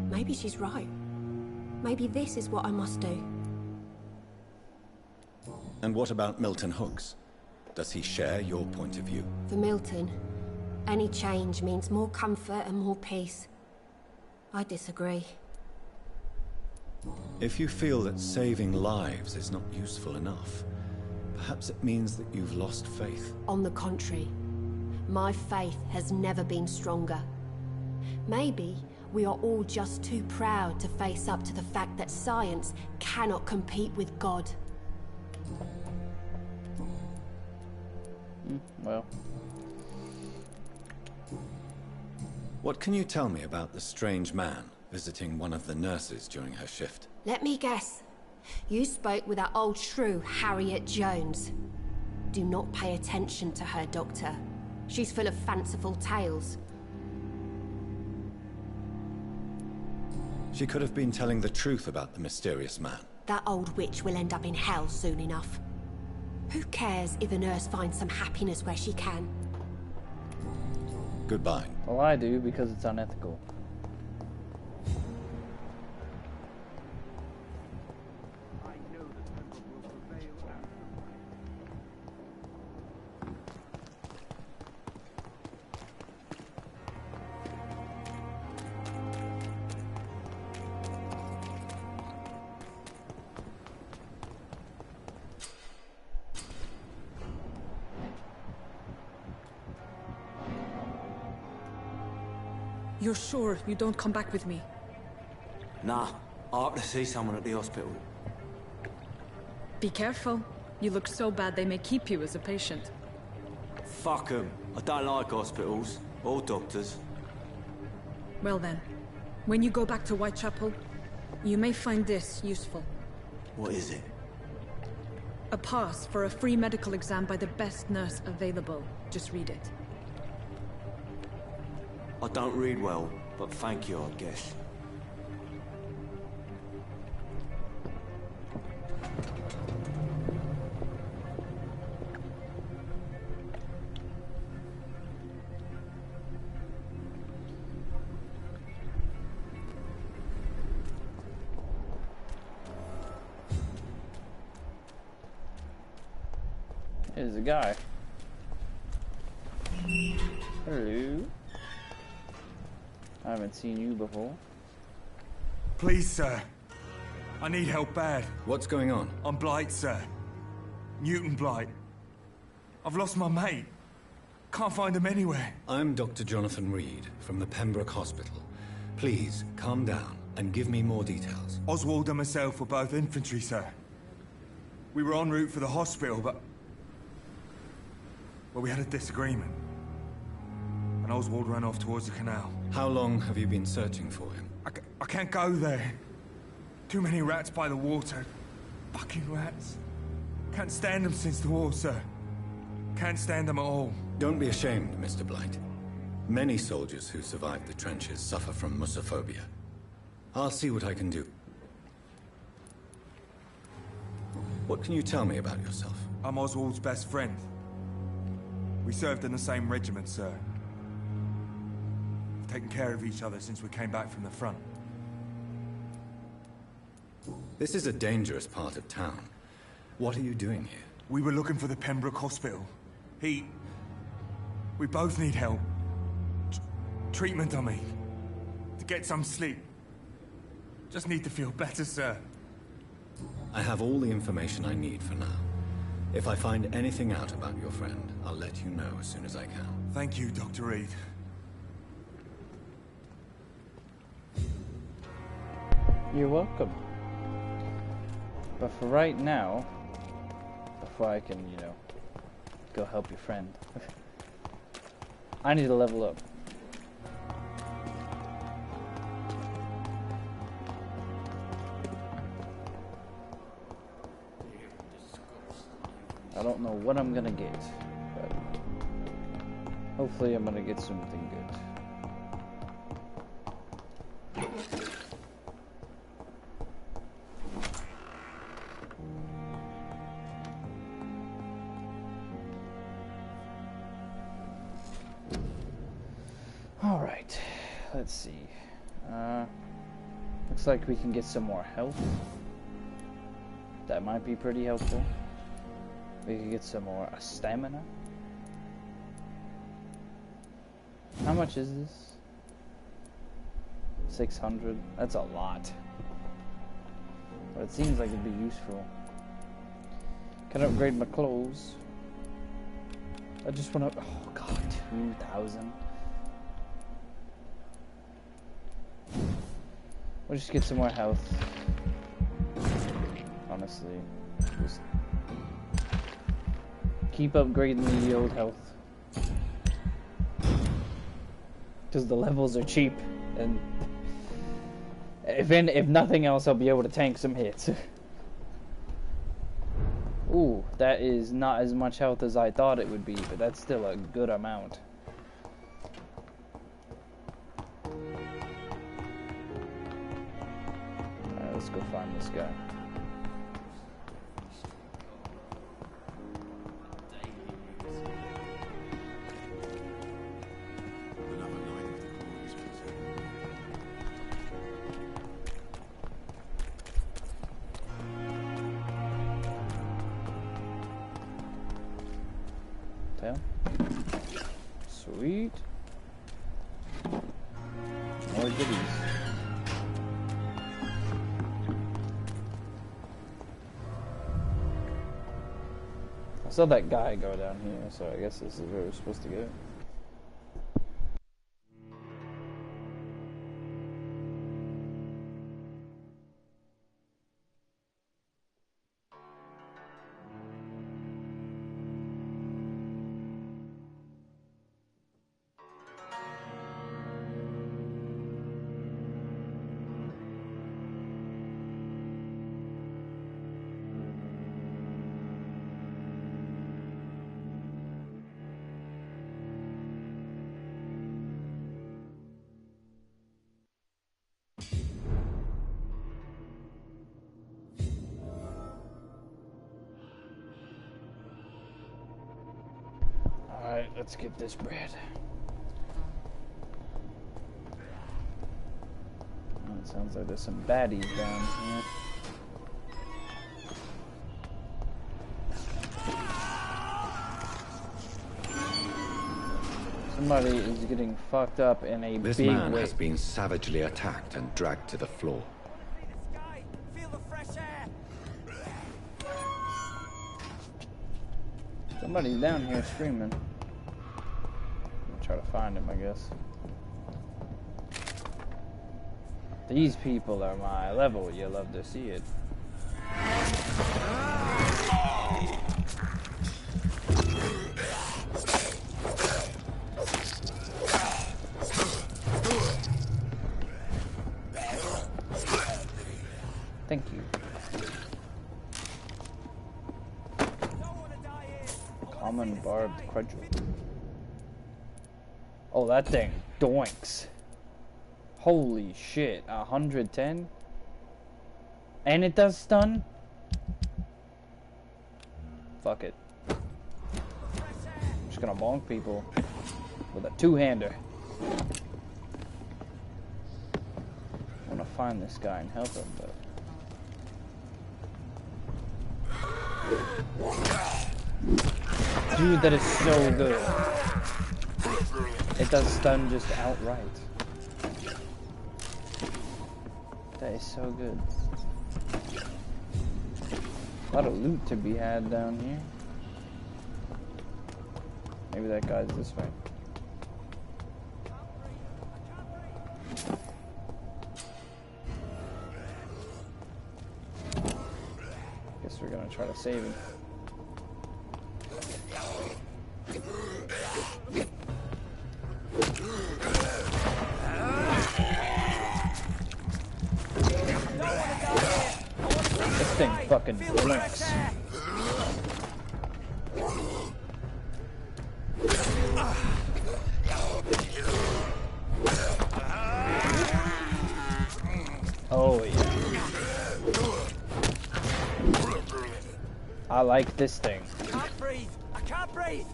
Maybe she's right. Maybe this is what I must do. And what about Milton Hooks? Does he share your point of view? For Milton, any change means more comfort and more peace. I disagree. If you feel that saving lives is not useful enough, perhaps it means that you've lost faith. On the contrary, my faith has never been stronger. Maybe we are all just too proud to face up to the fact that science cannot compete with God. Well. What can you tell me about the strange man visiting one of the nurses during her shift? Let me guess. You spoke with that old shrew, Harriet Jones. Do not pay attention to her, Doctor. She's full of fanciful tales. She could have been telling the truth about the mysterious man. That old witch will end up in hell soon enough. Who cares if a nurse finds some happiness where she can? Goodbye. Well, I do, because it's unethical. You're sure you don't come back with me? Nah, I have to see someone at the hospital. Be careful. You look so bad they may keep you as a patient. Fuck 'em. I don't like hospitals. Or doctors. Well then, when you go back to Whitechapel, you may find this useful. What is it? A pass for a free medical exam by the best nurse available. Just read it. I don't read well, but thank you, I guess. There's a guy. Hello. I haven't seen you before. Please, sir. I need help bad. What's going on? I'm Blight, sir. Newton Blight. I've lost my mate. Can't find him anywhere. I'm Dr. Jonathan Reed from the Pembroke Hospital. Please, calm down and give me more details. Oswald and myself were both infantry, sir. We were en route for the hospital, but... well, we had a disagreement. And Oswald ran off towards the canal. How long have you been searching for him? I can't go there. Too many rats by the water. Fucking rats. Can't stand them since the war, sir. Can't stand them at all. Don't be ashamed, Mr. Blight. Many soldiers who survived the trenches suffer from musophobia. I'll see what I can do. What can you tell me about yourself? I'm Oswald's best friend. We served in the same regiment, sir. We've taken care of each other since we came back from the front. This is a dangerous part of town. What are you doing here? We were looking for the Pembroke Hospital. We both need help. Treatment, I mean. To get some sleep. Just need to feel better, sir. I have all the information I need for now. If I find anything out about your friend, I'll let you know as soon as I can. Thank you, Dr. Reed. You're welcome. But for right now, before I can, you know, go help your friend, I need to level up. I don't know what I'm gonna get, but hopefully I'm gonna get something good. Alright, let's see. Looks like we can get some more health. That might be pretty helpful. We can get some more stamina. How much is this? 600? That's a lot. But it seems like it'd be useful. Can upgrade my clothes. I just want to... oh god, 2,000. We'll just get some more health. Honestly. Just keep upgrading the yield health. Because the levels are cheap. And if nothing else, I'll be able to tank some hits. Ooh, that is not as much health as I thought it would be, but that's still a good amount. Alright, let's go find this guy. Sweet. More goodies. I saw that guy go down here, so I guess this is where we're supposed to go. Alright, let's get this bread. Oh, it sounds like there's some baddies down here. Somebody is getting fucked up in a This big man way. has been savagely attacked and dragged to the floor. Somebody's down here screaming. find him, I guess. These people are my level. You love to see it. Thank you. Common barbed quadruped. Oh, that thing doinks. Holy shit, 110? And it does stun? Fuck it. I'm just gonna bonk people with a two-hander. I wanna find this guy and help him, but... Dude, that is so good. It does stun just outright. That is so good. A lot of loot to be had down here. Maybe that guy's this way. Guess we're gonna try to save him. This thing fucking blinks. Oh yeah. I like this thing. I can't breathe! I can't breathe!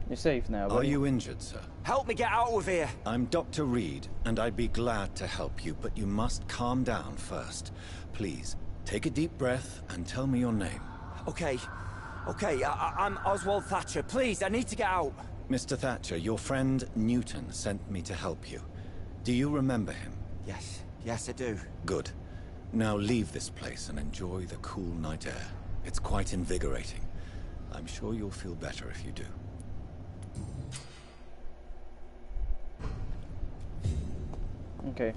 You're safe now, buddy. Are you injured, sir? Help me get out of here! I'm Dr. Reed, and I'd be glad to help you, but you must calm down first. Please, take a deep breath and tell me your name. Okay. I'm Oswald Thatcher. Please, I need to get out. Mr. Thatcher, your friend Newton sent me to help you. Do you remember him? Yes I do. Good. Now leave this place and enjoy the cool night air. It's quite invigorating. I'm sure you'll feel better if you do. Okay.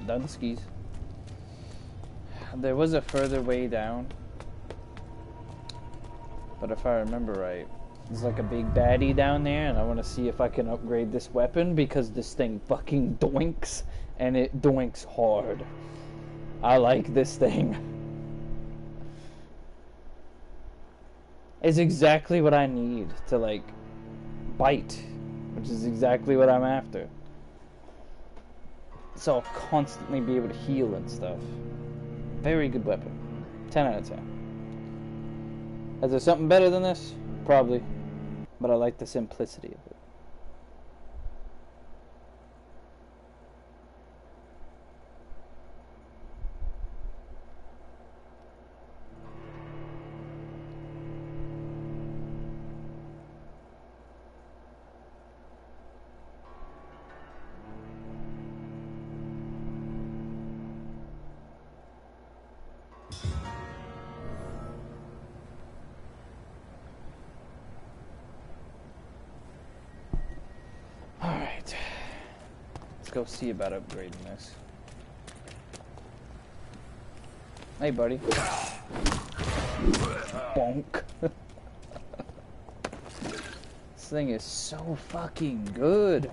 Done skis. There was a further way down. But if I remember right, there's like a big baddie down there, and I want to see if I can upgrade this weapon because this thing fucking doinks, and it doinks hard. I like this thing. It's exactly what I need to like bite, which is exactly what I'm after. So I'll constantly be able to heal and stuff. Very good weapon. 10 out of 10. Is there something better than this? Probably. But I like the simplicity of it. Alright. Let's go see about upgrading this. Hey, buddy. Bonk. This thing is so fucking good.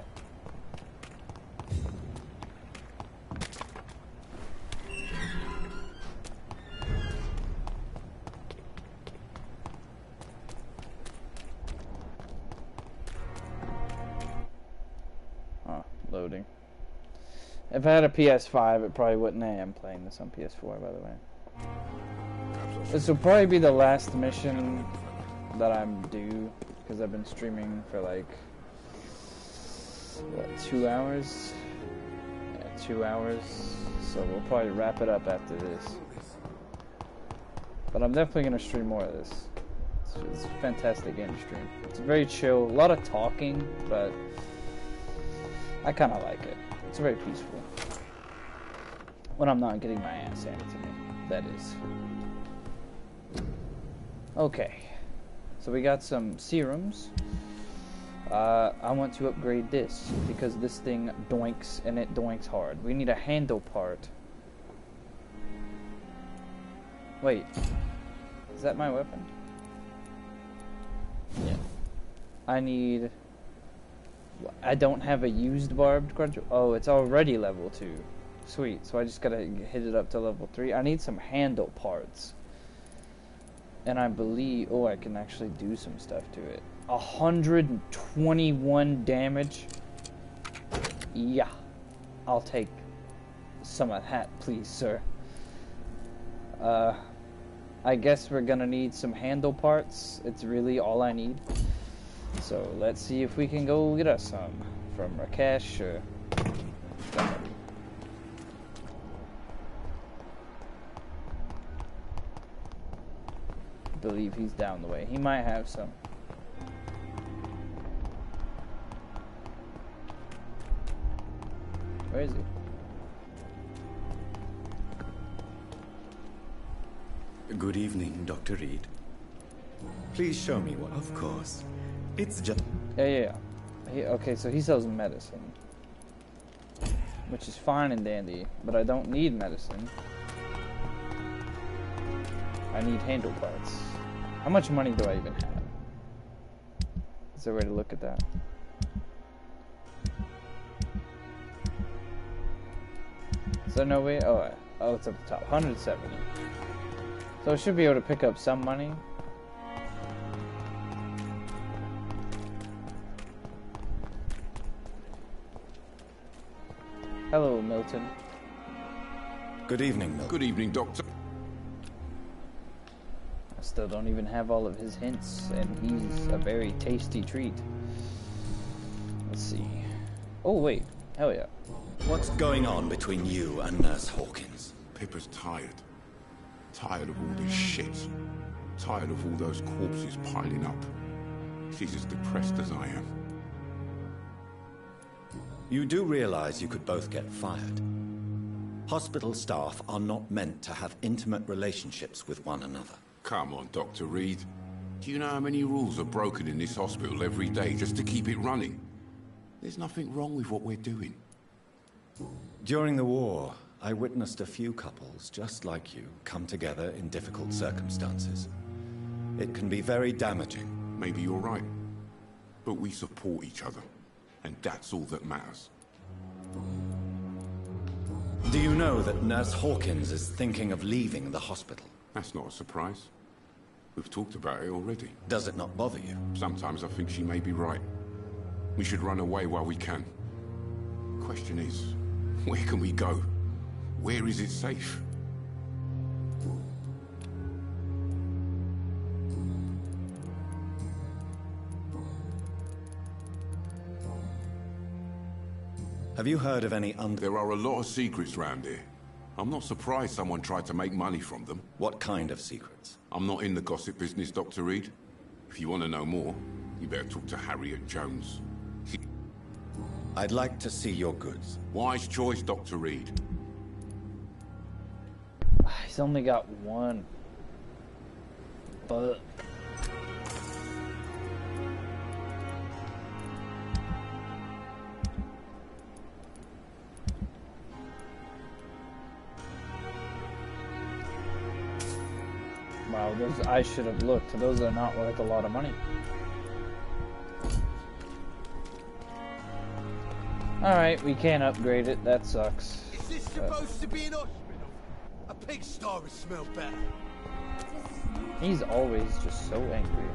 Loading. If I had a PS5, it probably wouldn't. I am playing this on PS4, by the way. This will probably be the last mission that I'm due, because I've been streaming for like, what, 2 hours? Yeah, 2 hours. So we'll probably wrap it up after this. But I'm definitely going to stream more of this. It's a fantastic game to stream. It's very chill, a lot of talking, but I kind of like it. It's very peaceful. When I'm not getting my ass handed to me, that is. Okay. So we got some serums. I want to upgrade this because this thing doinks and it doinks hard. We need a handle part. Wait. Is that my weapon? Yeah. I need... I don't have a used barbed crunch. Oh, it's already level 2. Sweet. So I just gotta hit it up to level 3. I need some handle parts. And I believe... Oh, I can actually do some stuff to it. 121 damage. Yeah. I'll take some of that, please, sir. I guess we're gonna need some handle parts. It's really all I need. So let's see if we can go get us some from Rakesh or somebody. I believe he's down the way. He might have some. Where is he? Good evening, Dr. Reed. Please show me what... Of course. It's just... Yeah. Okay, so he sells medicine. Which is fine and dandy, but I don't need medicine. I need handle parts. How much money do I even have? Is there a way to look at that? Is there no way? Oh, it's at the top. 170. So I should be able to pick up some money. Hello, Milton. Good evening, Milton. Good evening, Doctor. I still don't even have all of his hints, and he's a very tasty treat. Let's see. Oh, wait. Hell yeah. What's going on between you and Nurse Hawkins? Pippa's tired. Tired of all this shit. Tired of all those corpses piling up. She's as depressed as I am. You do realize you could both get fired. Hospital staff are not meant to have intimate relationships with one another. Come on, Dr. Reed. Do you know how many rules are broken in this hospital every day just to keep it running? There's nothing wrong with what we're doing. During the war, I witnessed a few couples just like you come together in difficult circumstances. It can be very damaging. Maybe you're right. But we support each other. And that's all that matters. Do you know that Nurse Hawkins is thinking of leaving the hospital? That's not a surprise. We've talked about it already. Does it not bother you? Sometimes I think she may be right. We should run away while we can. Question is, where can we go? Where is it safe? Have you heard of any There are a lot of secrets round here. I'm not surprised someone tried to make money from them. What kind of secrets? I'm not in the gossip business, Dr. Reed. If you want to know more, you better talk to Harriet Jones. I'd like to see your goods. Wise choice, Dr. Reed. He's only got one. But... Wow, those I should have looked. Those are not worth a lot of money. Alright, we can't upgrade it. That sucks. Is this supposed to be an hospital? A pigsty would smell better. He's always just so angry.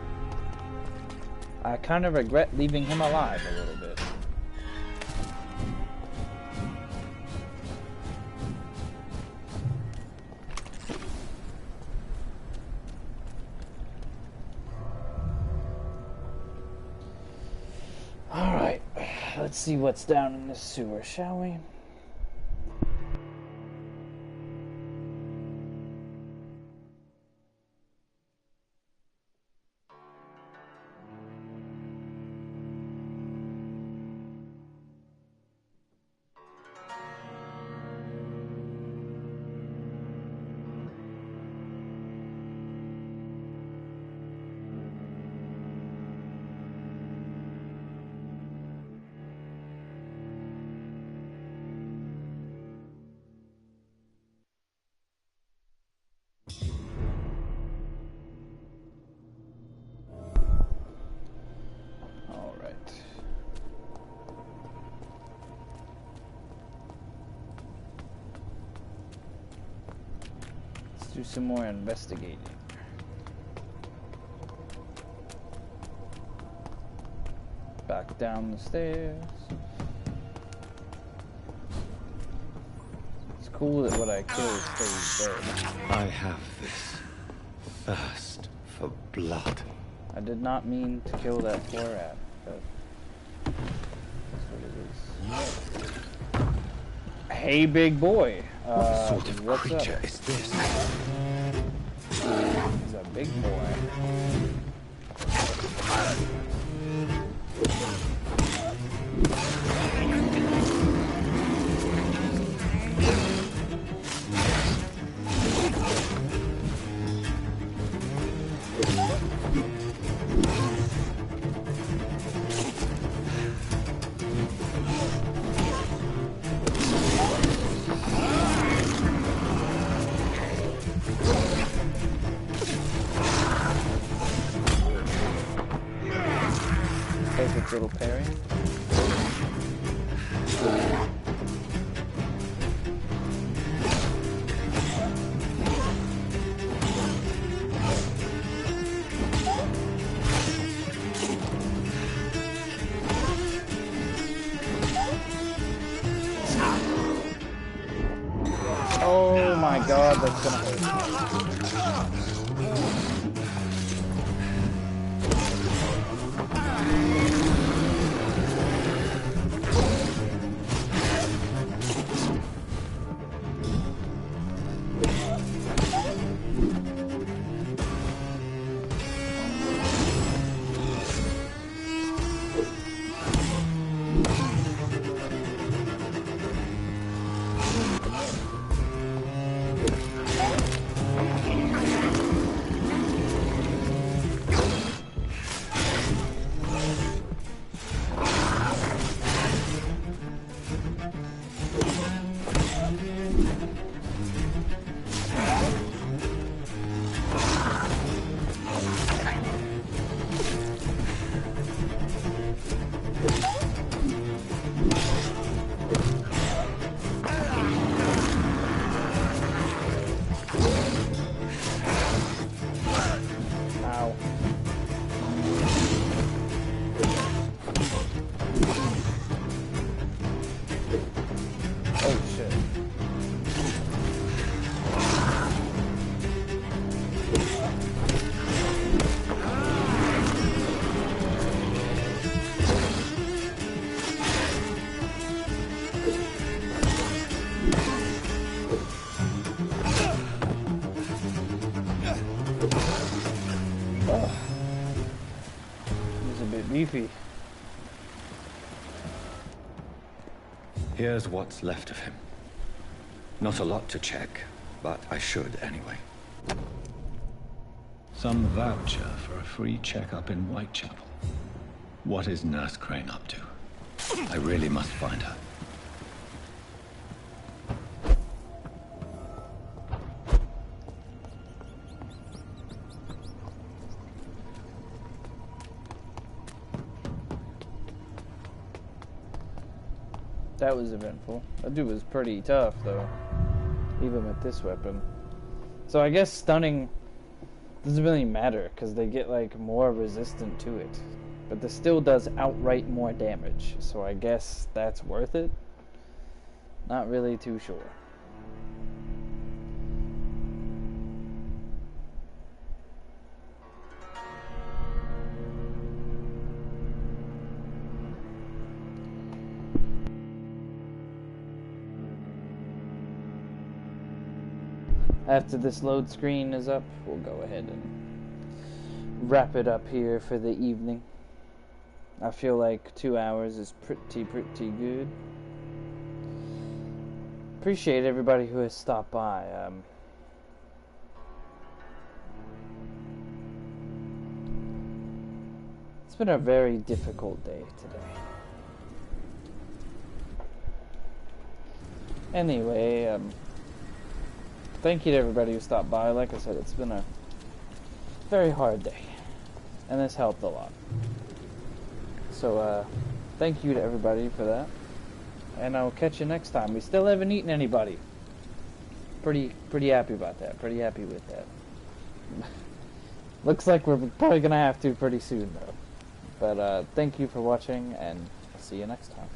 I kind of regret leaving him alive a little bit. Alright, let's see what's down in this sewer, shall we? do some more investigating. Back down the stairs. It's cool that what I kill stays dead. I have this thirst for blood. I did not mean to kill that poor rat, but that's what it is. Hey, big boy. What sort of what's creature up? is this? He's a big boy. Perfect little parry. Oh my god, that's gonna hurt. Beefy. Here's what's left of him. Not a lot to check, but I should anyway. Some voucher for a free checkup in Whitechapel. What is Nurse Crane up to? I really must find her. That was eventful. That dude was pretty tough, though. Even with this weapon. So I guess stunning doesn't really matter, because they get, like, more resistant to it. But this still does outright more damage. So I guess that's worth it? Not really too sure. After this load screen is up, we'll go ahead and wrap it up here for the evening. I feel like 2 hours is pretty good. Appreciate everybody who has stopped by. It's been a very difficult day today. Anyway, thank you to everybody who stopped by. Like I said, it's been a very hard day, and this helped a lot. So, thank you to everybody for that, and I'll catch you next time. We still haven't eaten anybody. pretty happy about that. Pretty happy with that. Looks like we're probably gonna have to pretty soon though. But thank you for watching, and I'll see you next time.